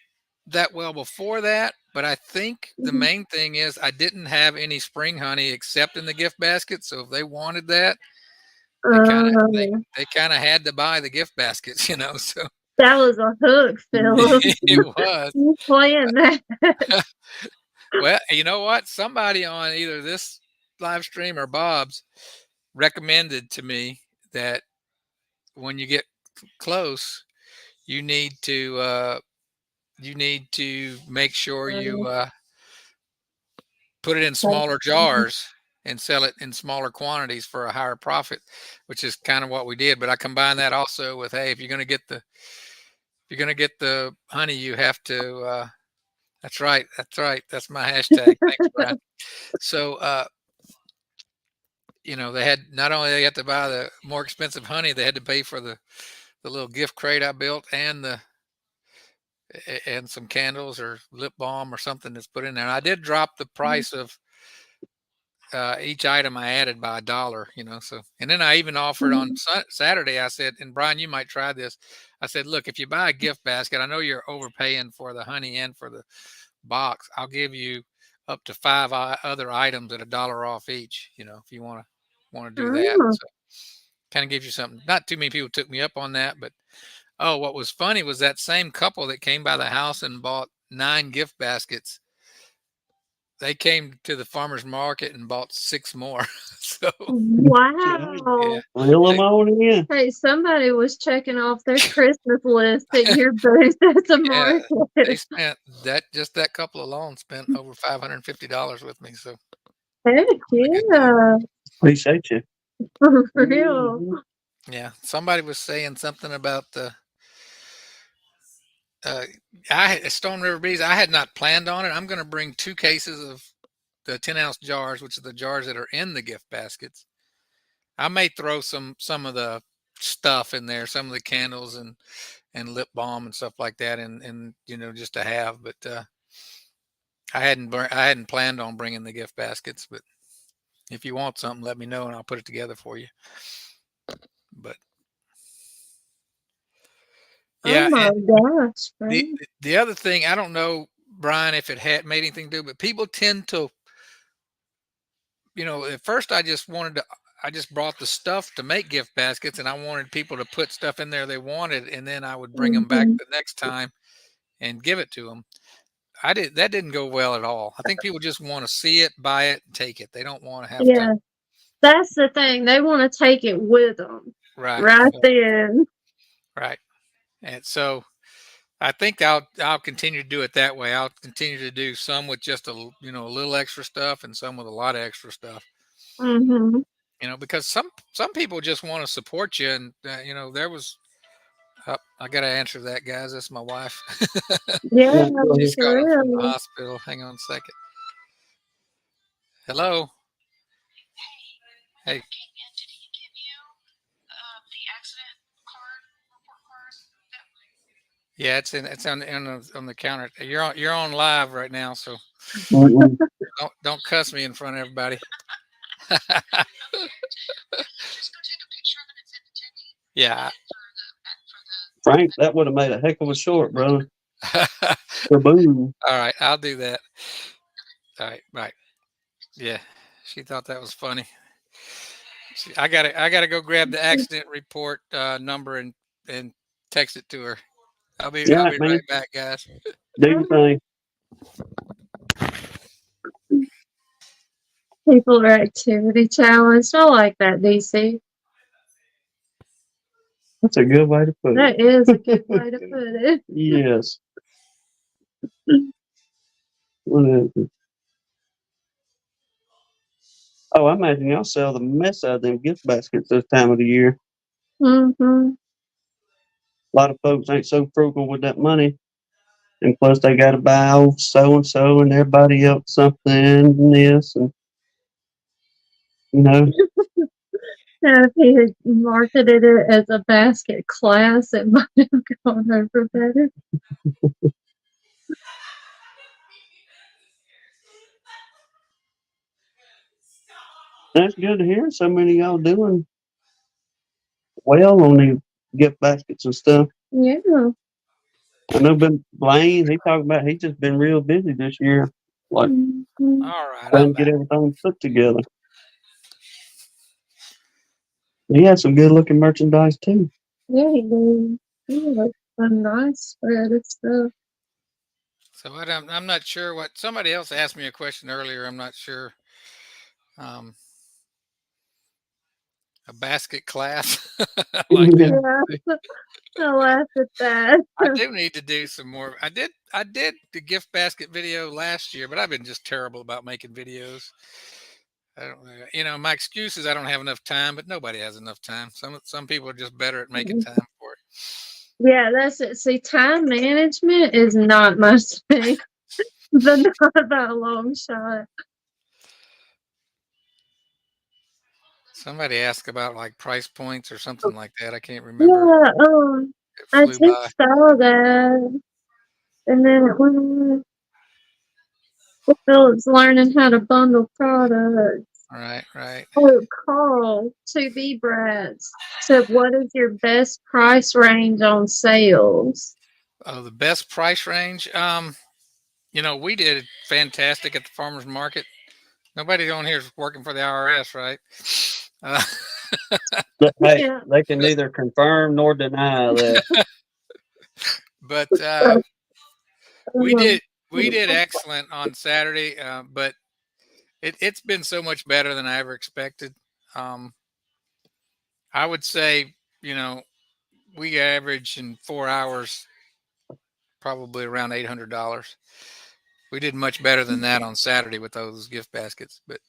that well before that. But I think the main thing is I didn't have any spring honey except in the gift basket. So if they wanted that, they kind of they, Uh, they kind of had to buy the gift baskets, you know. So that was a hook, Philip. it was. You playing that? Well, you know what? Somebody on either this live stream or Bob's recommended to me that when you get close, you need to make sure you put it in smaller jars and sell it in smaller quantities for a higher profit, which is kind of what we did. But I combine that also with, hey, if you're going to get the honey, you have to. That's right. That's right. That's my hashtag. Thanks, Brian. So, they had not only they had to buy the more expensive honey, they had to pay for the little gift crate I built and some candles or lip balm or something that's put in there. And I did drop the price of each item I added by $1, so, and then I even offered on Saturday, I said, and Brian, you might try this. I said, look, if you buy a gift basket, I know you're overpaying for the honey and for the box. I'll give you up to 5 other items at $1 off each, if you want to do that. Oh, So kind of gives you something. Not too many people took me up on that, but what was funny was that same couple that came by the house and bought 9 gift baskets. They came to the farmer's market and bought 6 more. So wow. Reel them on in. Hey, somebody was checking off their Christmas list at your booth at the yeah, they market. spent that couple alone spent over $550 with me. So Heck yeah. Appreciate you. For real. Mhm. yeah, somebody was saying something about the Stone River Bees. I had not planned on it. I'm going to bring 2 cases of the 10-ounce jars, which are the jars that are in the gift baskets. I may throw some of the stuff in there, some of the candles and lip balm and stuff like that, and just to have. But I hadn't planned on bringing the gift baskets. But if you want something, let me know and I'll put it together for you. But yeah, Oh my gosh, the other thing, I don't know, Brian, if it had made anything to do, but people tend to, at first I just brought the stuff to make gift baskets, and I wanted people to put stuff in there they wanted, and then I would bring them back the next time and give it to them. That didn't go well at all. I think people just want to see it, buy it, and take it. They don't want to have Yeah, to. that's the thing. They want to take it with them right then. Right. And so I think I'll continue to do it that way. I'll continue to do some with just a little extra stuff and some with a lot of extra stuff. Mm-hmm. Because some people just want to support you, and there was. I gotta answer that, guys. That's my wife. Yeah, Just for got up from the real. hospital. Hang on a second. Hello. Hey. Yeah, it's on the counter. You're on live right now, so don't cuss me in front of everybody. Yeah. Frank, that would have made a heck of a short, brother. Kaboom. All right, I'll do that. All right, right. Yeah, she thought that was funny. I gotta go grab the accident report number and text it to her. I'll be right back, guys. Do your thing. People are activity challenged. I like that, DC. That's a good way to put it. That is a good way to put it. Yes. Whatever. Oh, I imagine y'all sell the mess out of them gift baskets this time of the year. Mm-hmm. A lot of folks ain't so frugal with that money. And plus they got to buy old so-and-so and everybody else something and this. And You know, If he had marketed it as a basket class, it might have gone over better. that's good to hear. So many of y'all doing well on the gift baskets and stuff. Yeah. I know Ben Blaine, he talked about he's just been real busy this year, like Mhm. All right, trying I'm to get back. everything put together. He had some good looking merchandise too. Yeah, he did. He had a nice spread of stuff. So I'm not sure what somebody else asked me a question earlier. I'm not sure. Um, a basket class like that. Yeah, I laughed at that. I do need to do some more. I did the gift basket video last year, but I've been just terrible about making videos. I don't my excuse is I don't have enough time, but nobody has enough time. Some people are just better at making time for it. Yeah, that's it. See, time management is not my thing, but not by a long shot. Somebody asked about like price points or something like that. I can't remember. Yeah, It I flew by. just saw that, and then it went on. Philip's learning how to bundle products. Right, right. Oh, Carl, to be brats, said, what is your best price range on sales? Oh, the best price range. We did fantastic at the farmers market. Nobody on here is working for the IRS, right? Uh, But hey, Yeah. they can neither confirm nor deny that. but Uh, we um, did we did excellent on Saturday. But it's been so much better than I ever expected. Um, I would say, we average in 4 hours probably around $800. We did much better than that on Saturday with those gift baskets. But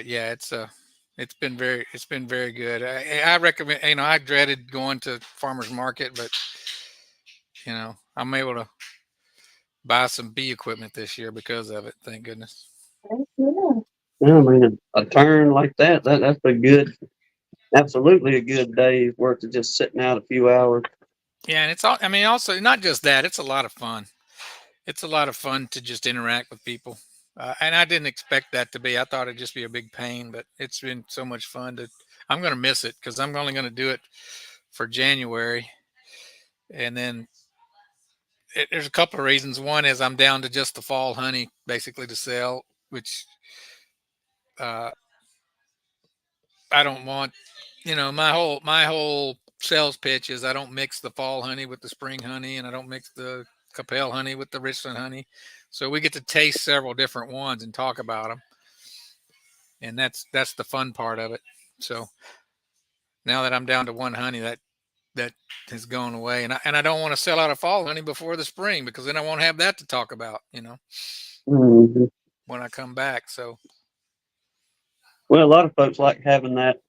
yeah, it's been very good. I recommend. I dreaded going to farmers market, but I'm able to buy some bee equipment this year because of it. Thank goodness. yeah. Yeah, I mean, a turn like that's a good, absolutely a good day's worth of just sitting out a few hours. Yeah, and it's all. I mean, also not just that. It's a lot of fun. It's a lot of fun to just interact with people. And I didn't expect that to be. I thought it'd just be a big pain, but it's been so much fun to. I'm going to miss it because I'm only going to do it for January, and then there's a couple of reasons. One is I'm down to just the fall honey basically to sell, which uh, I don't want. My whole sales pitch is I don't mix the fall honey with the spring honey, and I don't mix the Capel honey with the Richland honey. So we get to taste several different ones and talk about them, and that's the fun part of it. So now that I'm down to one honey, that has gone away, and I don't want to sell out of fall honey before the spring because then I won't have that to talk about. Mhm. When I come back. So Well, a lot of folks like having that,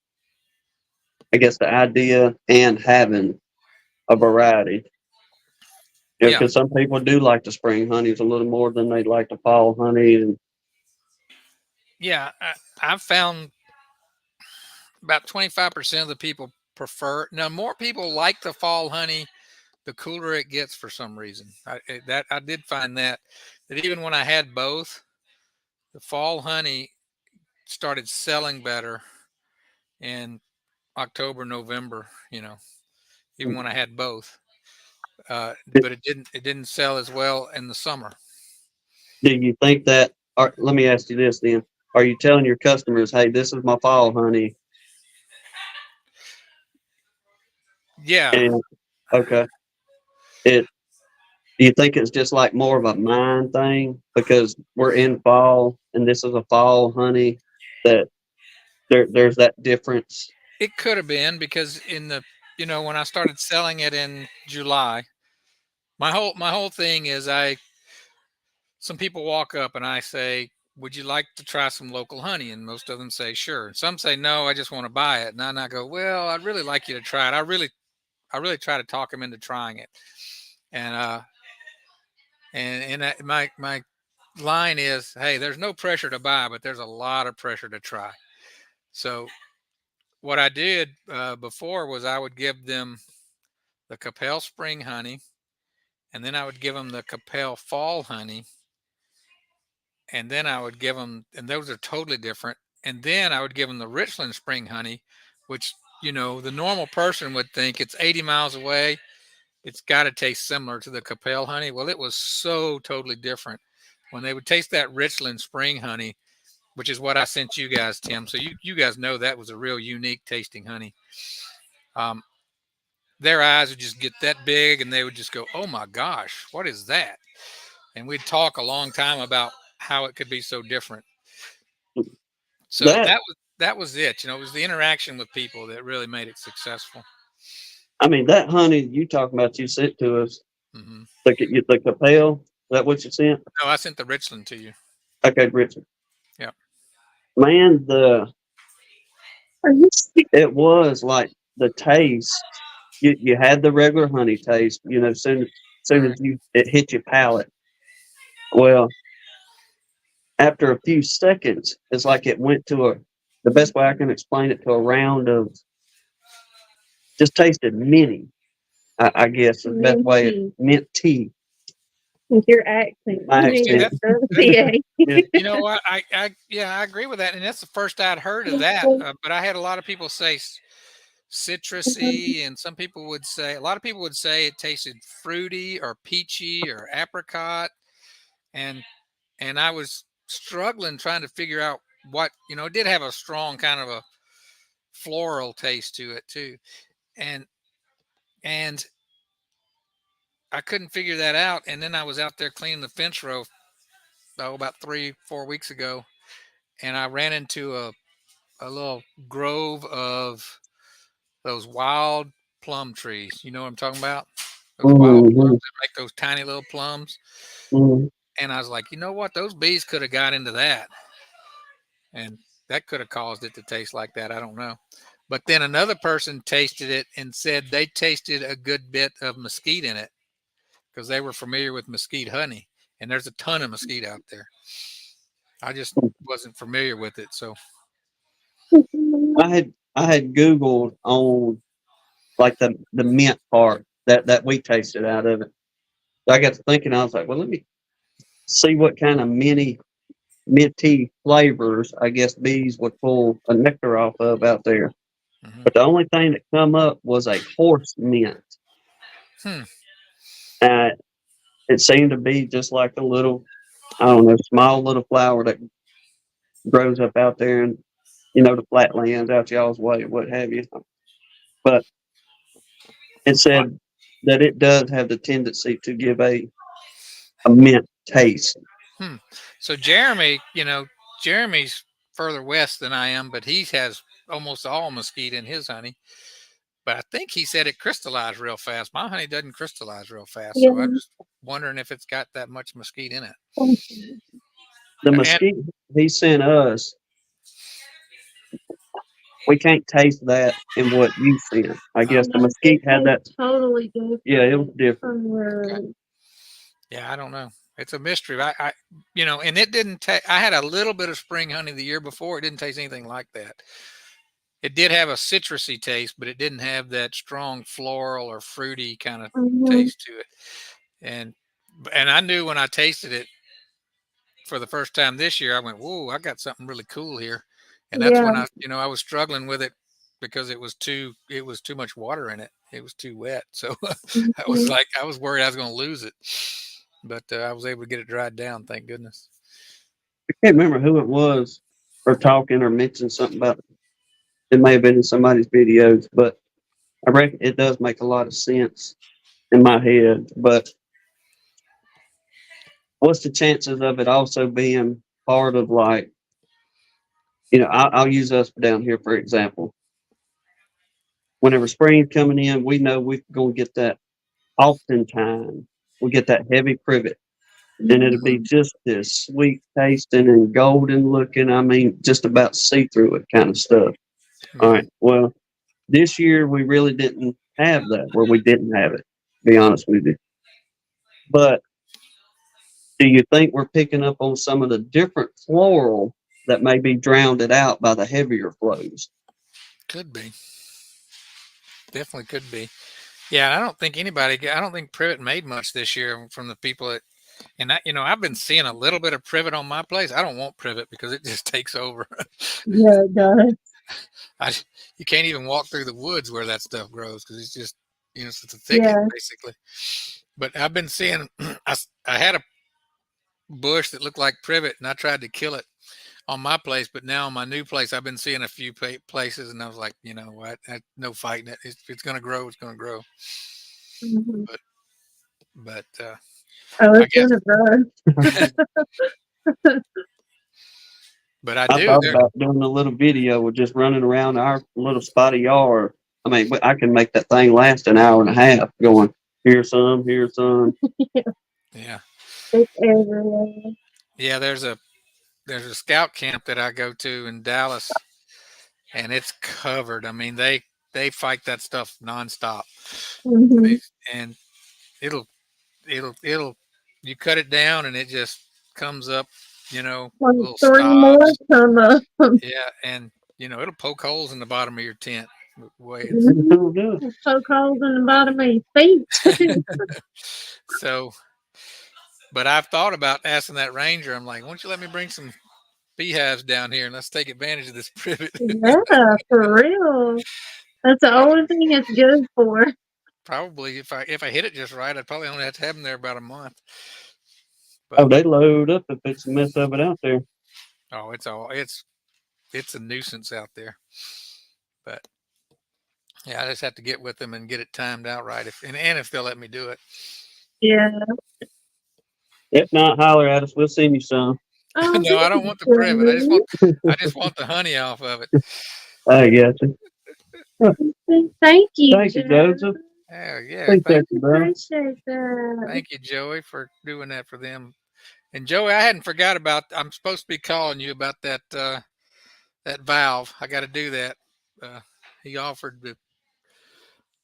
I guess, the idea and having a variety. yeah, Because some people do like the spring honeys a little more than they like the fall honey, and yeah, I've found about 25% of the people prefer. Now, more people like the fall honey the cooler it gets for some reason. I did find that even when I had both, the fall honey started selling better in October, November. Even when I had both, but it didn't sell as well in the summer. do you think that? Or let me ask you this then: are you telling your customers, "Hey, this is my fall honey"? Yeah, And okay, it. Do you think it's just like more of a mind thing because we're in fall and this is a fall honey that there's that difference? it could have been because when I started selling it in July, my whole thing is some people walk up and I say, would you like to try some local honey? And most of them say, sure. Some say, no, I just want to buy it. And then I go, well, I'd really like you to try it. I really try to talk them into trying it. And, my line is, hey, there's no pressure to buy, but there's a lot of pressure to try. So what I did before was I would give them the Capel spring honey, and then I would give them the Capel fall honey, and then I would give them, and those are totally different. And then I would give them the Richland spring honey, which, you know, the normal person would think it's 80 miles away. It's got to taste similar to the Capel honey. Well, it was so totally different. When they would taste that Richland spring honey, which is what I sent you guys, Tim. So you guys know that was a real unique tasting honey. Um, their eyes would just get that big and they would just go, oh my gosh, what is that? And we'd talk a long time about how it could be so different. So That, that was it. You know, it was the interaction with people that really made it successful. I mean, that honey you talking about, you sent to us, Mm-hmm. the Capel, is that what you sent? No, I sent the Richland to you. Okay, Richard. Yeah. Man, Are you it was like the taste. You had the regular honey taste, you know, soon Right. as it hit your palate. Well, after a few seconds, it's like it went to the best way I can explain it, to a round of just tasted minty. I guess is the best way. Mint tea. with your accent? My You need accent. to PA. Yeah. You know what? I agree with that, and that's the first I'd heard of that. But I had a lot of people say citrusy, and some people would say, a lot of people would say it tasted fruity or peachy or apricot, and I was struggling trying to figure out what, you know, it did have a strong kind of a floral taste to it too, and and I couldn't figure that out. And then I was out there cleaning the fence row about 3-4 weeks ago, and I ran into a little grove of those wild plum trees. You know what I'm talking about? Those wild plums Mhm, that make those tiny little plums. mhm. And I was like, you know what? Those bees could have got into that. And that could have caused it to taste like that. I don't know. But then another person tasted it and said they tasted a good bit of mesquite in it because they were familiar with mesquite honey. And there's a ton of mesquite out there. I just wasn't familiar with it. So, I had Googled on like the mint part that we tasted out of it. So I got to thinking, I was like, well, let me see what kind of minty flavors I guess bees would pull a nectar off of out there. mhm. But the only thing that come up was a horse mint. Hmm. Uh, it seemed to be just like a little, I don't know, small little flower that grows up out there in, the flatlands out y'all's way, what have you. But it said that it does have the tendency to give a mint taste. Hmm. So Jeremy, you know, Jeremy's further west than I am, but he has almost all mesquite in his honey. But I think he said it crystallized real fast. My honey doesn't crystallize real fast, Yeah. so I'm just wondering if it's got that much mesquite in it. The And mesquite he sent us, we can't taste that in what you sent. I guess the okay, mesquite had that. Totally different Yeah, it was different. from okay, your. yeah, I don't know. It's a mystery. You know, and it didn't taste. I had a little bit of spring honey the year before. It didn't taste anything like that. It did have a citrusy taste, but it didn't have that strong floral or fruity kind of Mhm. taste to it. And I knew when I tasted it for the first time this year, I went, "Whoa, I got something really cool here." And that's Yeah. when I was struggling with it because it was too much water in it. It was too wet. So Mhm. I was worried I was going to lose it. But I was able to get it dried down, thank goodness. I can't remember who it was or talking or mentioned something about it. May have been in somebody's videos, but I reckon it does make a lot of sense in my head. But what's the chances of it also being part of, like, I'll use us down here for example. Whenever spring's coming in, we know we're going to get that. Oftentimes, we get that heavy privet, and it'll be just this sweet tasting and golden looking. I mean, just about see through it kind of stuff. All Mhm. right. Well, this year we really didn't have that, where we didn't have it. To be honest with you, but Do you think we're picking up on some of the different floral that may be drowned it out by the heavier flows? Could be. Definitely could be. Yeah, I don't think anybody. I don't think privet made much this year from the people that. And I've been seeing a little bit of privet on my place. I don't want privet because it just takes over. Yeah, it does. I, you can't even walk through the woods where that stuff grows because it's just, it's a thicket Yeah. basically. But I've been seeing, I had a bush that looked like privet and I tried to kill it on my place, but now on my new place, I've been seeing a few places and I was like, you know what, no fighting it. If it's going to grow, it's going to grow. Hmm. But Oh, I it's guess, gonna grow. but I I do. thought about doing a little video with just running around our little spotty yard. I mean, I can make that thing last an hour and a half going, here's some, here's some. Yeah. It's everywhere. Yeah. There's a scout camp that I go to in Dallas and it's covered. I mean, they fight that stuff nonstop. Hmm. They, and it'll it'll you cut it down and it just comes up, When little three more stalks. come up. Yeah, and it'll poke holes in the bottom of your tent. The way it's It's so good. Poke holes in the bottom of your feet too. so. But I've thought about asking that ranger. I'm like, why don't you let me bring some beehives down here and let's take advantage of this privet. Yeah, for real. That's the only thing it's good for. Probably if I hit it just right, I'd probably only have to have them there about a month. Oh, But they load up if it's a mess of it out there. oh, it's a nuisance out there. But yeah, I just have to get with them and get it timed out right. If they'll let me do it. Yeah. If not, holler at us. We'll send you some. Oh, No, I don't want the privet. I just want the honey off of it. I got you. thank you, Thank you, Joe. Joseph. Oh yeah, Appreciate you, bro. Appreciate that. thank you, Joey, for doing that for them. And Joey, I hadn't forgot about. I'm supposed to be calling you about that valve. I got to do that. He offered to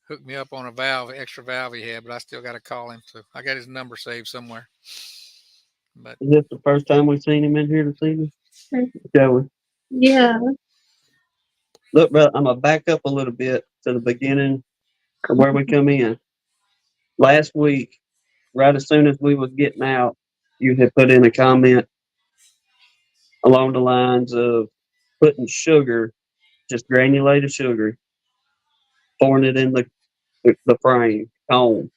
hook me up on a extra valve he had, but I still got to call him. So I got his number saved somewhere. But Is this the first time we've seen him in here this evening? Joey. Yeah. Look, bro, I'm going to back up a little bit to the beginning of where we come in. Last week, right as soon as we was getting out, you had put in a comment along the lines of putting sugar, just granulated sugar, pouring it in the frame, cone.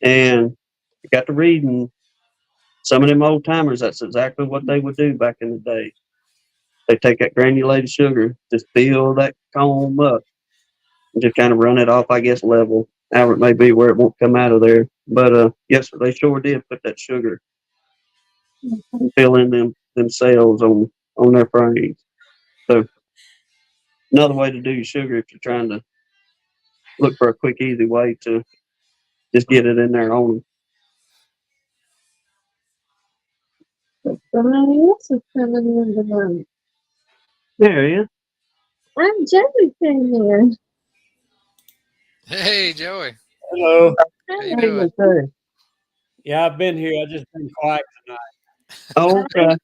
And I got to reading some of them old timers, that's exactly what they would do back in the day. They take that granulated sugar, just fill that comb up, and just kind of run it off, I guess, level. However it may be where it won't come out of there. But yes, they sure did put that sugar, fill in them cells on their frames. So another way to do your sugar if you're trying to look for a quick, easy way to just get it in there on them. Somebody else is coming in tonight. There he is. I'm Joey came in. hey, Joey, Hello. how you Hey. doing? Okay. Yeah, I've been here. I just been quiet tonight. Oh, okay.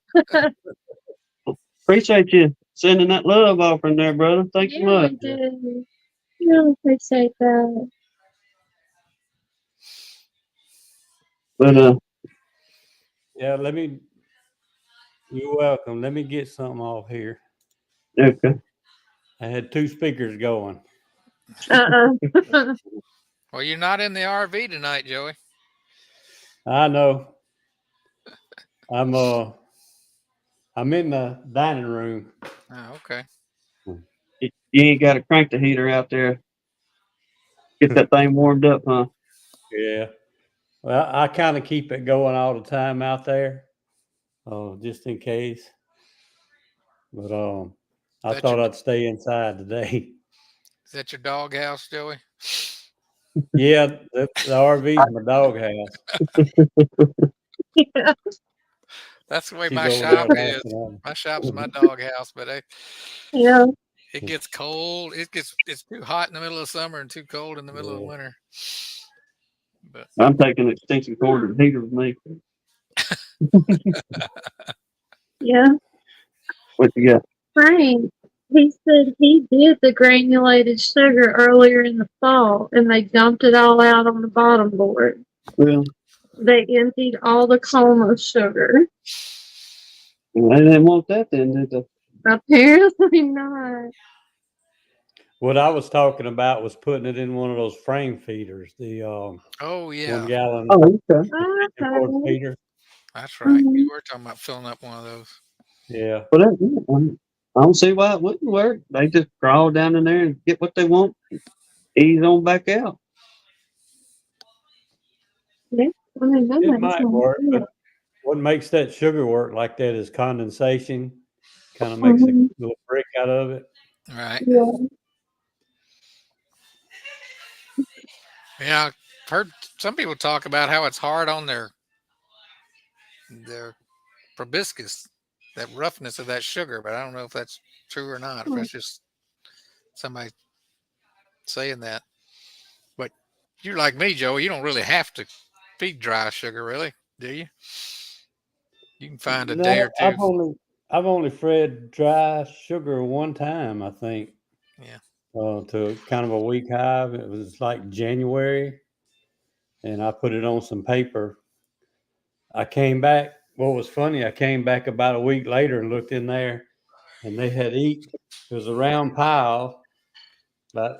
Appreciate you sending that love offering there, brother. Thank you Yeah, much. we do. Really appreciate that. But Yeah, you're welcome. Let me get something off here. okay. I had two speakers going. Uh-uh. Well, you're not in the RV tonight, Joey. I know. I'm in the dining room. Oh, okay. You ain't got to crank the heater out there. Get that thing warmed up, huh? Yeah. Well, I kind of keep it going all the time out there, just in case. But I That thought your I'd stay inside today. is that your dog house, Joey? Yeah, the RV's my dog house. Yeah. That's the way She's my over there shop is. laughing My shop's at my me. dog house, but Yeah. it gets cold. It's too hot in the middle of summer and too cold in the middle of Yeah. winter. But I'm taking extension cord and heater with me. Yeah, What you got? Frank. He said he did the granulated sugar earlier in the fall, and they dumped it all out on the bottom board. Well, They emptied all the coma sugar. they didn't want that then, did they? Apparently not. What I was talking about was putting it in one of those frame feeders, the Oh 1 yeah, gallon Oh, okay. quart Okay. feeder. that's right. We Mhm. were talking about filling up one of those. Yeah. Well, I don't see why it wouldn't work. They just crawl down in there and get what they want, ease on back out. Yeah, I mean, that It makes might sense. work, Yeah. but what makes that sugar work like that is condensation. Kind of makes a Mhm. little brick out of it. Right. Yeah. Yeah, I've heard some people talk about how it's hard on their proboscis, that roughness of that sugar, but I don't know if that's true or not. If Hmm. that's just somebody saying that. But you're like me, Joe. You don't really have to feed dry sugar, really, do you? You can find a day or No, two. I've only fed dry sugar one time, I think, Yeah. to kind of a weak hive. It was like January, and I put it on some paper. I came back. What was funny, I came back about a week later and looked in there, and they had eaten. It was a round pile, about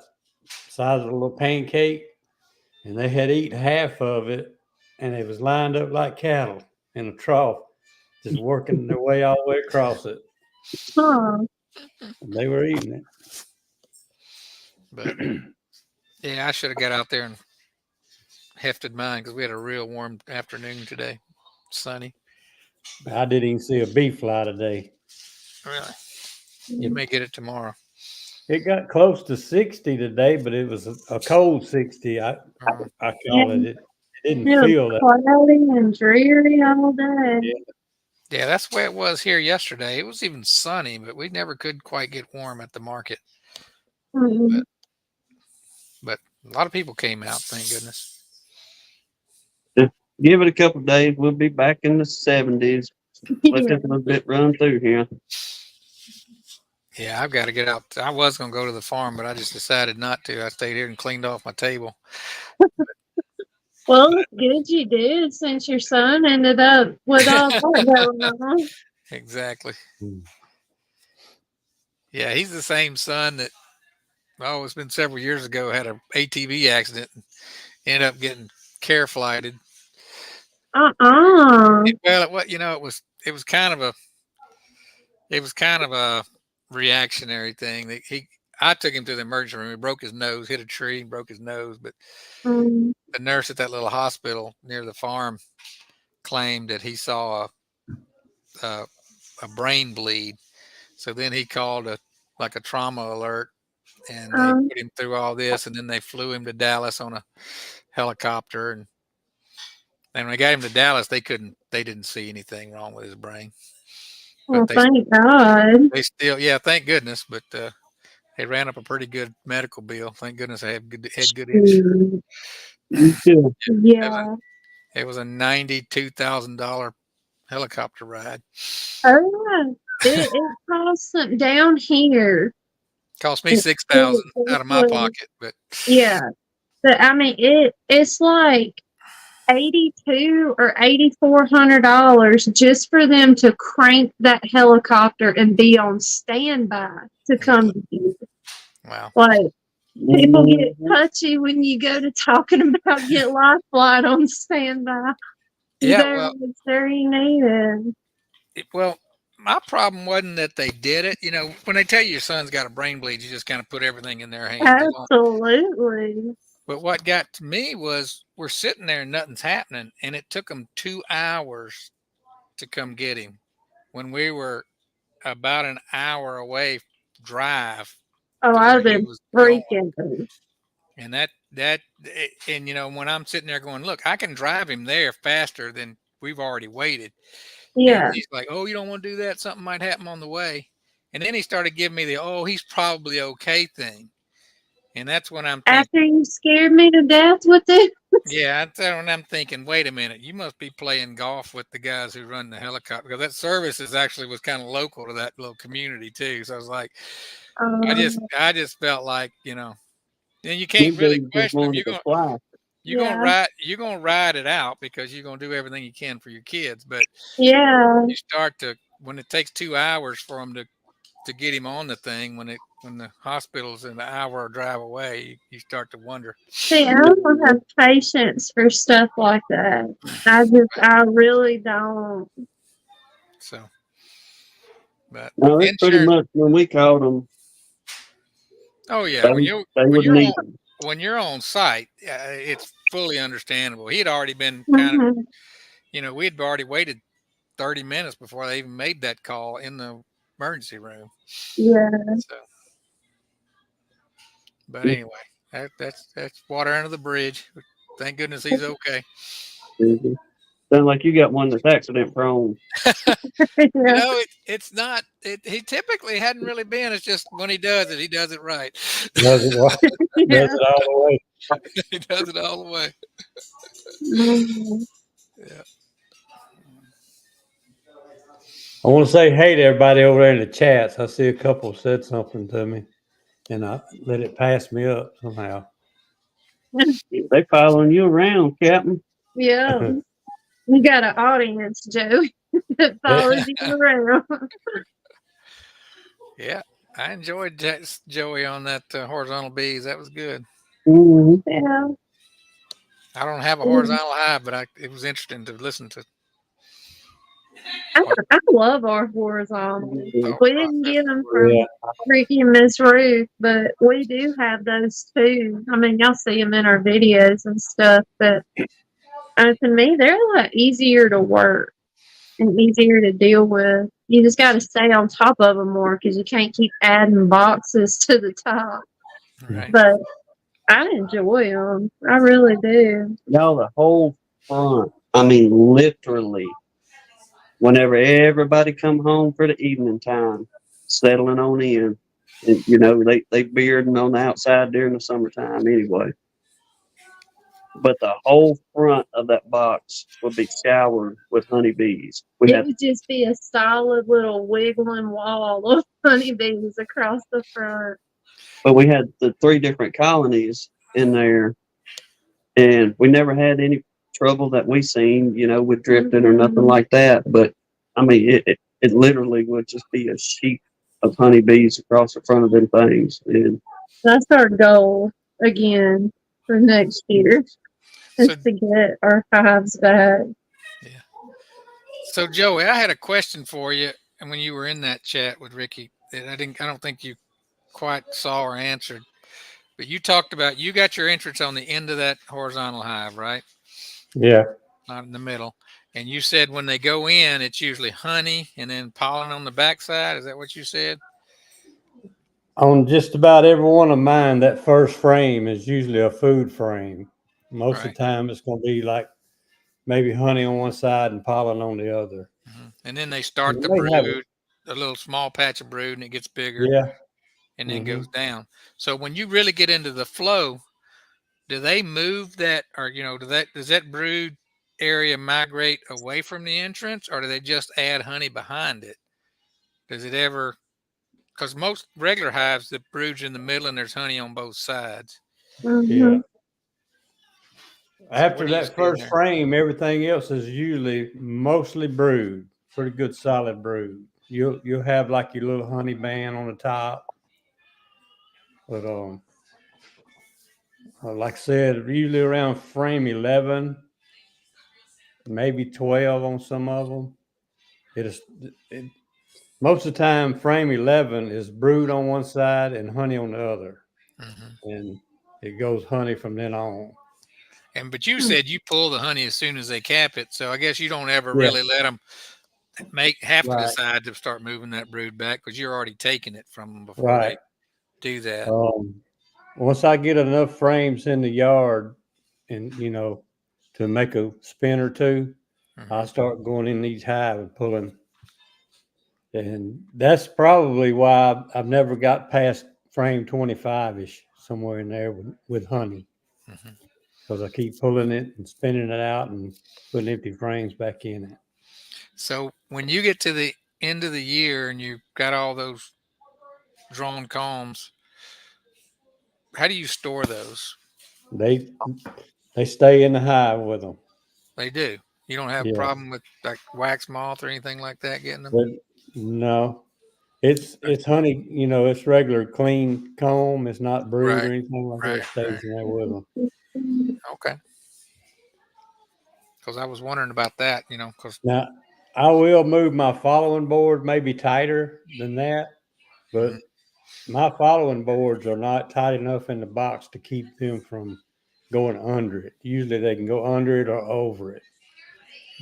size of a little pancake, and they had eaten half of it, and it was lined up like cattle in a trough, just working their way all the way across it. Huh. And they were eating But it. yeah, I should have got out there and hefted mine because we had a real warm afternoon today, sunny. I didn't even see a bee fly today. Really, you Mm. may get it tomorrow. It got close to 60 today, but it was a cold 60. I Yeah, call it. It didn't it was feel that. cloudy and dreary all day. Yeah. Yeah, that's the way it was here yesterday. It was even sunny, but we never could quite get warm at the market. Mm. But a lot of people came out, thank goodness. Just give it a couple of days. We'll be back in the 70s. Let Yeah. this little bit run through here. Yeah, I've got to get out. I was going to go to the farm, but I just decided not to. I stayed here and cleaned off my table. Well, it's good you did since your son ended up with all that going on. Exactly. Hmm. Yeah, he's the same son that, oh, it's been several years ago, had a ATV accident and ended up getting care flighted. Uh-uh. Well, it was kind of a reactionary thing. I took him to the emergency room. He broke his nose, hit a tree, and broke his nose. But Mm. the nurse at that little hospital near the farm claimed that he saw a, a brain bleed. So then he called like a trauma alert, and they Um, put him through all this, and then they flew him to Dallas on a helicopter. And when they got him to Dallas, they didn't see anything wrong with his brain. But well, thank God. they still, yeah, thank goodness. But they ran up a pretty good medical bill. Thank goodness I had good insurance. Mm. You too. Yeah. It was a $92,000 helicopter ride. Oh, it costs some down here. Cost me It, 6,000 out of my was, pocket, but yeah. But I mean, it's like 82 or $8,400 just for them to crank that helicopter and be on standby to come really, to you. wow. Like people get Mhm. touchy when you go to talking about get life flight on standby. You Yeah, better well, make sure you need it. well, my problem wasn't that they did it. You know, when they tell you your son's got a brain bleed, you just kind of put everything in their hands. They don't. Absolutely. But what got to me was we're sitting there and nothing's happening, and it took them 2 hours to come get him when we were about an hour away drive Oh, to I'd where have he been was going. freaking. And and you know, when I'm sitting there going, look, I can drive him there faster than we've already waited. And Yeah. he's like, oh, you don't want to do that? Something might happen on the way. And then he started giving me the, oh, he's probably okay thing. And that's when I'm thinking, After you scared me to death with it. yeah, that's when I'm thinking, wait a minute, you must be playing golf with the guys who run the helicopter, because that service is actually was kind of local to that little community too. So I was like, Um, I just felt like, and you You can't really dudes just question them. wanted to fly. yeah, You're gonna ride it out because you're gonna do everything you can for your kids. But yeah. you start to when it takes 2 hours for them to get him on the thing when the hospital's an hour drive away, you start to wonder. See, I don't have patience for stuff like that. I really don't. So, but No, it's pretty insurance. much when we called them, Oh yeah, they, they when would you're need on them. when you're on site, it's fully understandable. He had already been kind of, Mhm. we had already waited 30 minutes before they even made that call in the emergency room. Yeah. So, but anyway, that's water under the bridge. Thank goodness he's okay. Mhm. Sounds like you got one that's accident prone. Yeah. It's not. He typically hadn't really been. It's just when he does it right. Does it, does Yeah. it all the way. He does it all the way. Mhm. Yeah. I want to say hey to everybody over there in the chats. I see a couple said something to me, and I let it pass me up somehow. They following you around, Captain. Yeah. You got an audience, Joe, that follows you around. Yeah. I enjoyed Joey on that horizontal bees. That was good. Mhm. Yeah. I don't have a horizontal hive, but it was interesting to listen to. I love our horizontal. Mhm. Thought We didn't process. get them Yeah, from Ricky and Miss Ruth, but we do have those too. I mean, y'all see them in our videos and stuff, but to me, they're a lot easier to work and easier to deal with. You just got to stay on top of them more because you can't keep adding boxes to the top. Right. But I enjoy them. I really do. Y'all, the whole front. I mean, literally, whenever everybody come home for the evening time, settling on in. And, they bearding on the outside during the summertime anyway. But the whole front of that box would be showered with honeybees. It would just be a solid little wiggling wall of honeybees across the front. But we had the 3 different colonies in there, and we never had any trouble that we seen, with drifting or nothing like that. But I mean, it literally would just be a sheet of honeybees across the front of them things, and That's our goal again for next year So is to get our hives back. yeah. So Joey, I had a question for you, and when you were in that chat with Ricky, that I don't think you quite saw or answered. But you talked about you got your entrance on the end of that horizontal hive, right? yeah. Not in the middle. And you said when they go in, it's usually honey and then pollen on the backside. Is that what you said? On just about every one of mine, that first frame is usually a food frame. Most of Right. the time, it's going to be like maybe honey on one side and pollen on the other. And then they And start it the may have it. brood, a little small patch of brood, and it gets bigger Yeah. and then Hmm. goes down. So when you really get into the flow, do they move that, or does that brood area migrate away from the entrance, or do they just add honey behind it? Does it ever? Because most regular hives, the brood's in the middle and there's honey on both sides. Yeah. Hmm. So what After do you that see in first there? frame, everything else is usually mostly brood, pretty good solid brood. You'll have like your little honey band on the top, but like I said, usually around frame 11, maybe 12 on some of them. It is it, most of the time. Frame 11 is brood on one side and honey on the other, Hmm. and it goes honey from then on. But you said you pull the honey as soon as they cap it, so I guess you don't ever Yeah, really let them have to right, decide to start moving that brood back because you're already taking it from them before right. they do that. Um, Once I get enough frames in the yard, and to make a spin or two, I Hmm. start going in these hives and pulling. And that's probably why I've never got past frame 25-ish somewhere in there with honey. Mhm. Because I keep pulling it and spinning it out and putting empty frames back in it. So when you get to the end of the year and you've got all those drawn combs, how do you store those? They they stay in the hive with them. They do. You don't have a Yeah, problem with like wax moth or anything like that getting them? but no, it's honey. You know, it's regular clean comb. It's not brood Right, or anything like that. right, It stays in there with them. okay. Because I was wondering about that, you know, because Now, I will move my following board maybe tighter than that, but my following boards are not tight enough in the box to keep them from going under it. Usually they can go under it or over it,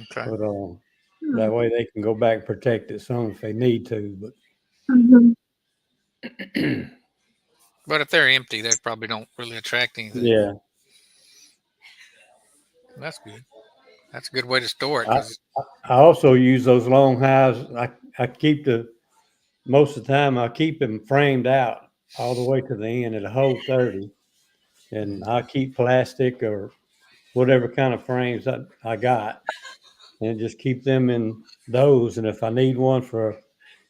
okay. but that way they can go back and protect it some if they need to. But Mhm. But if they're empty, they probably don't really attract anything. yeah, That's good. That's a good way to store it I, because I also use those long hives. I keep most of the time I keep them framed out all the way to the end at a whole 30, and I keep plastic or whatever kind of frames I got, and just keep them in those. And if I need one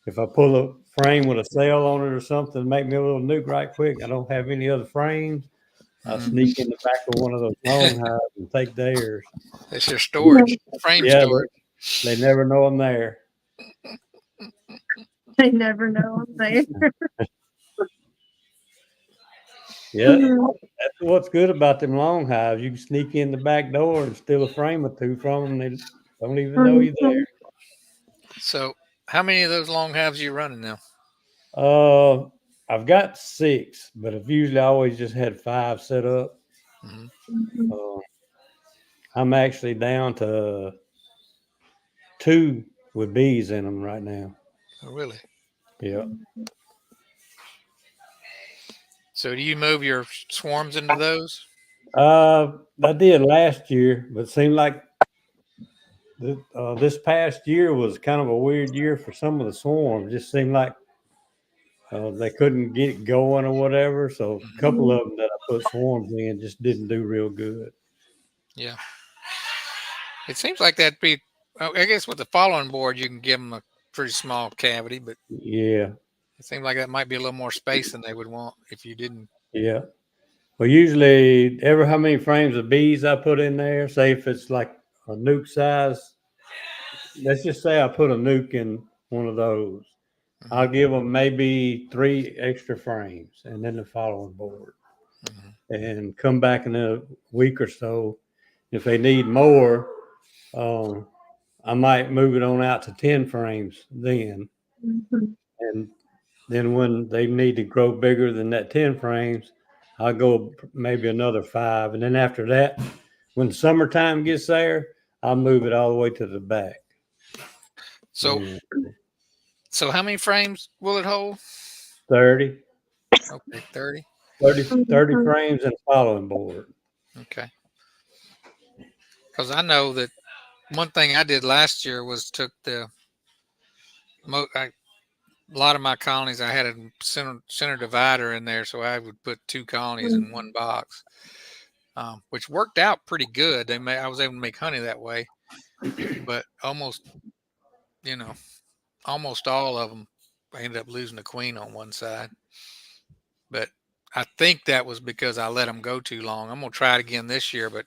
if I pull a frame with a sail on it or something, make me a little nuke right quick. I don't have any other frames. I sneak in the back of one of those long hives and take theirs. it's your Yeah, storage, frame Yeah, storage. they never know I'm there. they never know I'm there. Yeah, Mhm. that's what's good about them long hives. You can sneak in the back door and steal a frame or two from them. They don't even know you're Mhm. So, how many of those long halves are you running now? there. I've got 6, but I've usually always just had 5 set up. Hmm. Mhm. Uh, I'm actually down to 2 with bees in them right now. Oh, really? Yeah. So, do you move your swarms into those? I did last year, but it seemed like this past year was kind of a weird year for some of the swarms. It just seemed like they couldn't get it going or whatever. So a Hmm. couple of them that I put swarms in just didn't do real good. Yeah. It seems like that'd be, I guess with the following board, you can give them a pretty small cavity, but Yeah, it seems like that might be a little more space than they would want if you didn't. yeah. Well, usually, ever how many frames of bees I put in there, say if it's like a nuke size, let's just say I put a nuke in one of those. Hmm. I'll give them maybe 3 extra frames and then the following board Hmm. and come back in a week or so. If they need more, um, I might move it on out to 10 frames then. Mhm. And then when they need to grow bigger than that 10 frames, I'll go maybe another 5. And then after that, when summertime gets there, I'll move it all the way to the back. So, And so how many frames will it hold? 30, Okay, 30. 30 Mhm. frames and following board. Okay. Because I know that one thing I did last year was took a lot of my colonies. I had a center divider in there, so I would put 2 colonies in one box, which worked out pretty good. I was able to make honey that way, but you know, almost all of them, I ended up losing the queen on one side. But I think that was because I let them go too long. I'm gonna try it again this year, but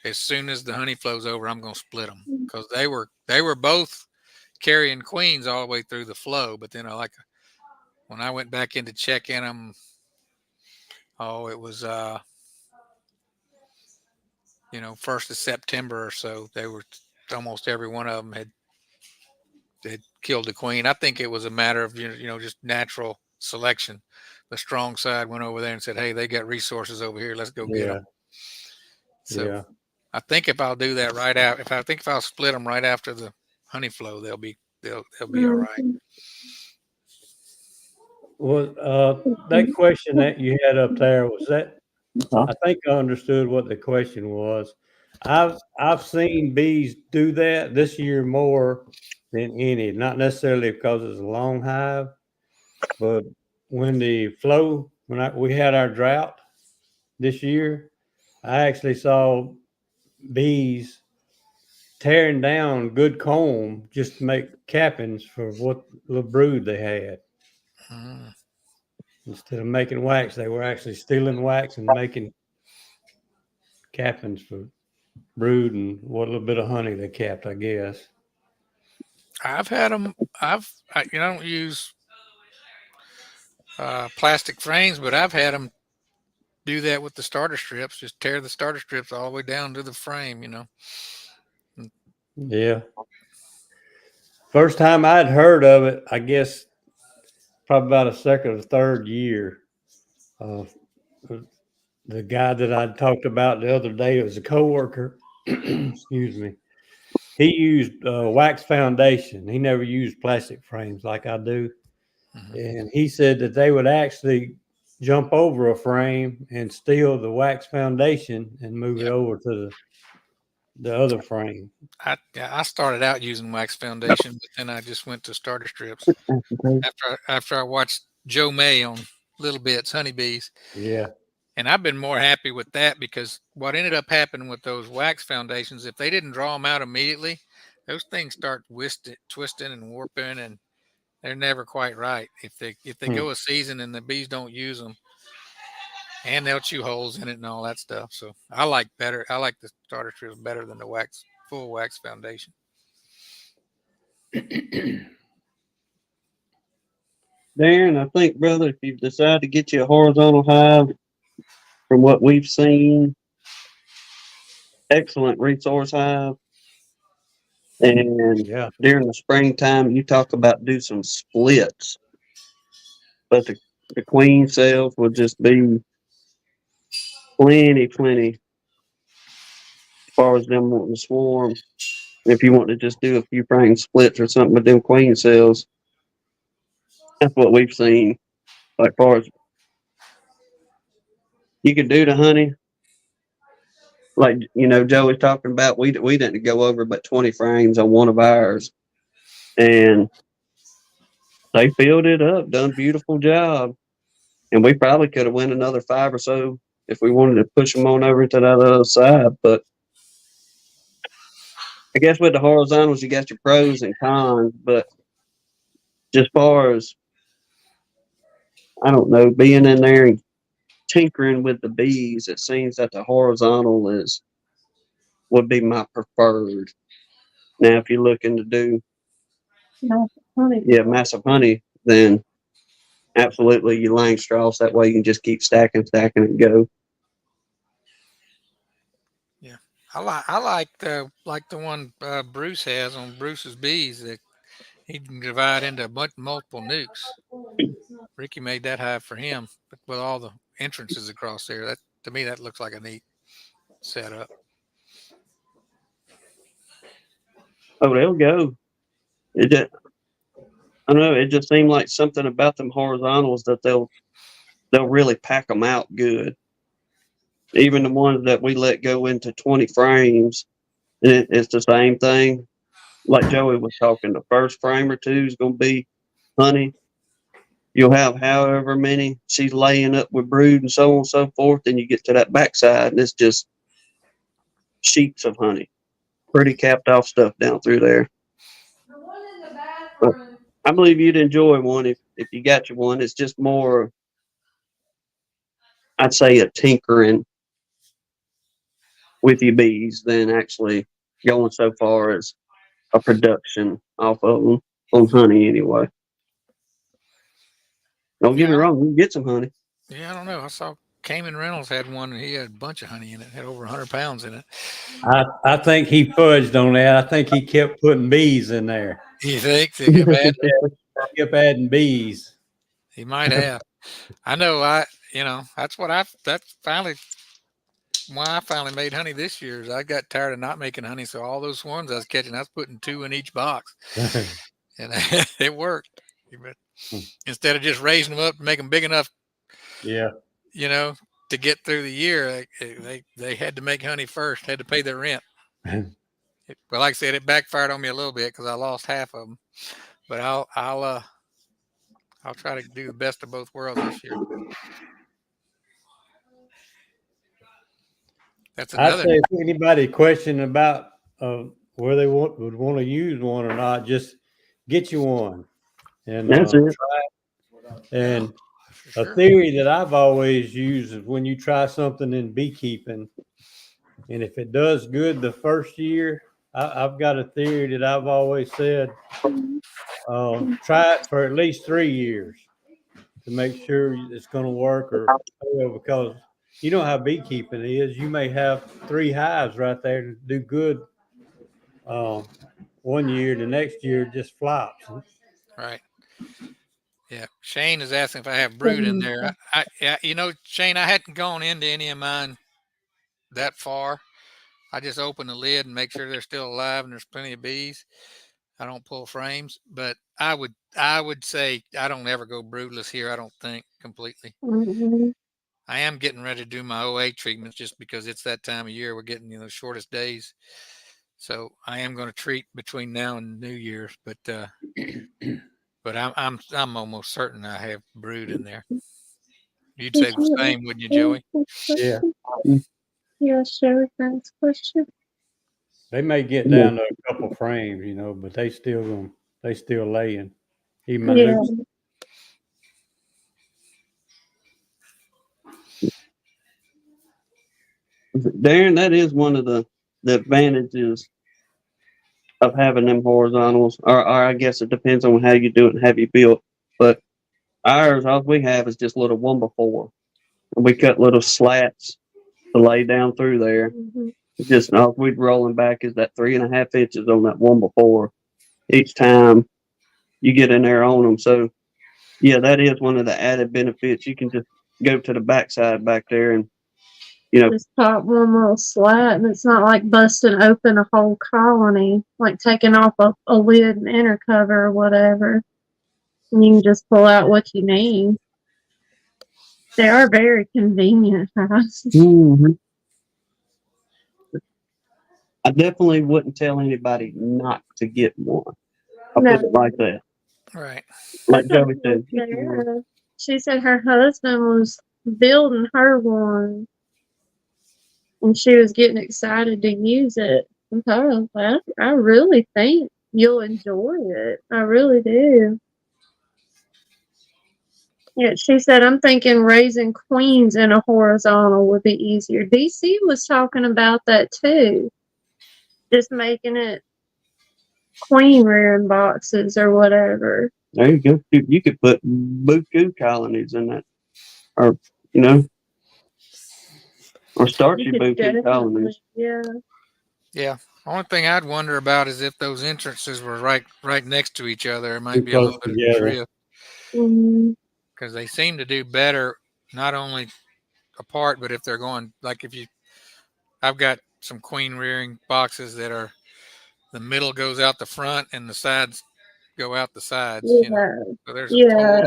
as soon as the honey flow's over, I'm gonna split them because they were both carrying queens all the way through the flow. But then when I went back in to check in them, oh, it was 1st of September or so. They were almost every one of them had killed the queen. I think it was a matter of just natural selection. The strong side went over there and said, "Hey, they got resources over here. Let's go get them." Yeah, So yeah. I think if I'll do that right out, if I'll split them right after the honey flow, they'll be all right. Mhm. Well, that question that you had up there was that I think I understood what the question was. I've seen bees do that this year more than any, not necessarily because it's a long hive, but when we had our drought this year, I actually saw bees tearing down good comb just to make cappings for what little brood they had. Mm. Instead of making wax, they were actually stealing wax and making cappings for brood and what little bit of honey they kept, I guess. I've had them. I don't use plastic frames, but I've had them do that with the starter strips. Just tear the starter strips all the way down to the frame. Yeah. First time I'd heard of it, I guess probably about a second or third year. Uh, the guy that I talked about the other day was a coworker. Excuse me. He used wax foundation. He never used plastic frames like I do. Mhm. And he said that they would actually jump over a frame and steal the wax foundation and move it Yep. over to the other frame. I started out using wax foundation, but then I just went to starter strips after I watched Joe May on Little Bits Honeybees. Yeah. And I've been more happy with that because what ended up happening with those wax foundations, if they didn't draw them out immediately, those things start twisting and warping, and they're never quite right. If they Hmm. go a season and the bees don't use them, and they'll chew holes in it and all that stuff. So I like the starter strips better than the full wax foundation. Darren, I think, brother, if you decide to get you a horizontal hive, from what we've seen, excellent resource hive. And Yeah. during the springtime, you talk about do some splits, but the queen cells will just be plenty as far as them wanting to swarm. If you want to just do a few frame splits or something with them queen cells, that's what we've seen. Like far as you could do the honey, like Joey's talking about, we didn't go over but 20 frames on one of ours, and they filled it up, done a beautiful job, and we probably could have went another 5 or so if we wanted to push them on over to that other side. But I guess with the horizontals, you got your pros and cons, but just far as I don't know, being in there and tinkering with the bees, it seems that the horizontal would be my preferred. Now, if you're looking to do No, honey. massive honey, then absolutely you line straws. That way you can just keep stacking and go. Yeah, I like the one Bruce has on Bruce's bees that he can divide into multiple nukes. Ricky made that hive for him, but with all the entrances across there. That to me that looks like a neat setup. Oh, they'll go. It just, I don't know. It just seemed like something about them horizontals that they'll really pack them out good. Even the ones that we let go into 20 frames, it's the same thing. Like Joey was talking, the first frame or two is going to be honey. You'll have however many she's laying up with brood and so on and so forth. Then you get to that backside and it's just sheets of honey. Pretty capped off stuff down through there. But I believe you'd enjoy one if you got you one. It's just more, I'd say, a tinkering with your bees than actually going so far as a production off of them on honey anyway. Don't get me Yeah, wrong, we can get some honey. yeah, I don't know. I saw Cayman Reynolds had one, and he had a bunch of honey in it. Had over 100 pounds in it. I think he fudged on that. I think he kept putting bees in there. You think they kept adding? Kept adding bees. He might have. I know. That's finally why I finally made honey this year. Is I got tired of not making honey, so all those swarms I was catching, I was putting 2 in each box, and it worked. But instead of just raising them up to make them big enough, Yeah. you know, to get through the year, they had to make honey first. Had to pay their rent. Well, like I said, it backfired on me a little bit because I lost half of them. But I'll try to do the best of both worlds this year. That's I'd another. say if anybody question about where they would want to use one or not, just get you one and That's it. and For a sure. theory that I've always used is when you try something in beekeeping, and if it does good the first year, I've got a theory that I've always said, try it for at least 3 years to make sure it's going to work or fail, because you know how beekeeping is. You may have 3 hives right there to do good one year, the next year it just flops. Right. Yeah. Shane is asking if I have brood in there. Yeah, Shane, I hadn't gone into any of mine that far. I just open the lid and make sure they're still alive and there's plenty of bees. I don't pull frames, but I would say I don't ever go broodless here. I don't think completely. Mm-hmm. I am getting ready to do my OA treatments just because it's that time of year. We're getting the shortest days, so I am going to treat between now and New Year's. But I'm almost certain I have brood in there. You'd say Did the you same, wouldn't you, ask Joey? a Yeah, question? Yeah, Sherry, thanks question. they may get down to a couple frames, but they still laying. Even my Yeah. new. Darren, that is one of the advantages of having them horizontals, or I guess it depends on how you do it and have you built. But ours, all we have is just little 1x4, and we cut little slats to lay down through there. Mm-hmm. Just all we'd rolling back is that 3.5 inches on that 1x4 each time you get in there on them. So yeah, that is one of the added benefits. You can just go to the backside back there and Just pop one little slat, and it's not like busting open a whole colony, like taking off a lid and inner cover or whatever. And you can just pull out what you need. They are very convenient, Hives. Mhm. I definitely wouldn't tell anybody not to get one. I'll No, put it like that. Right. Like somebody Joey was said, get you one. there. She said her husband was building her one, and she was getting excited to use it. And I was like, I really think you'll enjoy it. I really do. Yeah, she said, I'm thinking raising queens in a horizontal would be easier. DC was talking about that too. Just making it queen rearing boxes or whatever. There you go. You could put buku colonies in that, or you know, or start You your could buku definitely, colonies. yeah. Yeah. Only thing I'd wonder about is if those entrances were right next to each other. It might Too be a close little bit of together. drift Mm, because they seem to do better not only apart, but if they're going like if you, I've got some queen rearing boxes that are the middle goes out the front and the sides go out the sides. yeah, So there's yeah,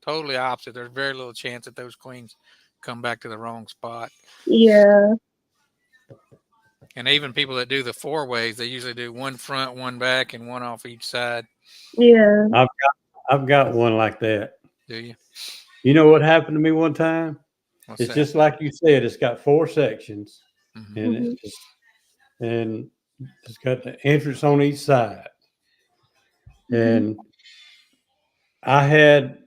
totally opposite. There's very little chance that those queens come back to the wrong spot. yeah, And even people that do the four ways, they usually do one front, one back, and one off each side. yeah. I've got one like that. Do you? You know what happened to me one time? What's It's that? just like you said. It's got 4 sections, Mm-hmm. and Mhm, it's got the entrance on each side. mhm, And I had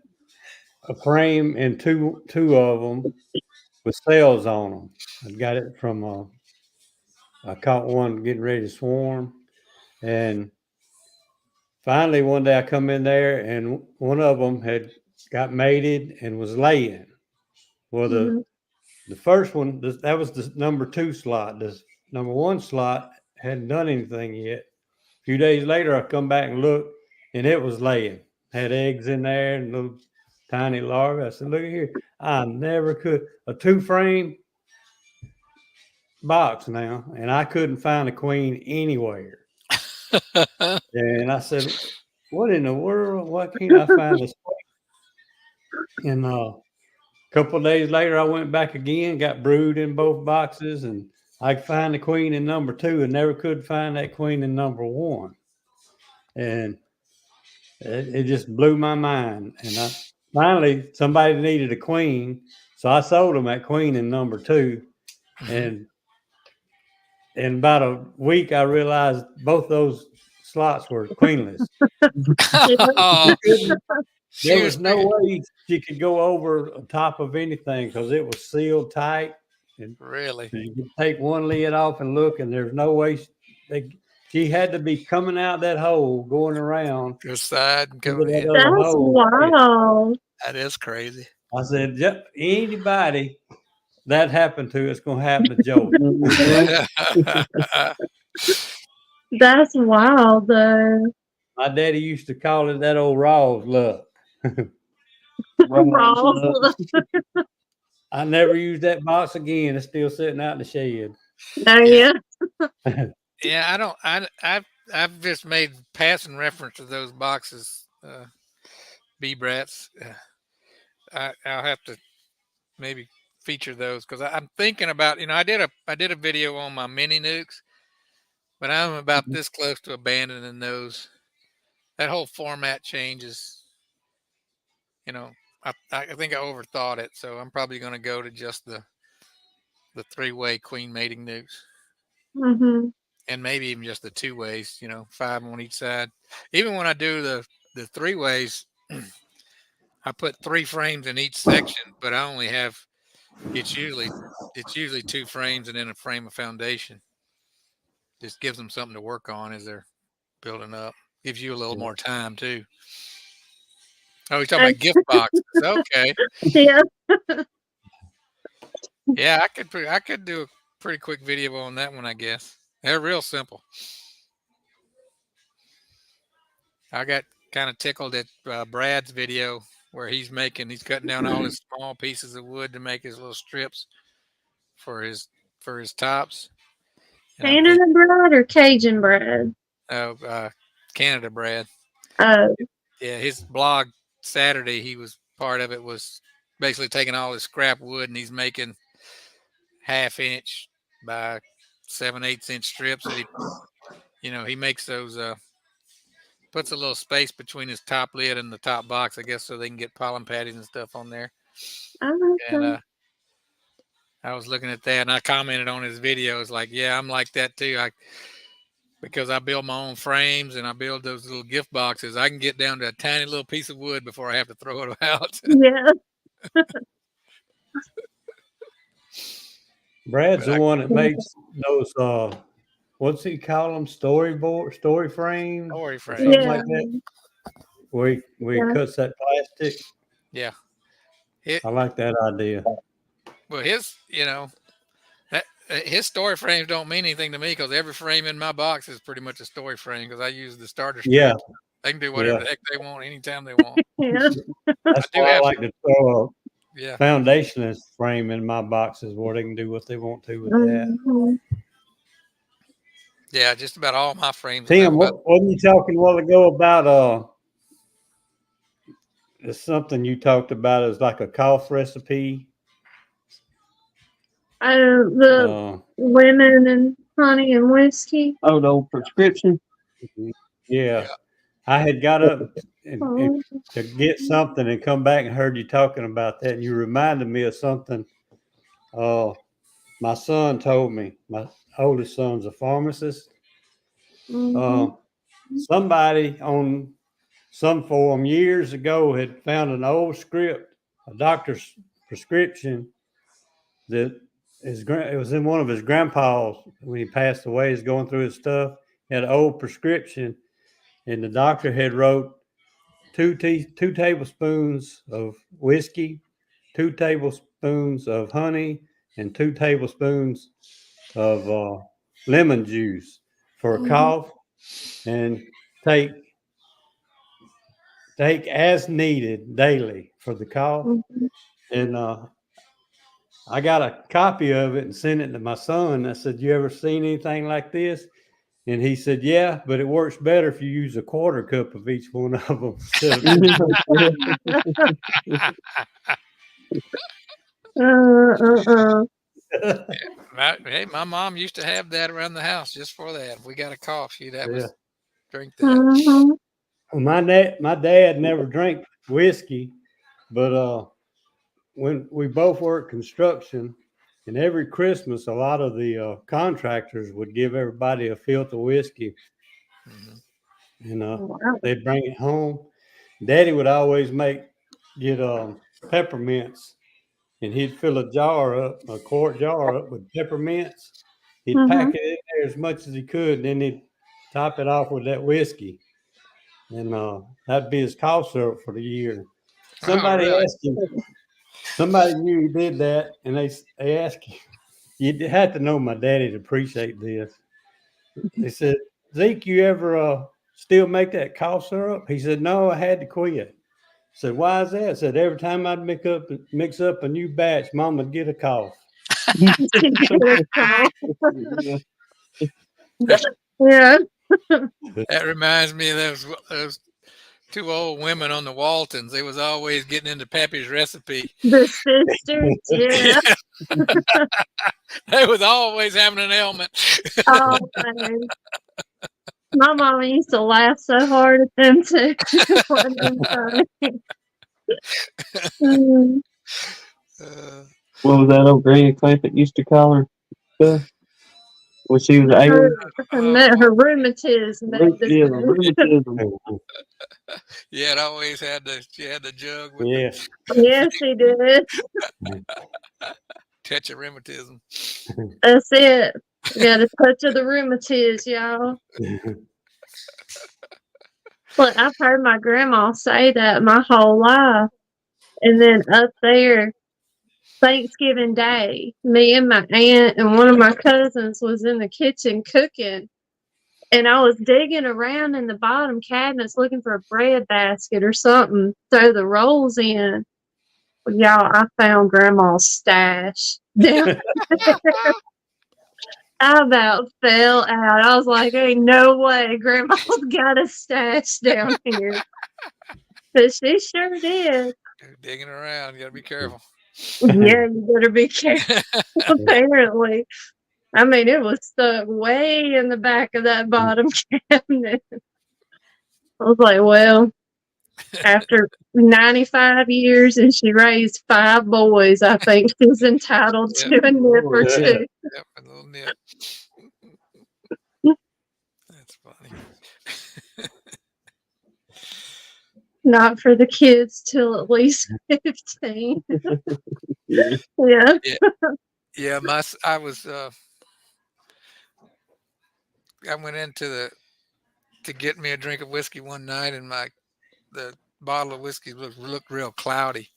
a frame and two of them with cells on them. I got it from I caught one getting ready to swarm, and finally one day I come in there and one of them had got mated and was laying. Well, mhm. the first one, that was the number 2 slot. The number 1 slot hadn't done anything yet. A few days later, I come back and look, and it was laying. Had eggs in there and little tiny larvae. I said, "Look at here! I never could a 2-frame box now, and I couldn't find a queen anywhere." And I said, "What in the world? Why can't I find this queen?" And couple of days later, I went back again, got brood in both boxes, and I could find the queen in number 2 and never could find that queen in number 1. And It just blew my mind. And finally somebody needed a queen, so I sold them at queen and number 2. And in about a week, I realized both those slots were queenless. Oh, There she was was no way she could go over the top of anything because it was sealed tight. And really you could take one lid off and look, and there's no way she had to be coming out that hole, going around go side and into go. that Yeah, other That's hole. wild. that is crazy. I said, yep, anybody that happened to, it's going to happen to Joey. That's wild, though. My daddy used to call it that old Raw's luck. Raw. I never used that box again. It's still sitting out in the shed. Oh, Yeah. yeah. Yeah, I don't. I've just made passing reference to those boxes, bee brats. I'll have to maybe feature those because I'm thinking about. I did a video on my mini nukes, but I'm about this close to abandoning those. That whole format changes. You know, I think I overthought it, so I'm probably going to go to just the 3-way queen mating nukes. Mm-hmm. And maybe even just the 2 ways, 5 on each side. Even when I do the 3 ways, I put 3 frames in each section, but I only have it's usually 2 frames and then a frame of foundation. Just gives them something to work on as they're building up. Gives you a little more time too. Oh, you're talking about gift boxes. Okay. Yeah. Yeah, I could do a pretty quick video on that one, I guess. They're real simple. I got kind of tickled at Brad's video where he's cutting down all his small pieces of wood to make his little strips for his tops. And I'm thinking, Canada bread or Cajun bread? oh, Canada Brad. Oh. Yeah, his blog Saturday, he was part of it was basically taking all his scrap wood and he's making 1/2 inch by 7/8 inch strips that he makes those puts a little space between his top lid and the top box, I guess, so they can get pollen patties and stuff on there. And Okay. I was looking at that and I commented on his videos like, yeah, I'm like that too. Because I build my own frames and I build those little gift boxes, I can get down to a tiny little piece of wood before I have to throw it out. Yeah. Brad's But the one that makes those, what's he call them? Story frames story or frame, something Yeah. like that. Where he Yeah. cuts that plastic. yeah. I like that idea. Well, his story frames don't mean anything to me because every frame in my box is pretty much a story frame because I use the starter Yeah, strips. They can do whatever yeah. the heck they want anytime they want. Yeah. That's I do why I have like to throw a yeah, foundationless frame in my boxes where they can do what they want to with that. Mm-hmm. yeah. Just about all my frames will have Tim, about. wasn't you talking a while ago about it's something you talked about as like a cough recipe? The Uh, lemon and honey and whiskey. Oh, the old prescription. yeah, Yeah. I had got up and Oh. to get something and come back and heard you talking about that, and you reminded me of something. My son told me. My oldest son's a pharmacist. Mm-hmm. Uh, Somebody on some forum years ago had found an old script, a doctor's prescription that it was in one of his grandpa's when he passed away. He's going through his stuff. He had an old prescription, and the doctor had wrote two tablespoons of whiskey, 2 tablespoons of honey, and 2 tablespoons of lemon juice for a Mm-hmm. cough, and take as needed daily for the cough. Mm-hmm. And I got a copy of it and sent it to my son. I said, "You ever seen anything like this?" And he said, "Yeah, but it works better if you use a 1/4 cup of each one of them instead of." Hey, my mom used to have that around the house just for that. If we got a cough, she'd have Yeah. us drink that. Mm-hmm. My dad never drank whiskey, but when we both worked construction, and every Christmas, a lot of the contractors would give everybody a filter of whiskey, Mhm. and Wow. they'd bring it home. Daddy would always get peppermints, and he'd fill a quart jar up with peppermints. He'd Mm-hmm. pack it in there as much as he could, and then he'd top it off with that whiskey, and that'd be his cough syrup for the year. Oh, Somebody really? asked him. Somebody knew he did that, and they asked him. You had to know my daddy to appreciate this. They said, "Zeke, you ever still make that cough syrup?" He said, "No, I had to quit." I said, "Why is that?" I said, "Every time I'd mix up a new batch, Mom would get a cough." Yeah. That reminds me of those two old women on the Waltons. They was always getting into Pappy's recipe. The sisters, yeah. They was always having an ailment. Oh man. My mom used to laugh so hard at them too. It wasn't even funny. Mm, Uh, What was that old Granny Clampett used to call her stuff when she was her, ailing? oh, her rheumatism made the Yeah, sense. rheumatism. yeah, it always had she had the jug with the Yeah. Yes, she did. touch of rheumatism. That's it. You got a touch of the rheumatiz, y'all. Look, I've heard my grandma say that my whole life. And then up there, Thanksgiving Day, me and my aunt and one of my cousins was in the kitchen cooking. And I was digging around in the bottom cabinets looking for a bread basket or something, throw the rolls in. Well, y'all, I found Grandma's stash down there. I about fell out. I was like, ain't no way Grandma's got a stash down here. But she sure did. Digging around, you gotta be careful. Yeah, you better be careful, apparently. I mean, it was stuck way in the back of that bottom cabinet. I was like, well, after 95 years and she raised 5 boys, I think she's entitled Yep, to a nip or Yeah. two. yep, a little nip. That's funny. Not for the kids till at least 15. Yeah. Yeah. Yeah, I went to get me a drink of whiskey one night, and the bottle of whiskey looked real cloudy.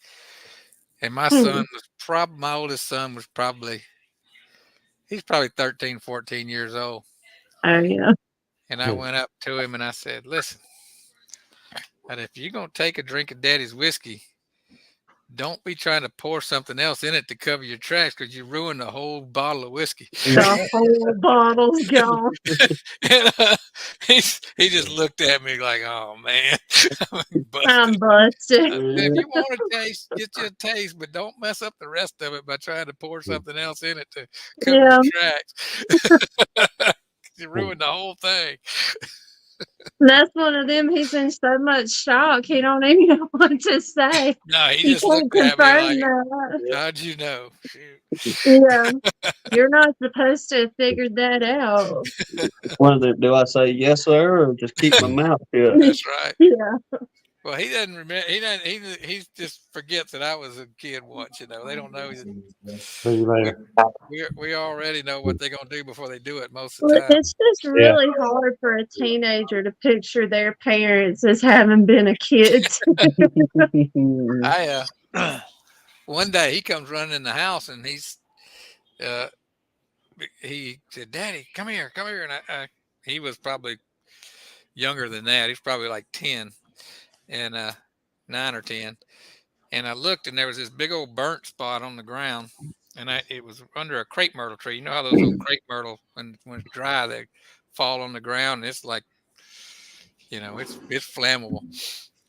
And my oldest son was he's probably 13, 14 years old. Oh, yeah. And I went up to him and I said, "Listen, and if you're gonna take a drink of Daddy's whiskey, don't be trying to pour something else in it to cover your tracks, because you ruin the whole bottle of whiskey." The whole bottle's gone. And he just looked at me like, "Oh man, I'm busted." busted. If you want to taste, get you a taste, but don't mess up the rest of it by trying to pour something else in it to cover Yeah. your tracks. You ruined the whole thing. That's one of them. He's in so much shock, he don't even know what to say. No, he He just can't looked at me confirm like, that. "How'd you know?" Shoot. Yeah. You're not supposed to have figured that out. One of the, do I say yes, sir, or just keep my mouth shut? That's right. Yeah. Well, he doesn't remember. He doesn't. He just forgets that I was a kid once. They don't know. See you later. We already know what they're gonna do before they do it most of the Look, time. it's just Yeah. really hard for a teenager to picture their parents as having been a kid. I one day he comes running in the house and uh he said, "Daddy, come here, come here." And he was probably younger than that. He's probably like 10 and 9 or 10. And I looked and there was this big old burnt spot on the ground. And it was under a crepe myrtle tree. You know how those old crepe myrtle, when it's dry, they fall on the ground. And it's like, it's flammable.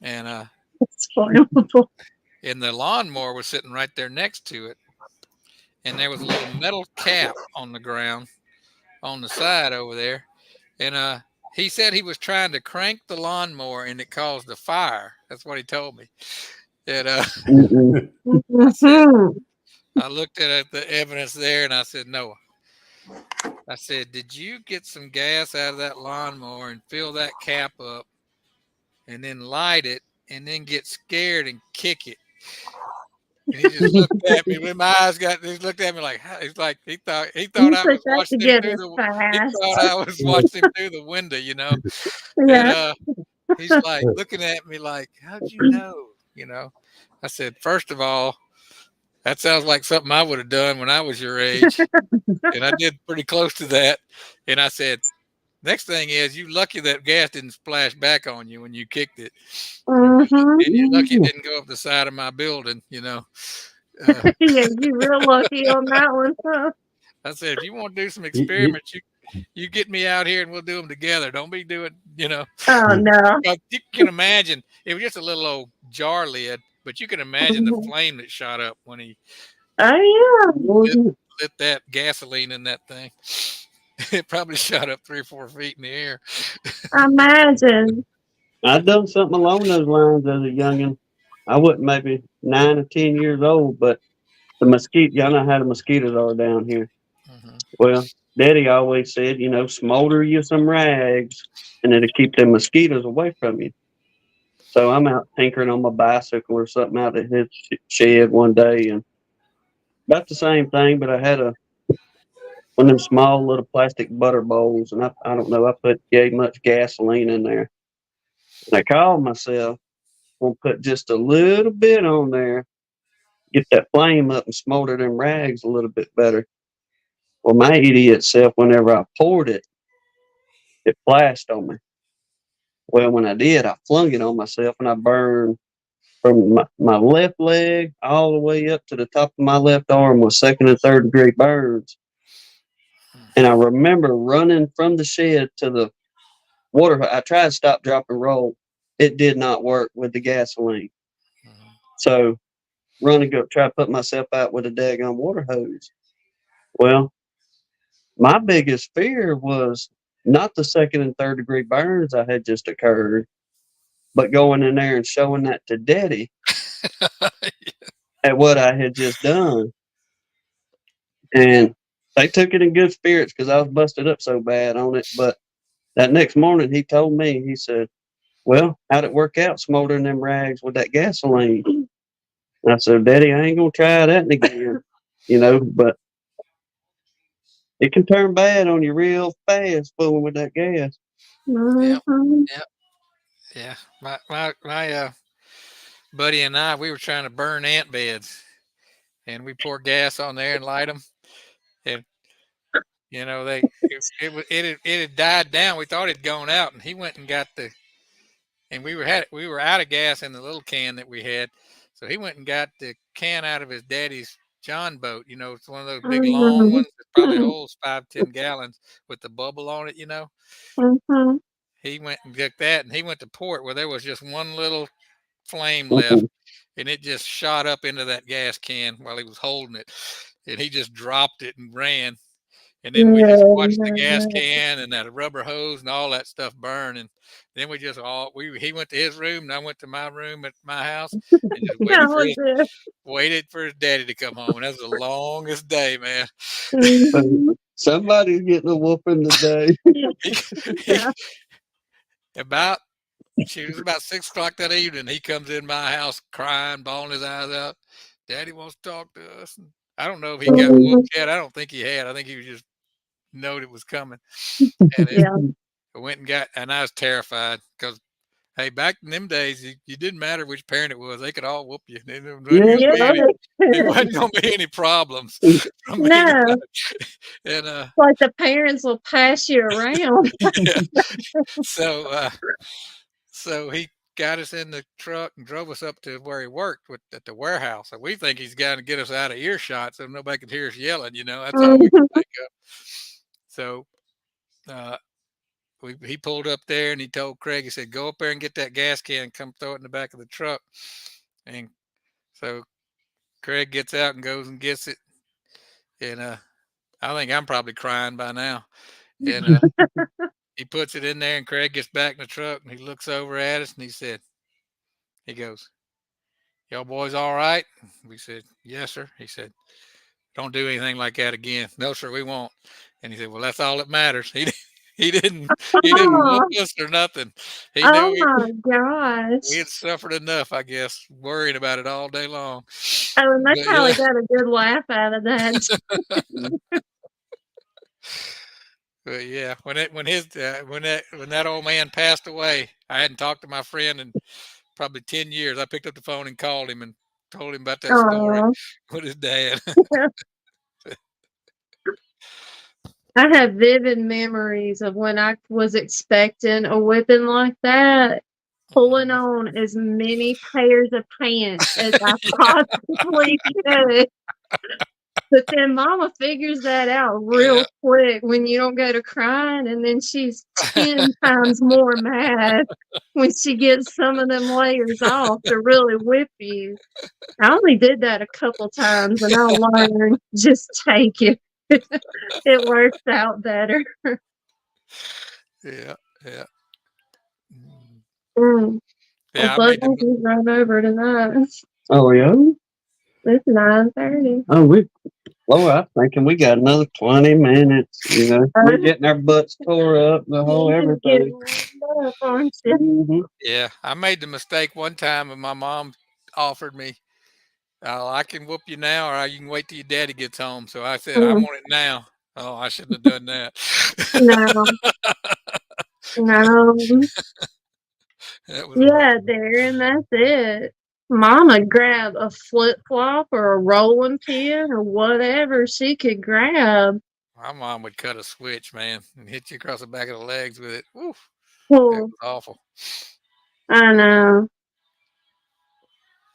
And It's flammable. and the lawnmower was sitting right there next to it. And there was a little metal cap on the ground on the side over there. And he said he was trying to crank the lawnmower and it caused a fire. That's what he told me. And Mm-mm. I said, Mhm. I looked at the evidence there and I said, no. I said, did you get some gas out of that lawnmower and fill that cap up and then light it and then get scared and kick it? And he just looked at me when my eyes got. He looked at me like he's like he thought You I took was that watching him through together the. He thought fast. I was watching him through the window, And Yeah. he's like looking at me like, "How'd you know?" I said, first of all, that sounds like something I would have done when I was your age, and I did pretty close to that. And I said, next thing is you lucky that gas didn't splash back on you when you kicked it, and Mhm. you're lucky it didn't go up the side of my building. Uh, Yeah, you real lucky on that one, huh? I said, if you want to do some You, experiments, you get me out here and we'll do them together. Don't be doing. Oh no. But you can imagine it was just a little old jar lid, but you can imagine the Mhm. flame that shot up when he Oh lit, lit that gasoline in that thing. It probably shot up 3 or 4 feet in the air. yeah. Imagine. I'd done something along those lines as a youngin'. I wasn't maybe 9 or 10 years old, but the mosquito, y'all know how the mosquitoes are down here. Hmm. Well, Daddy always said, smolder you some rags and it'll keep them mosquitoes away from you. So I'm out tinkering on my bicycle or something out at his shed one day and about the same thing, but I had one of them small little plastic butter bowls and I don't know, gave much gasoline in there. And I called myself, gonna put just a little bit on there, get that flame up and smolder them rags a little bit better. Well, my idiot self, whenever I poured it, it flashed on me. Well, when I did, I flung it on myself and I burned from my left leg all the way up to the top of my left arm with second and third degree burns. And I remember running from the shed to the water. I tried to stop, drop, and roll. It did not work with the gasoline. So running, go try to put myself out with a daggone water hose. Well, my biggest fear was not the second and third degree burns I had just occurred, but going in there and showing that to Daddy at what I had just done. And they took it in good spirits because I was busted up so bad on it. But that next morning, he told me, he said, well, how'd it work out smoldering them rags with that gasoline? And I said, Daddy, I ain't going to try that again, but it can turn bad on you real fast fooling with that gas. Yeah, Mhm. yeah, yeah. My buddy and I, we were trying to burn ant beds, and we poured gas on there and light them, and it had died down. We thought it had gone out, and he went and got and we were out of gas in the little can that we had, so he went and got the can out of his daddy's John boat. It's one of those big long Mhm. ones that probably holds 5, 10 gallons with the bubble on it. Mhm. He went and took that, and he went to port where there was just one little flame left, and it just shot up into that gas can while he was holding it, and he just dropped it and ran. And then we just No, watched the no, gas no. can and that rubber hose and all that stuff burn. And then we just all we he went to his room and I went to my room at my house and just Oh, dear. waited for his daddy to come home. And that was the longest day, man. Mhm. Somebody's getting a whooping today. Yeah. he, he about It was about 6 o'clock that evening. He comes in my house crying, bawling his eyes out. Daddy wants to talk to us. And I don't know if he got Mhm. whooped yet. I don't think he had. I think he was just knowed it was coming. And Yeah. I went and and I was terrified because, hey, back in them days, you didn't matter which parent it was. They could all whoop you. There wasn't Yeah. gonna Yeah. be any, it wasn't going to be any problems from No, anybody. And like the parents will pass you around. yeah. So, so he got us in the truck and drove us up to where he worked at the warehouse. And we think he's got to get us out of earshot so nobody could hear us yelling. That's all we could Mhm. think of. So uh, he pulled up there and he told Craig, he said, go up there and get that gas can and come throw it in the back of the truck. And so Craig gets out and goes and gets it. And I think I'm probably crying by now. And He puts it in there, and Craig gets back in the truck, and he looks over at us, and he goes, "Y'all boys all right?" We said, "Yes, sir." He said, "Don't do anything like that again." "No, sir, we won't." And he said, "Well, that's all that matters." He didn't he didn't whoop Oh, us or nothing. He knew oh my we gosh. had suffered enough, I guess, worrying about it all day long. Oh, and they But probably yeah, got a good laugh out of that. but yeah, when that old man passed away, I hadn't talked to my friend in probably 10 years. I picked up the phone and called him and told him about that story Oh, with his dad. I have vivid memories of when I was expecting a whipping like that, pulling Mhm. on as many pairs of pants as I Yeah, possibly could. But then mama figures that out yeah. real quick when you don't go to crying, and then she's 10 times more mad when she gets some of them layers off to really whip you. I only did that a couple times and I learned just take it. It works out better. Yeah, yeah. Mm. Mm. Well, Yeah, I Bud made the Monkey's right over tonight. Oh, yeah? It's 9:30. Oh, I'm thinking we got another 20 minutes. We're getting our butts tore up, the whole You just getting everything. warmed up, aren't you? Hmm. yeah, I made the mistake one time and my mom offered me, I can whoop you now or you can wait till your daddy gets home. So I said, I Mm, want it now. Oh, I shouldn't have done that. no, no. That was wrong. Yeah, Darren, that's it. Mama grab a flip flop or a rolling pin or whatever she could grab. My mom would cut a switch, man, and hit you across the back of the legs with it. Woof. It Well, was awful. I know.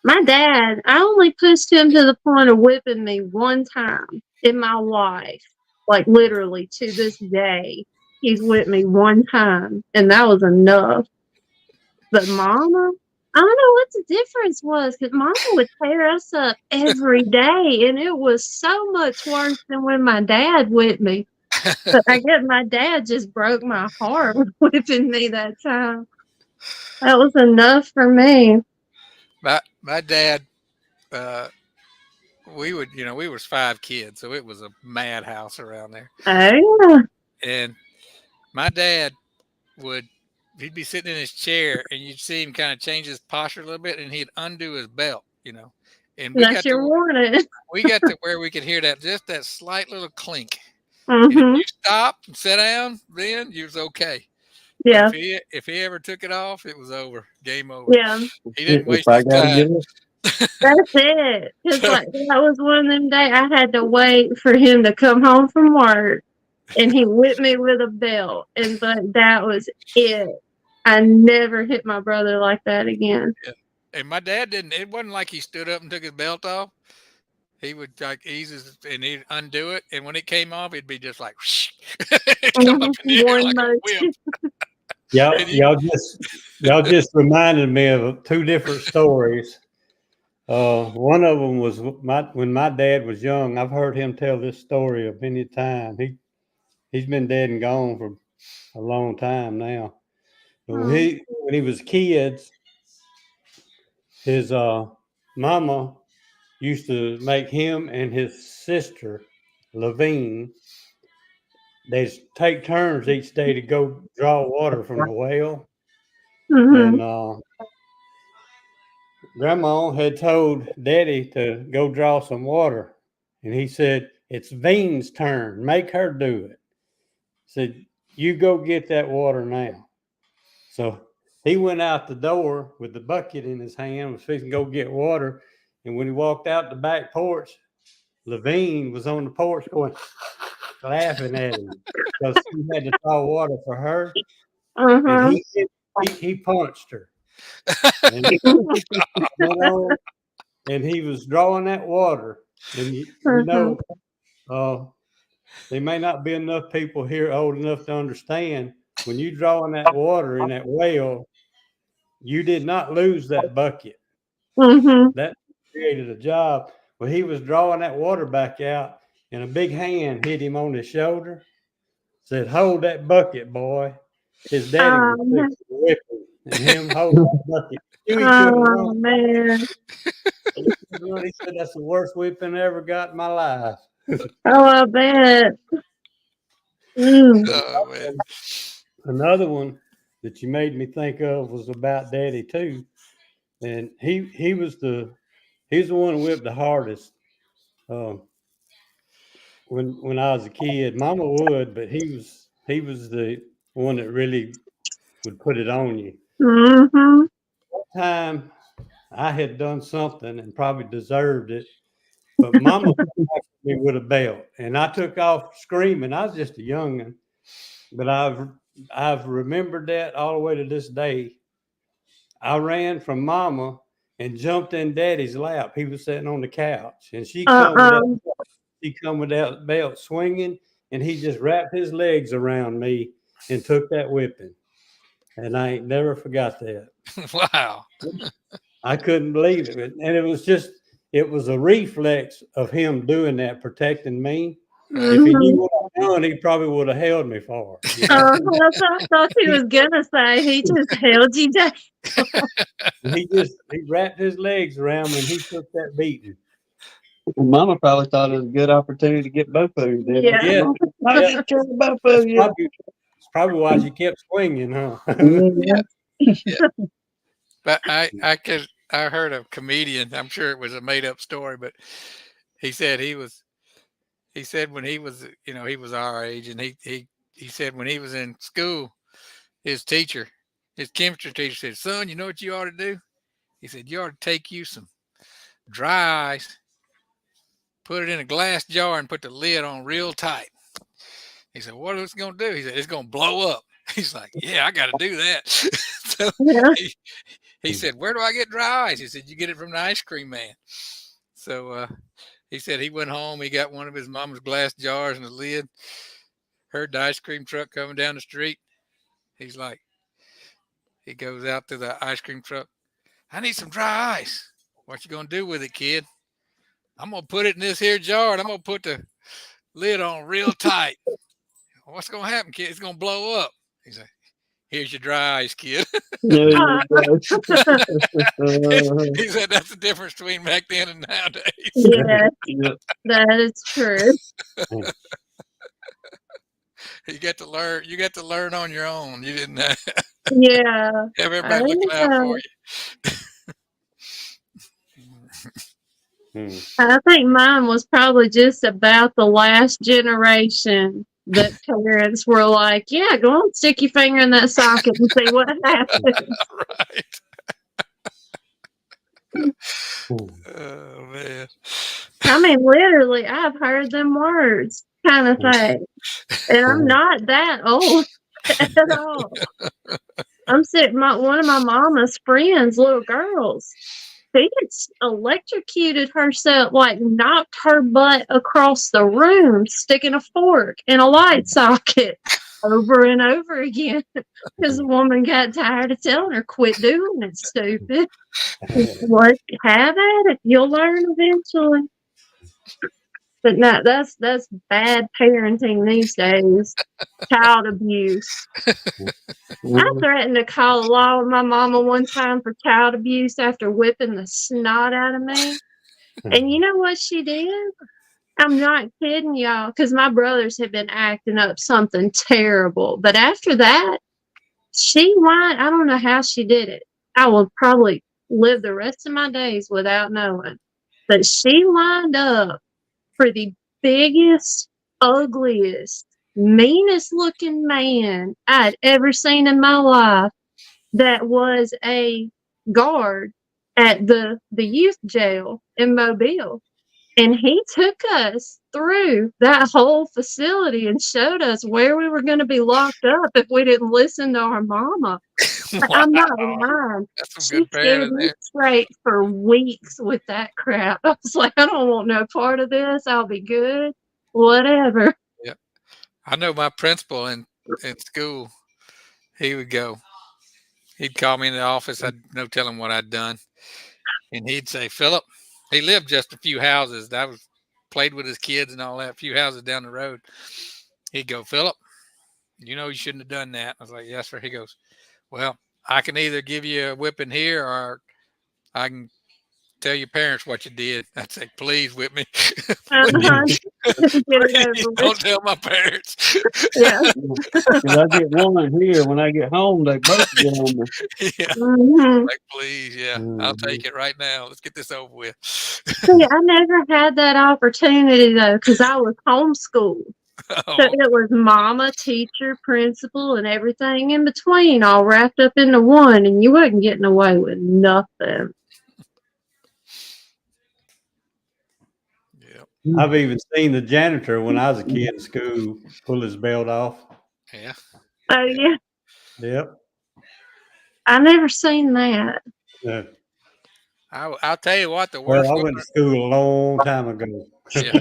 My dad, I only pushed him to the point of whipping me one time in my life. Like literally to this day, he's whipped me one time, and that was enough. But mama, I don't know what the difference was because mama would tear us up every day, and it was so much worse than when my dad whipped me. But I guess my dad just broke my heart whipping me that time. That was enough for me. My dad, uh, we was 5 kids, so it was a madhouse around there. Oh yeah. And my dad would he'd be sitting in his chair and you'd see him kind of change his posture a little bit and he'd undo his belt. And That's your warning. we got to where we could hear that slight little clink. And if Mm-hmm. you stopped and sat down, then you was okay. But Yeah. if he ever took it off, it was over. Game over. Yeah. He didn't If waste I his got to time. get it. That's it. Cause So, like that was one of them days I had to wait for him to come home from work and he whipped me with a belt. And but that was it. I never hit my brother like that again. yeah. And my dad didn't. It wasn't like he stood up and took his belt off. He would like ease his and he'd undo it, and when it came off, it'd be just like whoosh. It'd come up in the air One like a whip. motion. Y'all, And he, y'all just reminded me of two different stories. One of them was when my dad was young. I've heard him tell this story a many times. He's been dead and gone for a long time now. But when he was kids, his mama used to make him and his sister, Levine, they'd take turns each day to go draw water from the well. Mm-hmm. And Grandma had told Daddy to go draw some water. And he said, "It's Veen's turn. Make her do it." Said, "You go get that water now." So he went out the door with the bucket in his hand, was fixing to go get water. And when he walked out the back porch, Levine was on the porch going, laughing at him because he had to draw water for her. And Uh-huh. he punched her. And he went on and he was drawing that water. And Uh-huh. uh, there may not be enough people here old enough to understand when you drawing that water in that well, you did not lose that bucket. Mm-hmm. That created a job. Well, he was drawing that water back out, and a big hand hit him on the shoulder. Said, "Hold that bucket, boy." his daddy was fixing to whip him, and him holding that bucket. Huey couldn't Oh run. man. He said that's the worst whipping I ever got in my life. Oh, I bet. Mm. Oh man. Another one that you made me think of was about Daddy too, and he's the one who whipped the hardest. Um, when I was a kid, Mama would, but he was the one that really would put it on you. Mm-hmm. One time I had done something and probably deserved it, but Mama whacked me with a belt, and I took off screaming. I was just a youngin', but I've remembered that all the way to this day. I ran from Mama and jumped in Daddy's lap. He was sitting on the couch, and Uh-uh. she come with that belt swinging, and he just wrapped his legs around me and took that whipping. And I ain't never forgot that. Wow. I couldn't believe it. And it was a reflex of him doing that, protecting me. If he knew Mm-hmm. what I'd done, he probably would have held me for it. You know? That's what I thought he was gonna say. He just held you down. He wrapped his legs around me and he took that beating. Mama probably thought it was a good opportunity to get both of you. Didn't Yeah. it? Yeah, I'll yeah. get care of both That's of you. probably why she kept swinging, huh? Mhm. But I heard a comedian, I'm sure it was a made up story, but he said he said when he was, he was our age, and he said when he was in school, his chemistry teacher said, "Son, you know what you ought to do?" He said, "You ought to take you some dry ice, put it in a glass jar, and put the lid on real tight." He said, "What is it going to do?" He said, "It's going to blow up." He's like, "Yeah, I got to do that." So Yeah. he said, "Where do I get dry ice?" He said, "You get it from the ice cream man." So he said he went home, he got one of his mama's glass jars and the lid, heard the ice cream truck coming down the street. He's like, he goes out to the ice cream truck. "I need some dry ice." "What you gonna do with it, kid?" "I'm gonna put it in this here jar and I'm gonna put the lid on real tight." "What's gonna happen, kid?" "It's gonna blow up." He's like, "Here's your dry ice, kid." There you go. He said that's the difference between back then and nowadays. Yeah, Yeah. that is true. You get to learn. You get to learn on your own. You didn't have Yeah. I everybody looking out for know. you. I think mine was probably just about the last generation that parents were like, "Yeah, go on, stick your finger in that socket and see what happens." Right. Oh man. I mean, literally, I've heard them words kind of thing. And I'm not that old at all. I'm sitting, one of my mama's friends, little girls, she gets electrocuted herself, like knocked her butt across the room, sticking a fork in a light socket over and over again because the woman got tired of telling her, "Quit doing it, stupid." What? Have at it. You'll learn eventually. But no, that's bad parenting these days. Child abuse. I threatened to call the law with my mama one time for child abuse after whipping the snot out of me. And you know what she did? I'm not kidding y'all, because my brothers had been acting up something terrible. But after that, she whined. I don't know how she did it. I will probably live the rest of my days without knowing. But she lined up for the biggest, ugliest, meanest looking man I'd ever seen in my life that was a guard at the youth jail in Mobile. And he took us through that whole facility and showed us where we were going to be locked up if we didn't listen to our mama. Wow. I'm not lying. That's some She good scared parenting me there. straight for weeks with that crap. I was like, I don't want no part of this. I'll be good. Whatever. Yeah. I know my principal in school, he would go, he'd call me in the office. I'd no telling what I'd done. And he'd say, "Philip," he lived just a few houses. I was played with his kids and all that, a few houses down the road. He'd go, "Philip, you know, you shouldn't have done that. I was like, yes, sir. He goes, well, I can either give you a whipping here or I can tell your parents what you did. I'd say, please whip me. Uh-huh. Please, Get it please over with. don't tell my parents. Yeah. Because I get one here. When I get home, they both get on me. Yeah. Hmm. Like, please, yeah, I'll take it right now. Let's get this over with. See, I never had that opportunity though, because I was homeschooled. So Oh, it was mama, teacher, principal, and everything in between all wrapped up into one, and you wasn't getting away with nothing. yeah, I've even seen the janitor when I was a kid in school pull his belt off. yeah. Oh yeah, Yep. I never seen that. Uh, I'll tell you what, the well, worst I whipping, went to school a long time ago. yeah,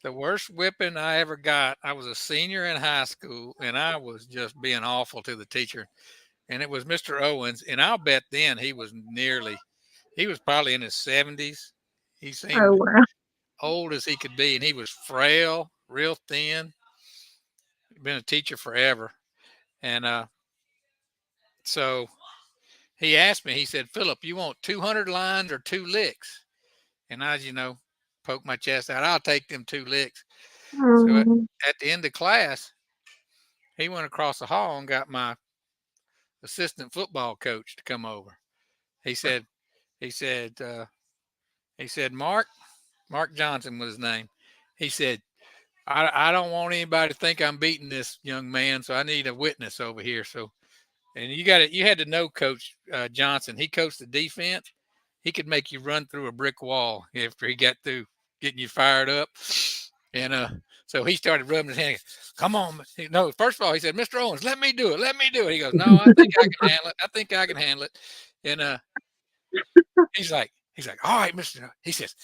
the worst whipping I ever got. I was a senior in high school, and I was just being awful to the teacher. And it was Mr. Owens, and I'll bet then he was probably in his 70s. He Oh seemed wow. old as he could be, and he was frail, real thin. Been a teacher forever, and so he asked me. He said, "Philip, you want 200 lines or 2 licks?" And I, poked my chest out. I'll take them 2 licks. So Mm, at the end of class, he went across the hall and got my assistant football coach to come over. He said, he said, he said, Mark Johnson was his name. He said, I don't want anybody to think I'm beating this young man, so I need a witness over here. So, and you had to know Coach Johnson. He coached the defense. He could make you run through a brick wall after he got through getting you fired up. And so he started rubbing his hand. Come on. No, first of all, he said, Mr. Owens, let me do it. Let me do it. He goes, no, I think I can handle it. I think I can handle it. And he's like, all right, Mr. He says,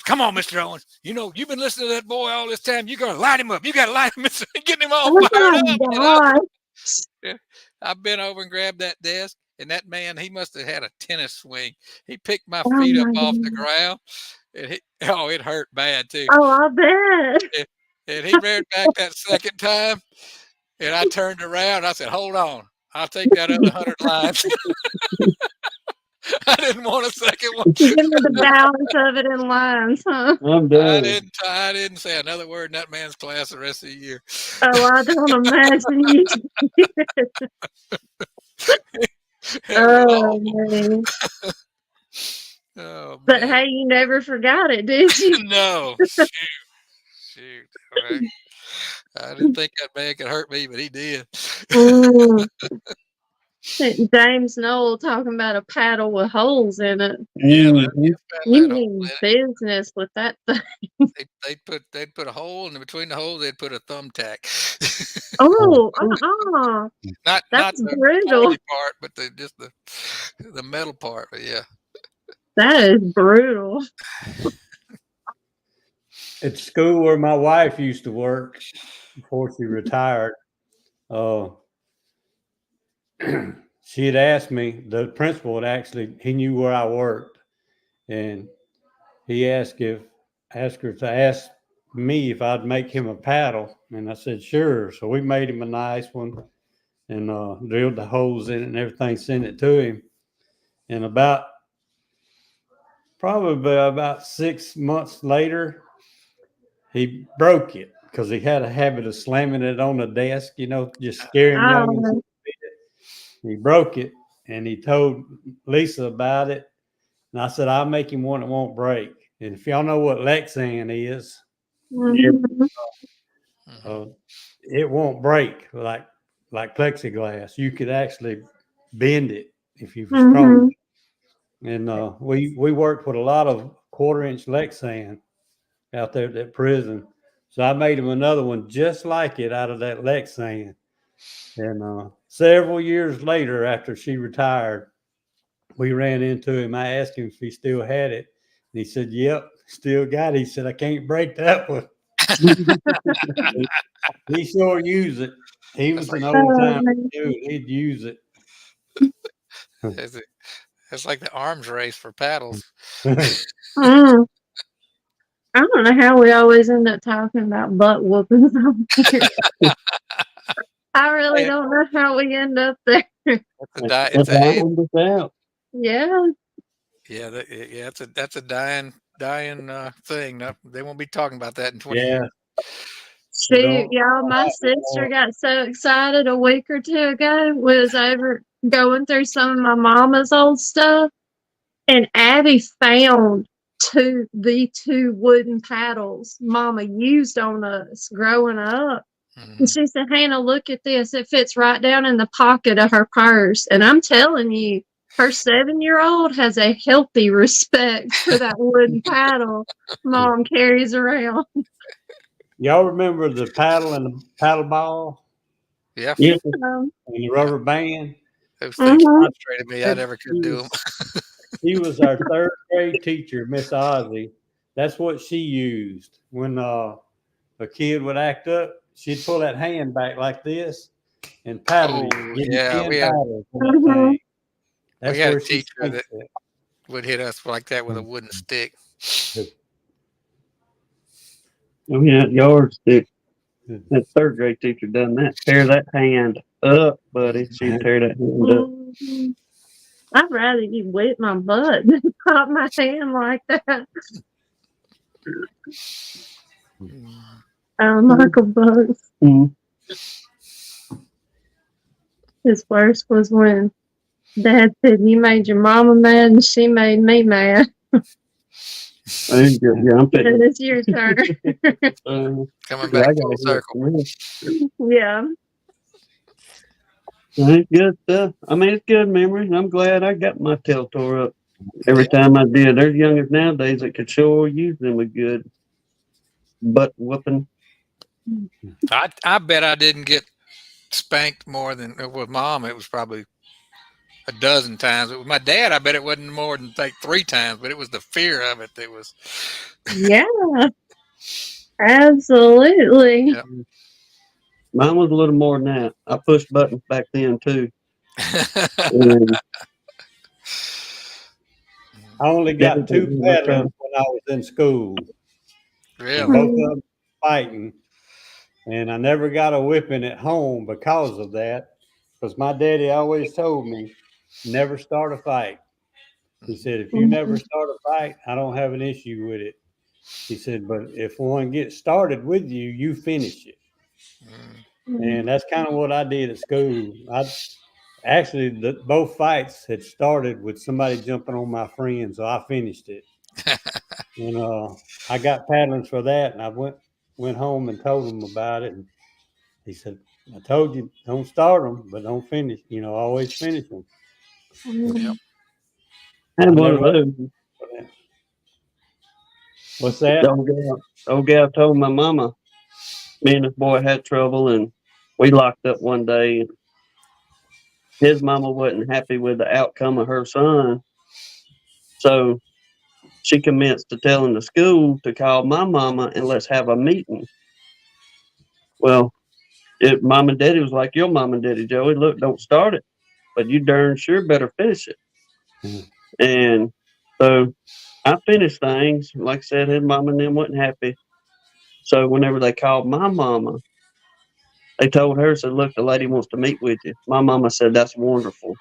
come on, Mr. Owens. You know, you've been listening to that boy all this time. You gotta light him up. You gotta light him, getting him all oh fired my up. god. I've been over and grabbed that desk, and that man, he must have had a tennis swing. He picked my Oh feet up my off the god. ground, and it hurt bad too. Oh, I bet. And he reared back that second time, and I turned around. I said, "Hold on, I'll take that other 100 lines." I didn't want a second one. Give me the balance of it in lines, huh? I'm I done. didn't say another word in that man's class the rest of the year. Oh, I don't imagine you did. It was Oh awful. man. Oh But man, hey, you never forgot it, did you? no, shoot. All right. I didn't think that man could hurt me, but he did. Mm. James Noel talking about a paddle with holes in it. Yeah, Mhm. they You had hole mean in business with that thing. it. They'd put a hole, and between the holes they'd put a thumbtack. Oh, Oh, Not that's the brutal. pointy part, but just the metal part. But yeah, That is brutal. At school where my wife used to work before she retired, uh, she had asked me, the principal had actually, he knew where I worked, and he asked her to ask me if I'd make him a paddle. And I said, sure. So we made him a nice one and drilled the holes in it and everything, sent it to him. And probably about 6 months later, he broke it because he had a habit of slamming it on the desk, just scaring young ones. Oh, He broke it and he told Lisa about it. And I said, I'll make him one that won't break. And if y'all know what Lexan is, mhm, mhm. uh, it won't break like plexiglass. You could actually bend it if you were strong. mhm. And we worked with a lot of 1/4-inch Lexan out there at that prison. So I made him another one just like it out of that Lexan. And several years later, after she retired, we ran into him. I asked him if he still had it. And he said, yep, still got it. He said, I can't break that one. He sure used it. He That's was like an old Oh, time man. dude. He'd use it. it's, it's like the arms race for paddles. Mm. I don't know how we always end up talking about butt whoopings on here. I really don't know how we end up there. It's a die. That's why I found this out. Yeah. Yeah, that's a dying thing. No, they won't be talking about that in 20 Yeah. years. Shoot, Don't- y'all, my sister got so excited a week or two ago, was over going through some of my mama's old stuff, and Abby found the two wooden paddles mama used on us growing up. And Mhm. she said, Hannah, look at this. It fits right down in the pocket of her purse. And I'm telling you, her 7-year-old has a healthy respect for that wooden paddle mom carries around. Y'all remember the paddle and the paddle ball Yeah, Yeah. Um, and the rubber band? those things mhm. frustrated me. I never could do them. He was our third grade teacher, Miss Ozzy. That's what she used when a kid would act up. She'd pull that hand back like this and paddle you. Oh, Give you yeah, 10 we had paddles on that Mhm. thing. That's had a where she teacher spanked that it. would hit us like that with a wooden stick. Oh, yeah, yardstick. That third grade teacher done that. Tear that hand up, buddy. She'd tear that hand up. Mhm. I'd rather you whip my butt than pop my hand like that. Michael Bugs. Mm. His worst was when Dad said, you made your mama mad and she made me mad. There you go. Yeah, I'm And thinking. it's your turn. Coming Yeah, back I full got circle. Yeah. It's good stuff. I mean, it's good memories. I'm glad I got my tail tore up every time I did. There's youngers nowadays that could sure use them a good butt whooping. I bet I didn't get spanked more than with mom. It was probably a dozen times. With my dad, I bet it wasn't more than like 3 times, but it was the fear of it that was. Yeah. Absolutely. Yeah. Mine was a little more than that. I pushed buttons back then too. And I only got 2 no paddlings trouble. when I was in school, and Really? both of them fighting. And I never got a whipping at home because of that. Because my daddy always told me, never start a fight. He said, if you never start a fight, I don't have an issue with it. He said, but if one gets started with you, you finish it. And that's kind of what I did at school. Both fights had started with somebody jumping on my friend, so I finished it. And I got paddlings for that, and I went home and told him about it. And he said, I told you, don't start them, but don't finish. Always finish them. Yep. I had I one never of those. What's that? The old gal told my mama, me and this boy had trouble, and we locked up one day. His mama wasn't happy with the outcome of her son, so she commenced to telling the school to call my mama and let's have a meeting. Well, mom and daddy was like, your mom and daddy, Joey, look, don't start it, but you darn sure better finish it. And so I finished things. Like I said, his mom and them wasn't happy. So whenever they called my mama, they told her, said, look, the lady wants to meet with you. My mama said, that's wonderful.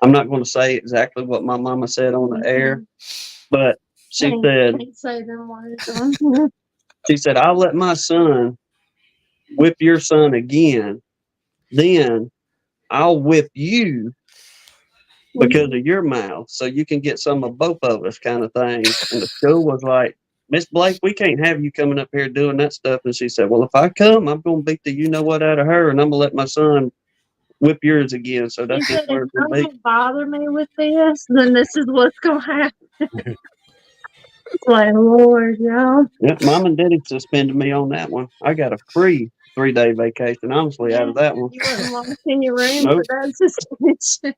I'm not going to say exactly what my mama said on the air, but she said, Can't say them words on here. she said, I'll let my son whip your son again. Then I'll whip you because of your mouth, so you can get some of both of us, kind of thing. And the school was like, Miss Blake, we can't have you coming up here doing that stuff. And she said, well, if I come, I'm going to beat the you know what out of her, and I'm going to let my son whip yours again. So She that's just said, where if it's going to you be. don't bother me with this, then this is what's going to happen. It's like, Lord, y'all. Yeah, mom and daddy suspended me on that one. I got a free 3-day vacation, honestly, out of that one. You wasn't locked in your room Nope. for that suspension.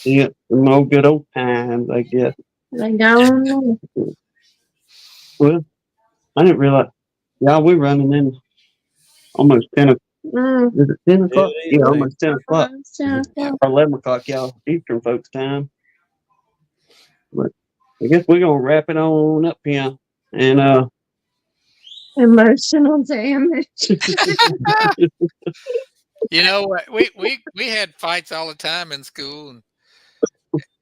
Yeah, some old good old times, I guess. They gone. Well, I didn't realize. Yeah, we're running in almost 10 o'clock. Is it 10 o'clock? Yeah, almost 10 o'clock. 11 o'clock, y'all, Eastern folks' time. But I guess we're going to wrap it on up here. And Emotional damage. You know what? We had fights all the time in school, and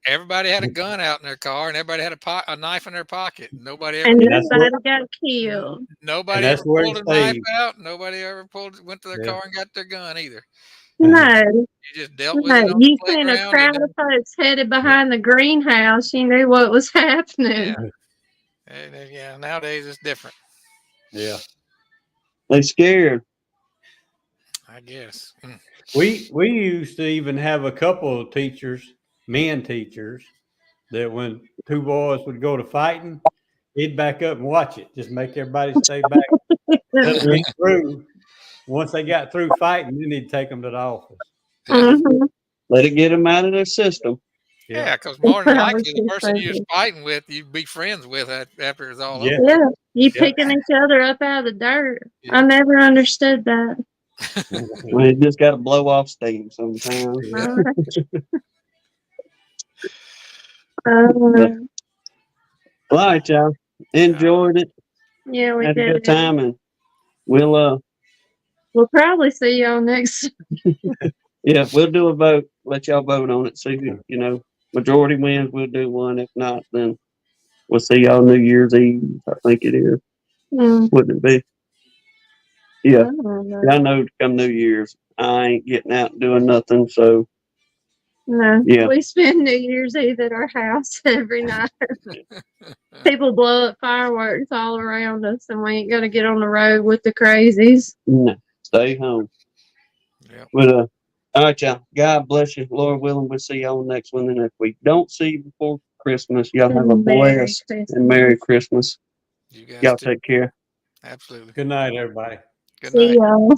everybody had a gun out in their car, and everybody had a knife in their pocket. Nobody ever And And that's nobody what, got killed. nobody that's ever where pulled it a knife stayed. out. Nobody ever went to their Yeah. car and got their gun either. No, You just dealt with no. it on You the seen a playground, and crowd of then folks headed behind the greenhouse. You knew what was happening. yeah, nowadays it's different, Yeah. They scared. I guess. We used to even have a couple of teachers, men teachers, that when two boys would go to fighting, he'd back up and watch it. Just make everybody stay back. Let them get through. Once they got through fighting, then he'd take them to the office. Yeah, Mhm. Let it get them out of their system. yeah, Yeah. because more than Probably likely the too person you was funny. fighting with, you'd be friends with after it's all Yeah. over. Yeah, you Yeah. picking each other up out of the dirt. I Yeah. never understood that. Well, you just got to blow off steam sometimes. Yeah. But, Uh, all right, y'all. Enjoyed it. yeah, we Had a did. good time, and we'll We'll probably see y'all next. we'll do a vote. Let y'all vote on it. See, you know, majority wins. We'll do one. If not, then we'll see y'all New Year's Eve. I think it is. Mm, Wouldn't it be? I Yeah. don't know. I know come New Year's, I ain't getting out and doing nothing. So No, yeah, we spend New Year's Eve at our house every night. People blow up fireworks all around us, and we ain't gonna get on the road with the crazies. no, stay home. Yep. But all right, y'all. God bless you. Lord willing, we'll see y'all next one. And if we don't see you before Christmas, y'all have a Merry blessed Christmas. and Merry Christmas. You guys Y'all too. take care. Absolutely. Good night, everybody. Good See night. y'all.